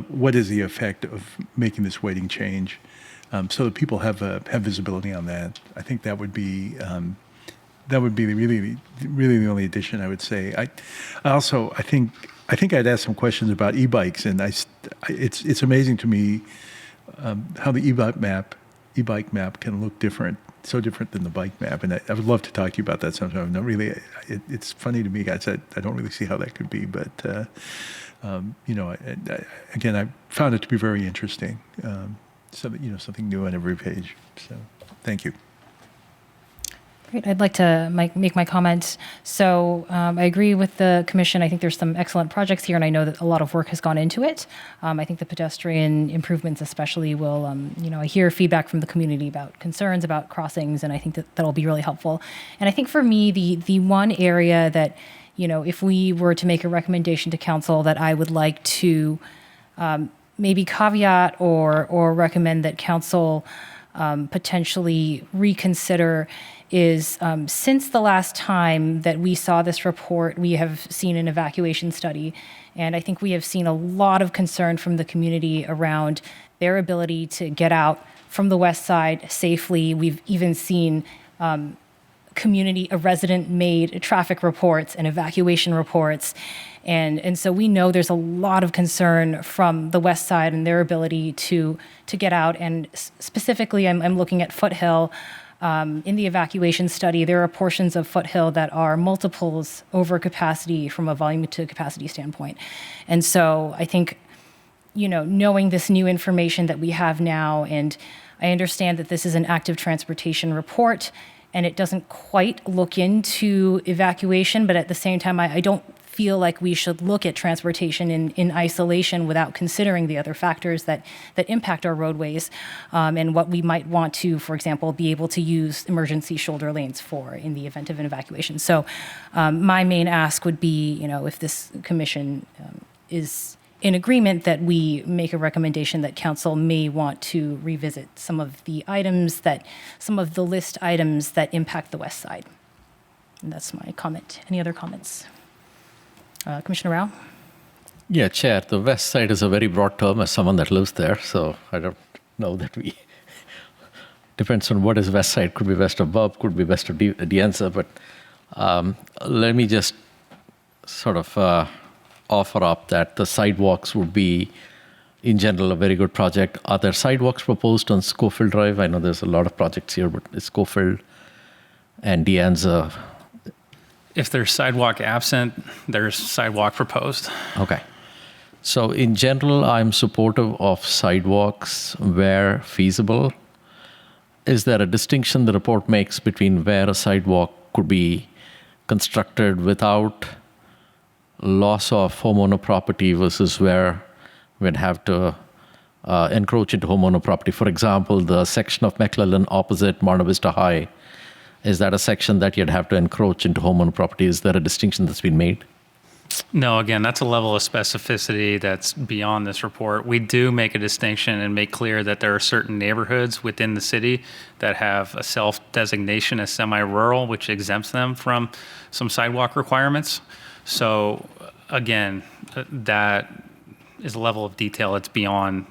what is the effect of making this weighting change, so that people have visibility on that. I think that would be really the only addition I would say. I think I'd asked some questions about e-bikes, and it's amazing to me how the e-bike map can look so different than the bike map, and I would love to talk to you about that sometime. Not really, it's funny to me, guys. I don't really see how that could be, but again, I found it to be very interesting. Something new on every page. So, thank you. Great. I'd like to make my comments. So I agree with the commission. I think there's some excellent projects here, and I know that a lot of work has gone into it. I think the pedestrian improvements especially will, I hear feedback from the community about concerns about crossings, and I think that'll be really helpful. And I think for me, the one area that, if we were to make a recommendation to council that I would like to maybe caveat or recommend that council potentially reconsider is since the last time that we saw this report, we have seen an evacuation study. And I think we have seen a lot of concern from the community around their ability to get out from the west side safely. We've even seen resident-made traffic reports and evacuation reports. And so we know there's a lot of concern from the west side and their ability to get out. And specifically, I'm looking at Foothill. In the evacuation study, there are portions of Foothill that are multiples over capacity from a volume to capacity standpoint. And so I think, knowing this new information that we have now, and I understand that this is an active transportation report, and it doesn't quite look into evacuation, but at the same time, I don't feel like we should look at transportation in isolation without considering the other factors that impact our roadways, and what we might want to, for example, be able to use emergency shoulder lanes for in the event of an evacuation. So my main ask would be, if this commission is in agreement, that we make a recommendation that council may want to revisit some of the list items that impact the west side. And that's my comment. Any other comments? Commissioner Rao? Yeah, Chair, the west side is a very broad term as someone that lives there, so I don't know that depends on what is west side. Could be west of Bub, could be west of Dianza, but let me just sort of offer up that the sidewalks would be, in general, a very good project. Are there sidewalks proposed on Schofield Drive? I know there's a lot of projects here, but it's Schofield and Dianza. If there's sidewalk absent, there's sidewalk proposed. Okay. So in general, I'm supportive of sidewalks where feasible. Is there a distinction the report makes between where a sidewalk could be constructed without loss of homeowner property versus where we'd have to encroach into homeowner property? For example, the section of McClellan opposite Monte Vista High, is that a section that you'd have to encroach into homeowner property? Is there a distinction that's been made? No, again, that's a level of specificity that's beyond this report. We do make a distinction and make clear that there are certain neighborhoods within the city that have a self-designation as semi-rural, which exempts them from some sidewalk requirements. So again, that is a level of detail that's beyond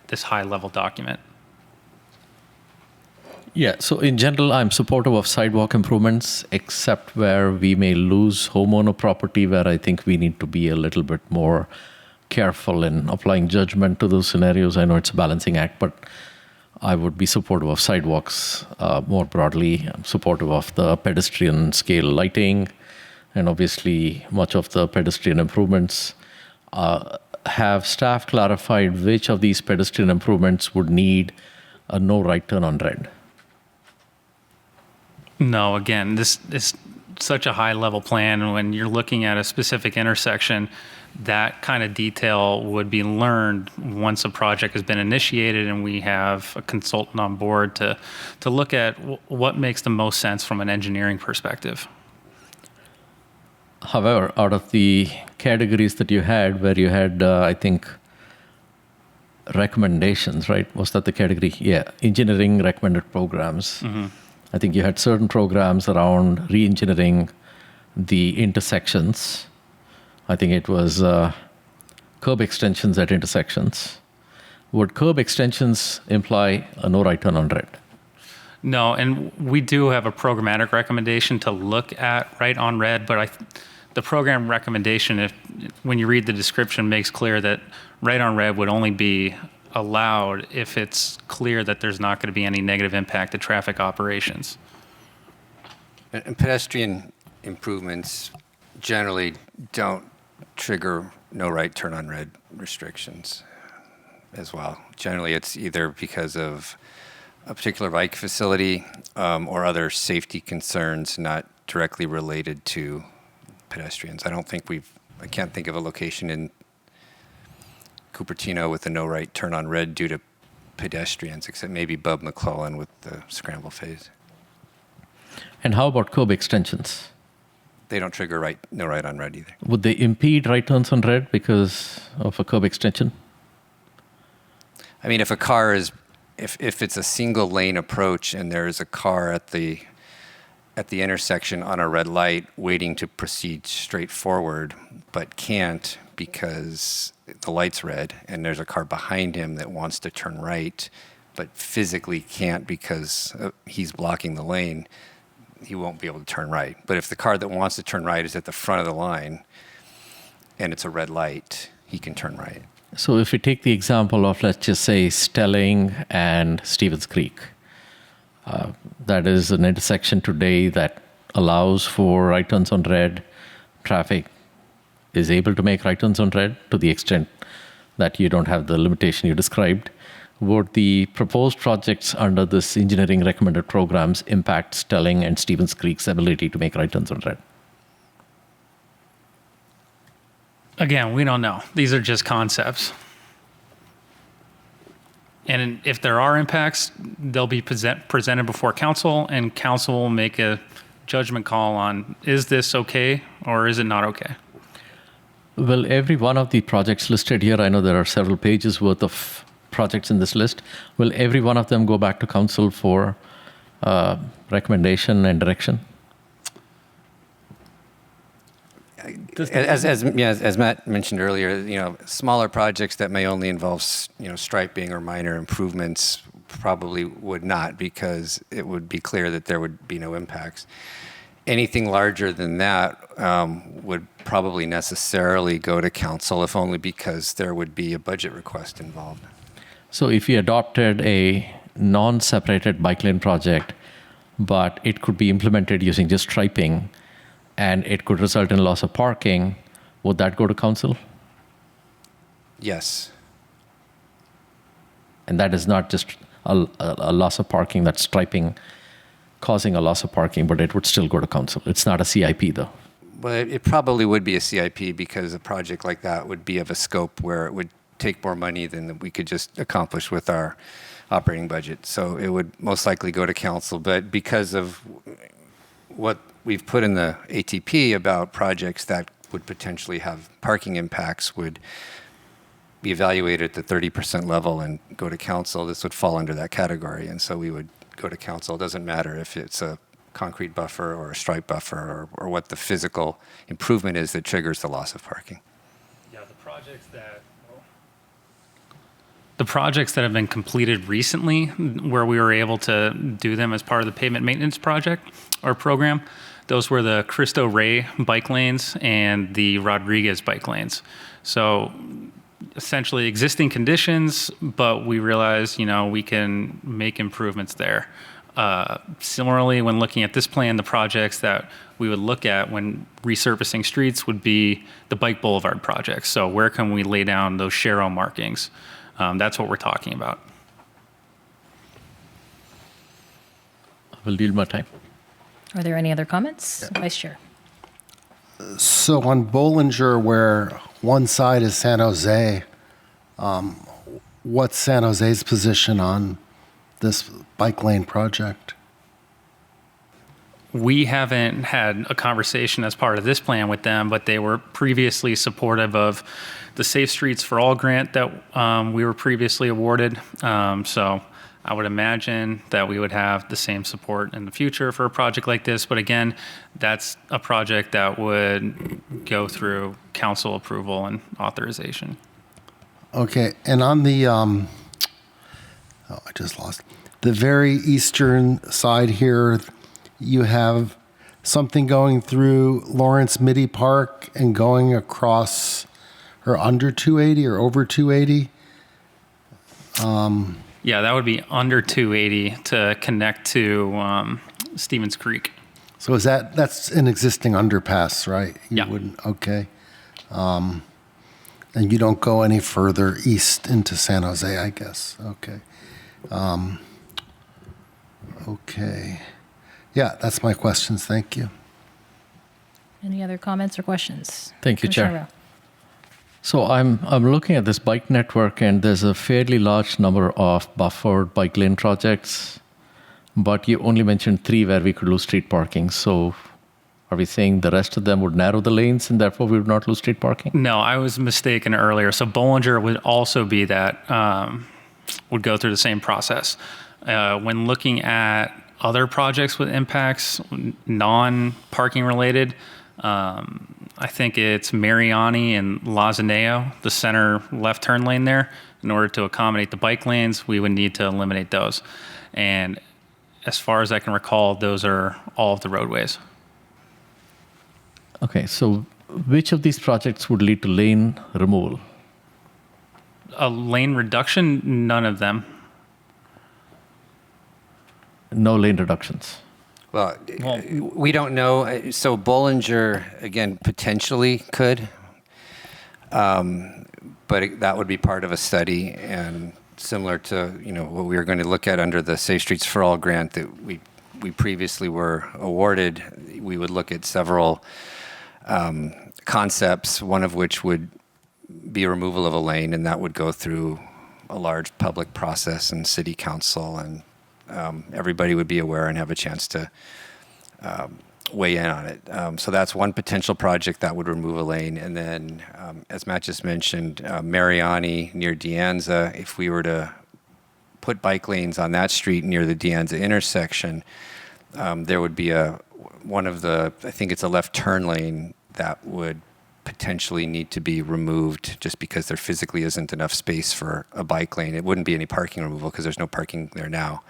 this high-level document. Yeah, so in general, I'm supportive of sidewalk improvements, except where we may lose homeowner property, where I think we need to be a little bit more careful in applying judgment to those scenarios. I know it's a balancing act, but I would be supportive of sidewalks more broadly. I'm supportive of the pedestrian scale lighting, and obviously much of the pedestrian improvements. Have staff clarified which of these pedestrian improvements would need a no right turn on red? No, again, this is such a high-level plan, and when you're looking at a specific intersection, that kind of detail would be learned once a project has been initiated and we have a consultant on board to look at what makes the most sense from an engineering perspective. However, out of the categories that you had, where you had, I think, recommendations, right? Was that the category? Yeah, engineering recommended programs. Mm-hmm. I think you had certain programs around re-engineering the intersections. I think it was curb extensions at intersections. Would curb extensions imply a no right turn on red? No, and we do have a programmatic recommendation to look at right on red, but the program recommendation, when you read the description, makes clear that right on red would only be allowed if it's clear that there's not going to be any negative impact to traffic operations. And pedestrian improvements generally don't trigger no right turn on red restrictions as well. Generally, it's either because of a particular bike facility or other safety concerns not directly related to pedestrians. I can't think of a location in Cupertino with a no right turn on red due to pedestrians, except maybe Bub McClellan with the scramble phase. And how about curb extensions? They don't trigger no right on red either. Would they impede right turns on red because of a curb extension? I mean, if a car is, if it's a single lane approach and there is a car at the intersection on a red light waiting to proceed straight forward, but can't because the light's red and there's a car behind him that wants to turn right, but physically can't because he's blocking the lane, he won't be able to turn right. But if the car that wants to turn right is at the front of the line and it's a red light, he can turn right. So if we take the example of, let's just say, Stelling and Stevens Creek, that is an intersection today that allows for right turns on red. Traffic is able to make right turns on red to the extent that you don't have the limitation you described. Would the proposed projects under this engineering recommended programs impact Stelling and Stevens Creek's ability to make right turns on red? Again, we don't know. These are just concepts. And if there are impacts, they'll be presented before council, and council will make a judgment call on, is this okay or is it not okay? Well, every one of the projects listed here, I know there are several pages worth of projects in this list. Will every one of them go back to council for recommendation and direction? As Matt mentioned earlier, smaller projects that may only involve striping or minor improvements probably would not, because it would be clear that there would be no impacts. Anything larger than that would probably necessarily go to council, if only because there would be a budget request involved. So if you adopted a non-separated bike lane project, but it could be implemented using just striping, and it could result in loss of parking, would that go to council? Yes. And that is not just a loss of parking, that's striping causing a loss of parking, but it would still go to council. It's not a CIP, though. Well, it probably would be a CIP, because a project like that would be of a scope where it would take more money than we could just accomplish with our operating budget. So it would most likely go to council. But because of what we've put in the ATP about projects that would potentially have parking impacts would be evaluated at the 30% level and go to council, this would fall under that category. And so we would go to council. It doesn't matter if it's a concrete buffer or a stripe buffer or what the physical improvement is that triggers the loss of parking. Yeah, the projects that The projects that have been completed recently, where we were able to do them as part of the pavement maintenance project or program, those were the Cristo Rey bike lanes and the Rodriguez bike lanes. So essentially existing conditions, but we realized, we can make improvements there. Similarly, when looking at this plan, the projects that we would look at when resurfacing streets would be the bike boulevard projects. So where can we lay down those Shero markings? That's what we're talking about. I will yield my time. Are there any other comments? Vice Chair. So on Bollinger, where one side is San Jose, what's San Jose's position on this bike lane project? We haven't had a conversation as part of this plan with them, but they were previously supportive of the Safe Streets for All grant that we were previously awarded. So I would imagine that we would have the same support in the future for a project like this. But again, that's a project that would go through council approval and authorization. Okay, and on the, I just lost. The very eastern side here, you have something going through Lawrence Mitty Park and going across or under 280 or over 280. Yeah, that would be under 280 to connect to Stevens Creek. So is that's an existing underpass, right? You Yeah. wouldn't, okay. And you don't go any further east into San Jose, I guess. Okay. Okay. Yeah, that's my questions. Thank you. Any other comments or questions? Thank you, Commissioner Chair. Rowe. So I'm looking at this bike network, and there's a fairly large number of buffered bike lane projects, but you only mentioned 3 where we could lose street parking. So are we saying the rest of them would narrow the lanes and therefore we would not lose street parking? No, I was mistaken earlier. So Bollinger would also be that, would go through the same process. When looking at other projects with impacts, non-parking related, I think it's Mariani and Lazaneo, the center left turn lane there. In order to accommodate the bike lanes, we would need to eliminate those. And as far as I can recall, those are all of the roadways. Okay, so which of these projects would lead to lane removal? A lane reduction, none of them. No lane reductions. Well, we don't know. So Bollinger, again, potentially could, but that would be part of a study, and similar to what we were going to look at under the Safe Streets for All grant that we previously were awarded. We would look at several concepts, one of which would be removal of a lane, and that would go through a large public process and city council, and everybody would be aware and have a chance to weigh in on it. So that's one potential project that would remove a lane. And then, as Matt just mentioned, Mariani near Dianza, if we were to put bike lanes on that street near the Dianza intersection, there would be one of the, I think it's a left turn lane that would potentially need to be removed just because there physically isn't enough space for a bike lane. It wouldn't be any parking removal because there's no parking there now.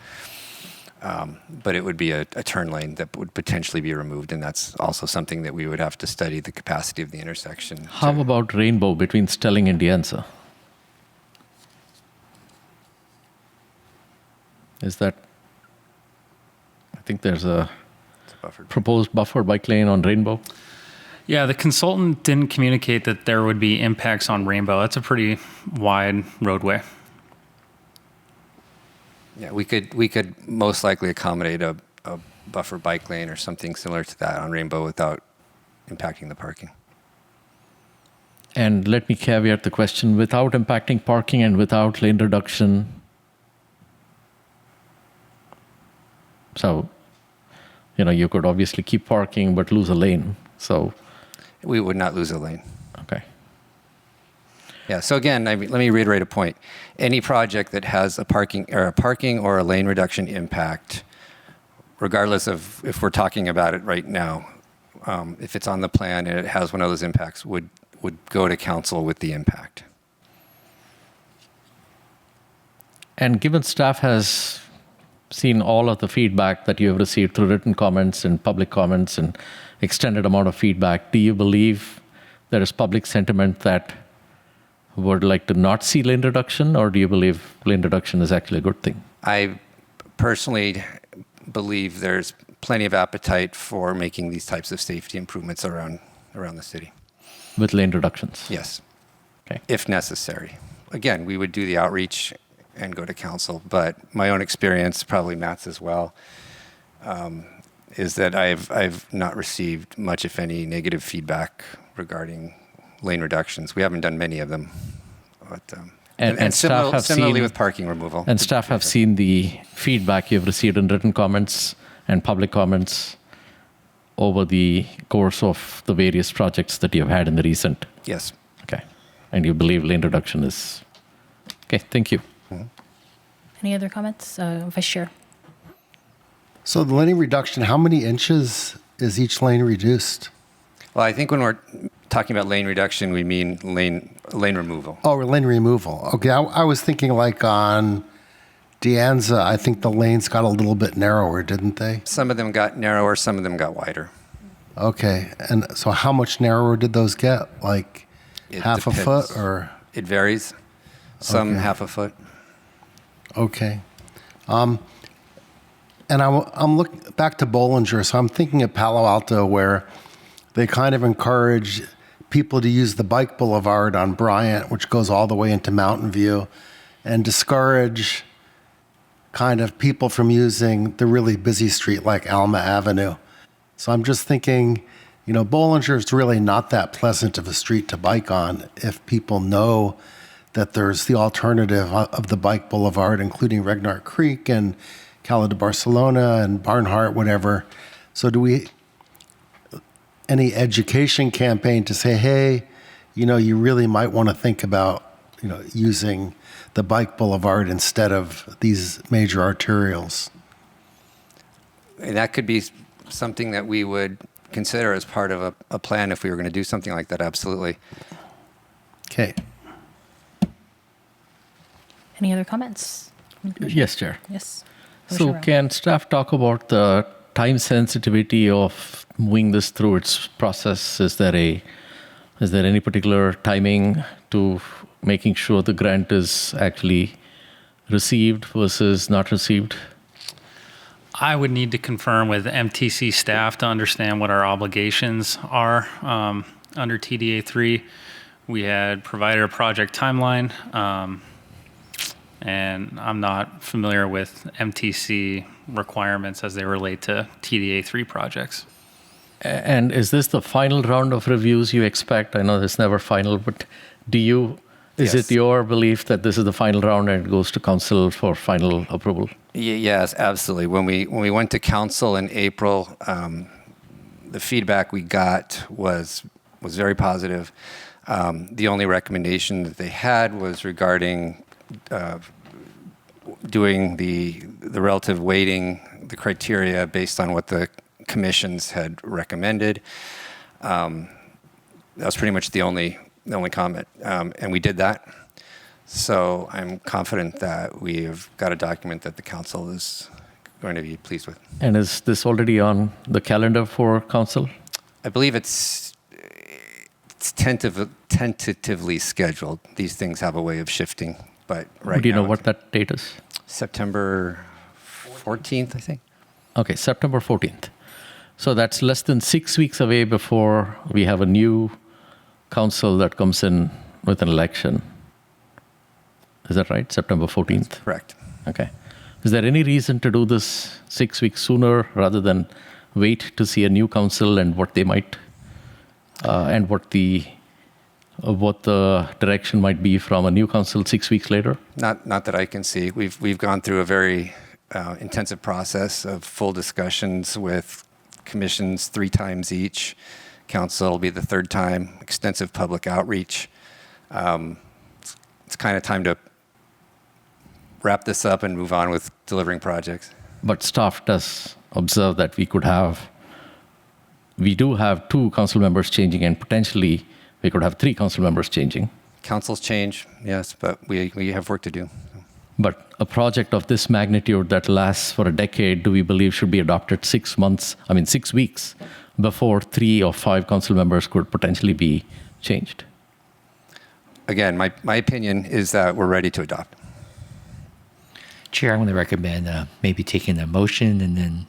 But it would be a turn lane that would potentially be removed, and that's also something that we would have to study the capacity of the intersection. How about Rainbow between Stelling and Dianza? Is that, I think there's a proposed buffered bike lane on Rainbow. Yeah, the consultant didn't communicate that there would be impacts on Rainbow. That's a pretty wide roadway. Yeah, we could most likely accommodate a buffer bike lane or something similar to that on Rainbow without impacting the parking. And let me caveat the question, without impacting parking and without lane reduction. So, you could obviously keep parking but lose a lane. So we would not lose a lane. Okay. Yeah. So again, let me reiterate a point. Any project that has a parking or a lane reduction impact, regardless of if we're talking about it right now, if it's on the plan and it has one of those impacts, would go to council with the impact. And given staff has seen all of the feedback that you have received through written comments and public comments and extended amount of feedback, do you believe there is public sentiment that would like to not see lane reduction, or do you believe lane reduction is actually a good thing? I personally believe there's plenty of appetite for making these types of safety improvements around the city. With lane reductions? Yes. Okay. If necessary. Again, we would do the outreach and go to council, but my own experience, probably Matt's as well, is that I've not received much, if any, negative feedback regarding lane reductions. We haven't done many of them. But, and staff have similarly seen, with parking removal. And staff have seen the feedback you've received in written comments and public comments over the course of the various projects that you've had in the recent. Yes. Okay. And you believe lane reduction is... Okay, thank you. Any other comments? Vice Chair. So the lane reduction, how many inches is each lane reduced? Well, I think when we're talking about lane reduction, we mean lane removal. Oh, lane removal. Okay, I was thinking like on Dianza, I think the lanes got a little bit narrower, didn't they? Some of them got narrower, some of them got wider. Okay, and so how much narrower did those get? Like half a foot or? It varies. Some half a foot. Okay. And I'm looking back to Bollinger, so I'm thinking of Palo Alto where they kind of encourage people to use the bike boulevard on Bryant, which goes all the way into Mountain View, and discourage kind of people from using the really busy street like Alma Avenue. So I'm just thinking, you know, Bollinger is really not that pleasant of a street to bike on if people know that there's the alternative of the bike boulevard, including Regnart Creek and Cala de Barcelona and Barnhart, whatever. So do we, any education campaign to say, hey, you know, you really might want to think about, you know, using the bike boulevard instead of these major arterials? And that could be something that we would consider as part of a plan if we were going to do something like that, absolutely. Okay. Any other comments? Yes, Chair. Yes. So can staff talk about the time sensitivity of moving this through its process? Is there any particular timing to making sure the grant is actually received versus not received? I would need to confirm with MTC staff to understand what our obligations are under TDA 3. We had provided a project timeline, and I'm not familiar with MTC requirements as they relate to TDA 3 projects. And is this the final round of reviews you expect? I know it's never final, but is it your belief that this is the final round and it goes to council for final approval? Yes, absolutely. When we went to council in April, the feedback we got was very positive. The only recommendation that they had was regarding doing the relative weighting, the criteria based on what the commissions had recommended. That was pretty much the only comment, and we did that. So I'm confident that we have got a document that the council is going to be pleased with. And is this already on the calendar for council? I believe it's tentatively scheduled. These things have a way of shifting, but right now. Do you know what that date is? September 14th, I think. Okay, September 14th. So that's less than 6 weeks away before we have a new council that comes in with an election. Is that right? September 14th? Correct. Okay. Is there any reason to do this 6 weeks sooner rather than wait to see a new council and what they might, and what the direction might be from a new council 6 weeks later? Not that I can see. We've gone through a very intensive process of full discussions with commissions 3 times each. Council will be the 3rd time. Extensive public outreach. It's kind of time to wrap this up and move on with delivering projects. But staff does observe that we do have 2 council members changing, and potentially we could have 3 council members changing. Councils change, yes, but we have work to do. But a project of this magnitude that lasts for a decade, do we believe should be adopted 6 weeks before 3 or 5 council members could potentially be changed? Again, my opinion is that we're ready to adopt. Chair, I'm going to recommend maybe taking a motion and then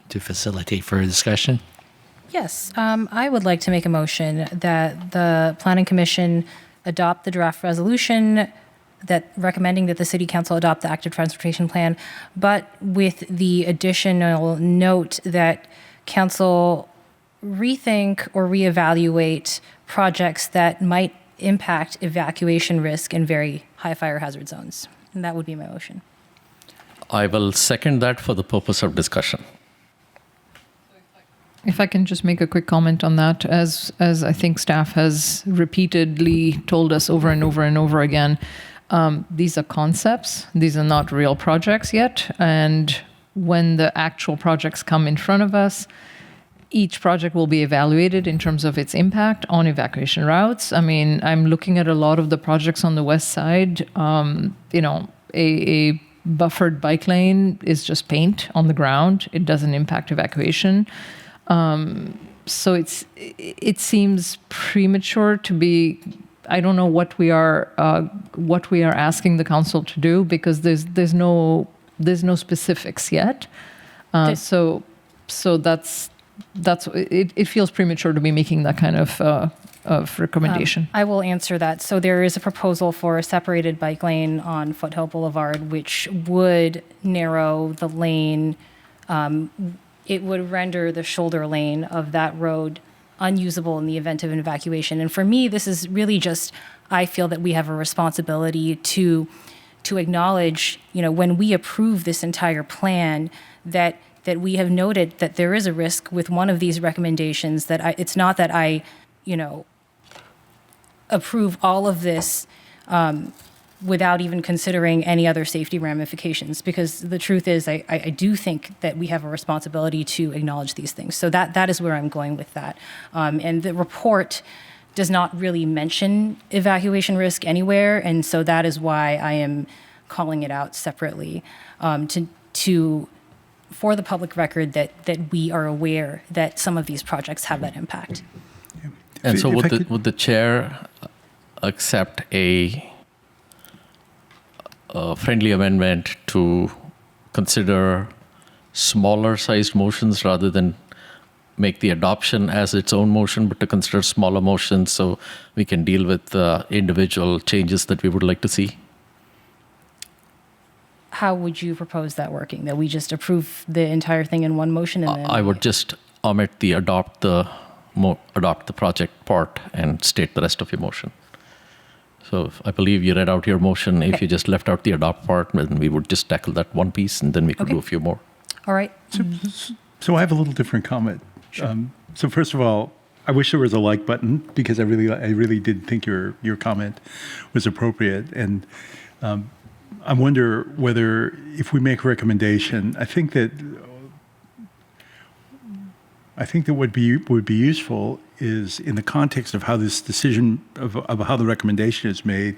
to facilitate further discussion. Yes, I would like to make a motion that the Planning Commission adopt the draft resolution that recommending that the City Council adopt the active transportation plan, but with the additional note that Council rethink or reevaluate projects that might impact evacuation risk in very high fire hazard zones. And that would be my motion. I will second that for the purpose of discussion. If I can just make a quick comment on that, as I think staff has repeatedly told us over and over and over again, these are concepts. These are not real projects yet. And when the actual projects come in front of us, each project will be evaluated in terms of its impact on evacuation routes. I mean, I'm looking at a lot of the projects on the west side. A buffered bike lane is just paint on the ground. It doesn't impact evacuation. So it seems premature to be. I don't know what we are asking the council to do because there's no specifics yet. So that's it feels premature to be making that kind of recommendation. I will answer that. So there is a proposal for a separated bike lane on Foothill Boulevard, which would narrow the lane. It would render the shoulder lane of that road unusable in the event of an evacuation. And for me, this is really just, I feel that we have a responsibility to acknowledge, when we approve this entire plan, that we have noted that there is a risk with one of these recommendations, that it's not that I, approve all of this without even considering any other safety ramifications, because the truth is I do think that we have a responsibility to acknowledge these things. So that is where I'm going with that. And the report does not really mention evacuation risk anywhere, and so that is why I am calling it out separately for the public record that we are aware that some of these projects have that impact. And so would the chair accept a friendly amendment to consider smaller sized motions rather than make the adoption as its own motion, but to consider smaller motions so we can deal with individual changes that we would like to see? How would you propose that working? That we just approve the entire thing in one motion and then... I would just omit the adopt the project part and state the rest of your motion. So I believe you read out your motion. If you just left out the adopt part, then we would just tackle that one piece and then we could do a few more. All right. So I have a little different comment. Sure. So first of all, I wish there was a like button because I really did think your comment was appropriate. And I wonder whether if we make a recommendation, I think that would be useful is in the context of how this decision of how the recommendation is made,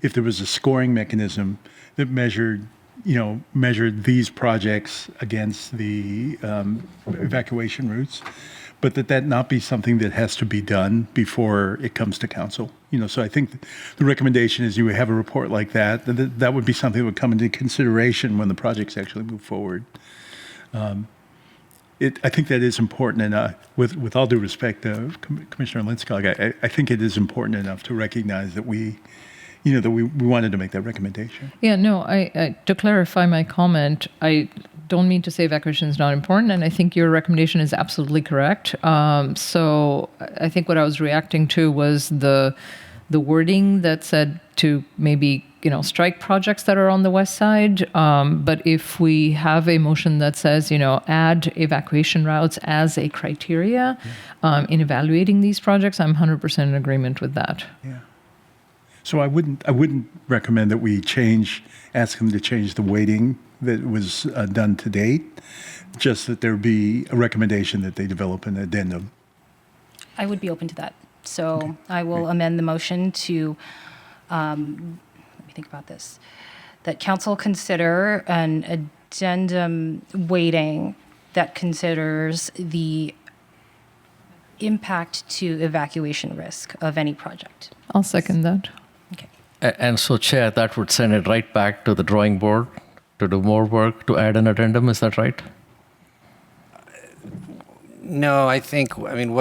if there was a scoring mechanism that measured these projects against the evacuation routes, but that not be something that has to be done before it comes to council. So I think the recommendation is you have a report like that would be something that would come into consideration when the projects actually move forward. I think that is important, and with all due respect to Commissioner Linskog, I think it is important enough to recognize that we wanted to make that recommendation. Yeah, no, I to clarify my comment, I don't mean to say evacuation is not important, and I think your recommendation is absolutely correct. So I think what I was reacting to was the wording that said to maybe strike projects that are on the west side. But if we have a motion that says, add evacuation routes as a criteria in evaluating these projects, I'm 100% in agreement with that. Yeah. So I wouldn't recommend that we ask them to change the weighting that was done to date, just that there be a recommendation that they develop an addendum. I would be open to that. So I will amend the motion to, let me think about this, that council consider an addendum weighting that considers the impact to evacuation risk of any project. I'll second that. Okay. And so, Chair, that would send it right back to the drawing board to do more work to add an addendum. Is that right? No, I mean,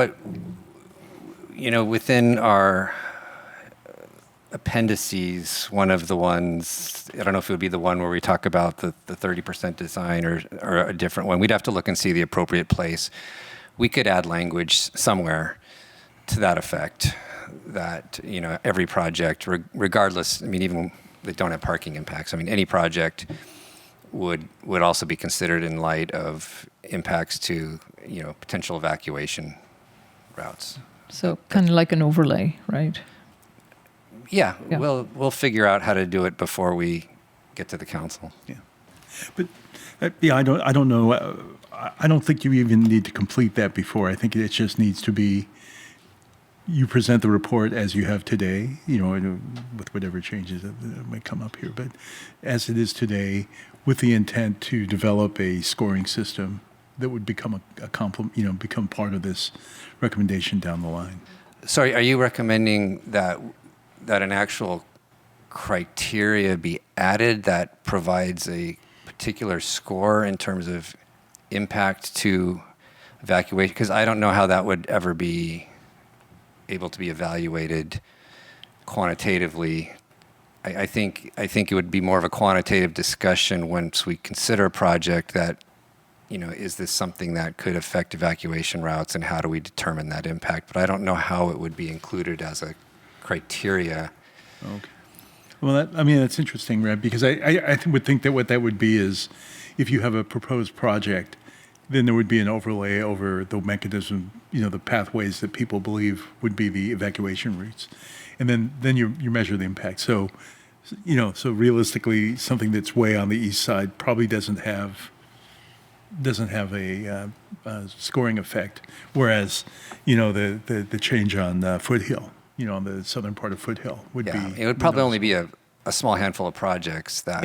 within our appendices, one of the ones, I don't know if it would be the one where we talk about the 30% design or a different one. We'd have to look and see the appropriate place. We could add language somewhere to that effect that, every project, regardless, I mean, even they don't have parking impacts. I mean, any project would also be considered in light of impacts to, potential evacuation routes. So kind of like an overlay, right? Yeah, Yeah. we'll figure out how to do it before we get to the council. Yeah. But I don't know. I don't think you even need to complete that before. I think it just needs to be, you present the report as you have today, with whatever changes that might come up here. But as it is today, with the intent to develop a scoring system that would become a complement, become part of this recommendation down the line. Sorry, are you recommending that an actual criteria be added that provides a particular score in terms of impact to evacuation? Because I don't know how that would ever be able to be evaluated quantitatively. I think it would be more of a quantitative discussion once we consider a project that, is this something that could affect evacuation routes and how do we determine that impact? But I don't know how it would be included as a criteria. Okay. Well, that's interesting, Reb, because I would think that what that would be is if you have a proposed project, then there would be an overlay over the mechanism, the pathways that people believe would be the evacuation routes. And then you measure the impact. So, so realistically, something that's way on the east side probably doesn't have a scoring effect. Whereas, the change on Foothill, on the southern part of Foothill would be. It would probably only be a small handful of projects that.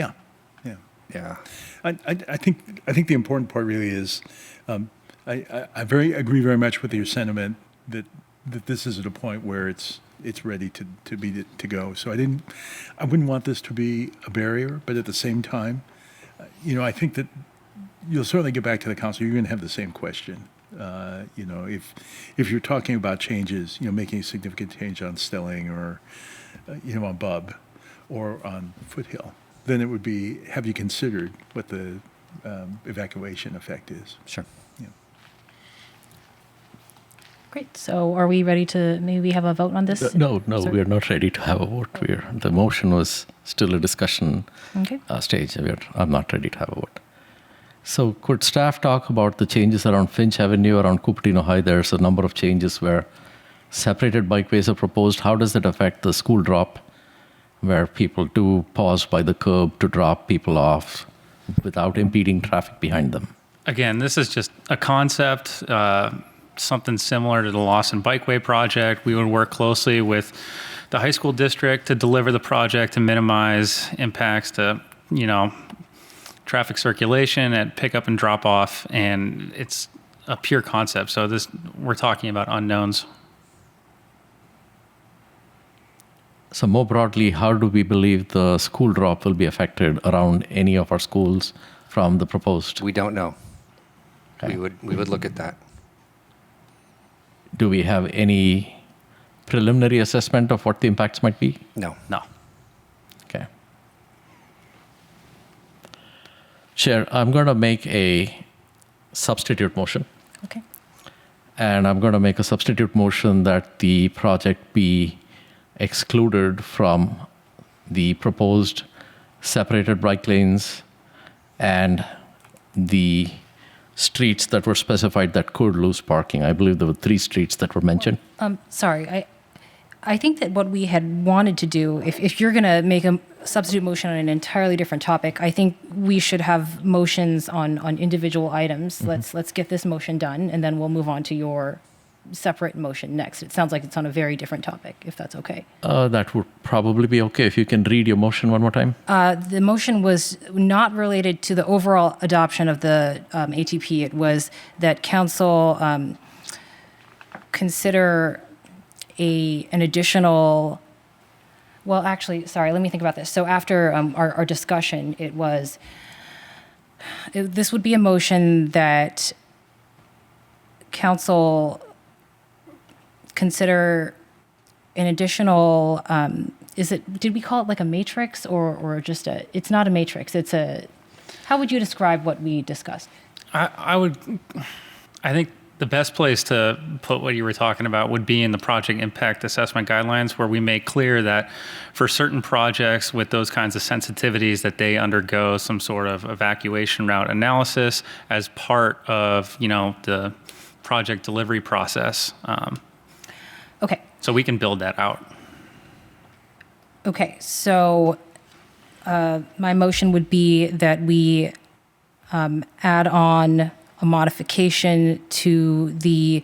Yeah. I think the important part really is, I agree very much with your sentiment that this is at a point where it's ready to go. So I wouldn't want this to be a barrier, but at the same time, I think that you'll certainly get back to the council. You're going to have the same question. If you're talking about changes, making a significant change on Stelling or, on Bub or on Foothill, then it would be, have you considered what the evacuation effect is? Sure. Yeah. Great. So are we ready to maybe have a vote on this? No, Sorry. we are not ready to have a vote. The motion was still a discussion Okay. stage. I'm not ready to have a vote. So could staff talk about the changes around Finch Avenue, around Cupertino High? There's a number of changes where separated bikeways are proposed. How does it affect the school drop, where people do pause by the curb to drop people off without impeding traffic behind them? Again, this is just a concept, something similar to the Lawson Bikeway project. We would work closely with the high school district to deliver the project to minimize impacts to, traffic circulation at pickup and drop off. And it's a pure concept. So we're talking about unknowns. So more broadly, how do we believe the school drop will be affected around any of our schools from the proposed? We don't know. Okay. We would look at that. Do we have any preliminary assessment of what the impacts might be? No. Okay. Chair, I'm going to make a substitute motion. Okay. And I'm going to make a substitute motion that the project be excluded from the proposed separated bike lanes and the streets that were specified that could lose parking. I believe there were 3 streets that were mentioned. Sorry, I think that what we had wanted to do, if you're going to make a substitute motion on an entirely different topic, I think we should have motions on individual items. Mm-hmm. Let's get this motion done, and then we'll move on to your separate motion next. It sounds like it's on a very different topic, if that's okay. That would probably be okay. If you can read your motion one more time. The motion was not related to the overall adoption of the ATP. It was that council consider an additional, well, actually, sorry, let me think about this. So after our discussion, this would be a motion that council consider an additional, did we call it like a matrix or just it's not a matrix, how would you describe what we discussed? I think the best place to put what you were talking about would be in the project impact assessment guidelines, where we make clear that for certain projects with those kinds of sensitivities that they undergo some sort of evacuation route analysis as part of, the project delivery process. Okay. So we can build that out. Okay, so my motion would be that we add on a modification to the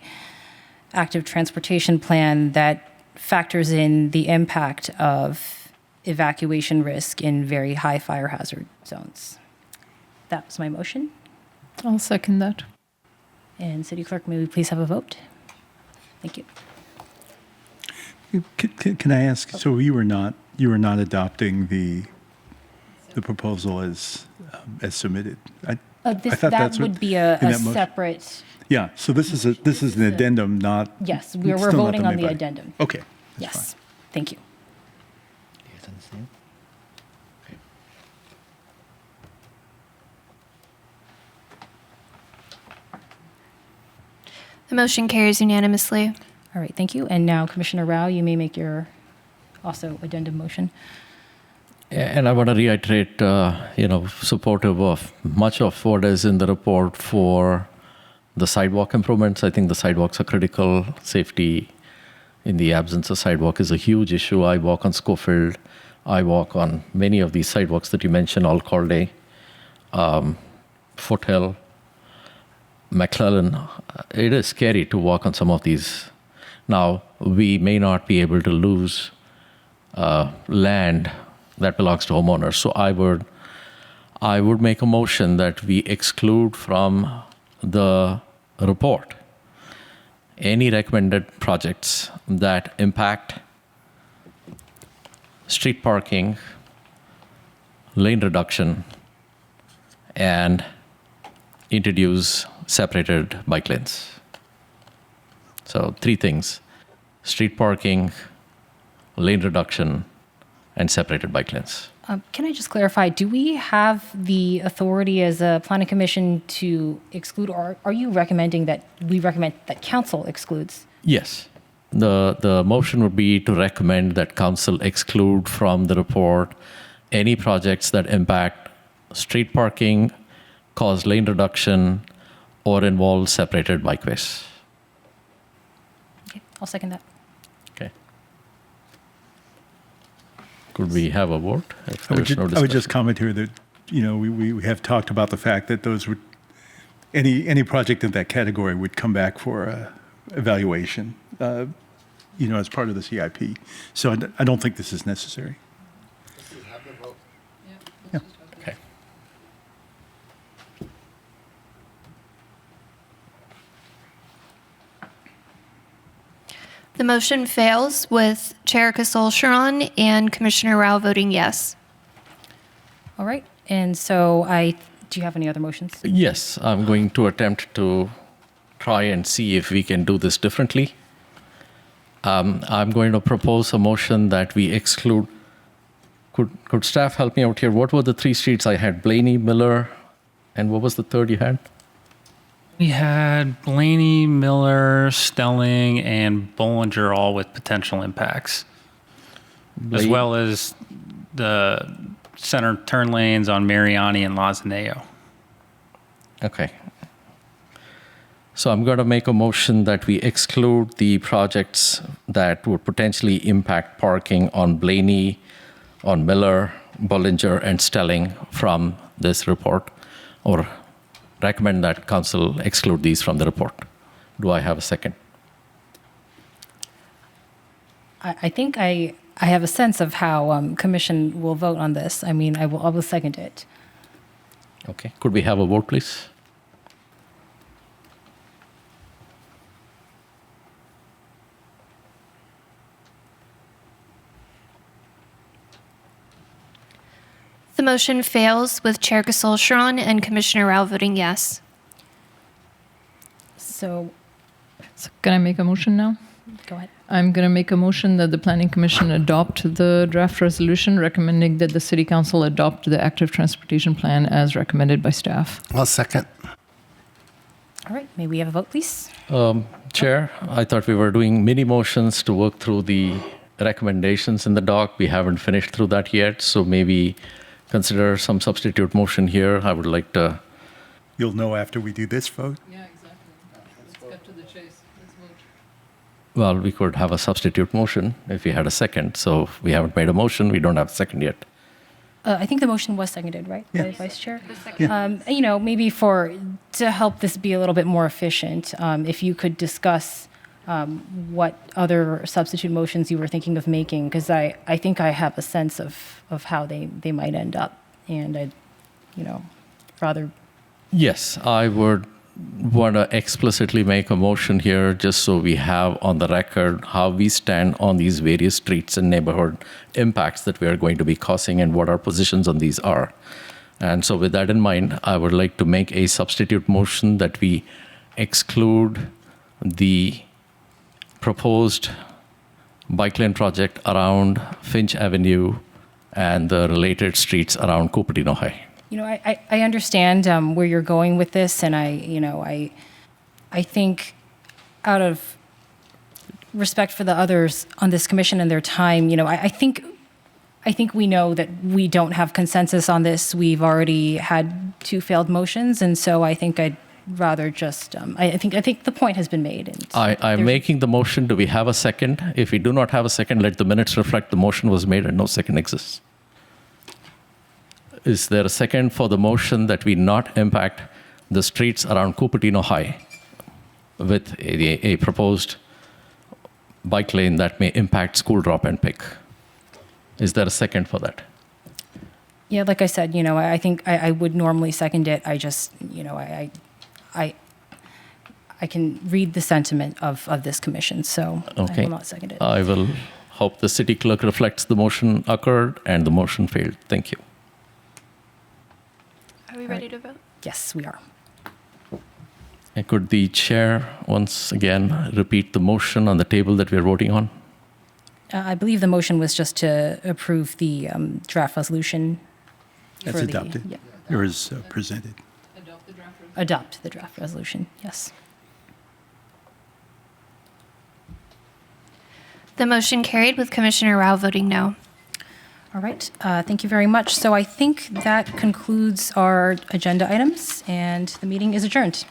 active transportation plan that factors in the impact of evacuation risk in very high fire hazard zones. That was my motion. I'll second that. And City Clerk, may we please have a vote? Thank you. Can I ask? So you were not adopting the proposal as submitted. I thought that would be a separate. Yeah. So this is an addendum, not. Yes, we're voting on the addendum. Okay. Yes. Thank you. The motion carries unanimously. All right, thank you. And now, Commissioner Rao, you may make your also addendum motion. And I want to reiterate, supportive of much of what is in the report for the sidewalk improvements. I think the sidewalks are critical. Safety in the absence of sidewalk is a huge issue. I walk on Schofield. I walk on many of these sidewalks that you mentioned, all call day, Foothill, McClellan. It is scary to walk on some of these. Now, we may not be able to lose land that belongs to homeowners. So I would make a motion that we exclude from the report any recommended projects that impact street parking, lane reduction, and introduce separated bike lanes. So 3 things: street parking, lane reduction, and separated bike lanes. Can I just clarify, do we have the authority as a planning commission to exclude, or are you recommending that we recommend that council excludes? Yes. The motion would be to recommend that council exclude from the report any projects that impact street parking, cause lane reduction, or involve separated bikeways. Okay, I'll second that. Okay. Could we have a vote? I would just comment here that, we have talked about the fact that those would, any project in that category would come back for evaluation, as part of the CIP. So I don't think this is necessary. Yeah. Okay. The motion fails with Chair Kasol-Sharon and Commissioner Rao voting yes. All right, and so do you have any other motions? Yes, I'm going to attempt to try and see if we can do this differently. I'm going to propose a motion that we exclude. Could staff help me out here? What were the 3 streets I had? Blaney, Miller, and what was the third you had? We had Blaney, Miller, Stelling, and Bollinger all with potential impacts, as well as the center turn lanes on Mariani and Lasaneo. Okay. So I'm going to make a motion that we exclude the projects that would potentially impact parking on Blaney, on Miller, Bollinger, and Stelling from this report, or recommend that council exclude these from the report. Do I have a second? I think I have a sense of how commission will vote on this. I mean, I will second it. Okay. Could we have a vote, please? The motion fails with Chair Gasol Sharon and Commissioner Rao voting yes. So Can I make a motion now? go ahead. I'm going to make a motion that the Planning Commission adopt the draft resolution recommending that the City Council adopt the active transportation plan as recommended by staff. I'll second. All right, may we have a vote, please? Chair, I thought we were doing mini motions to work through the recommendations in the doc. We haven't finished through that yet, so maybe consider some substitute motion here. I would like to. You'll know after we do this vote. Yeah, exactly. Let's cut to the chase. Let's vote. Well, we could have a substitute motion if we had a second. So we haven't made a motion. We don't have a second yet. I think the motion was seconded, right, by Yeah. the Vice Chair? Maybe to help this be a little bit more efficient, if you could discuss what other substitute motions you were thinking of making, because I think I have a sense of how they might end up, and I'd, rather. Yes, I would want to explicitly make a motion here just so we have on the record how we stand on these various streets and neighborhood impacts that we are going to be causing and what our positions on these are. And so with that in mind, I would like to make a substitute motion that we exclude the proposed bike lane project around Finch Avenue and the related streets around Cupertino High. I understand where you're going with this, and I think out of respect for the others on this commission and their time, I think we know that we don't have consensus on this. We've already had 2 failed motions, and so I think I'd rather just. I think the point has been made. And I'm making the motion. Do we have a second? If we do not have a second, let the minutes reflect the motion was made and no second exists. Is there a second for the motion that we not impact the streets around Cupertino High with a proposed bike lane that may impact school drop and pick? Is there a second for that? Yeah, like I said, I think I would normally second it. I just, I can read the sentiment of this commission, so I will not second it. I will hope the city clerk reflects the motion occurred and the motion failed. Thank you. Are we ready to vote? Yes, we are. And could the chair once again repeat the motion on the table that we are voting on? I believe the motion was just to approve the draft resolution. That's adopted. Yeah. Or is presented. Adopt the draft resolution, yes. The motion carried with Commissioner Rao voting no. All right, thank you very much. So I think that concludes our agenda items, and the meeting is adjourned.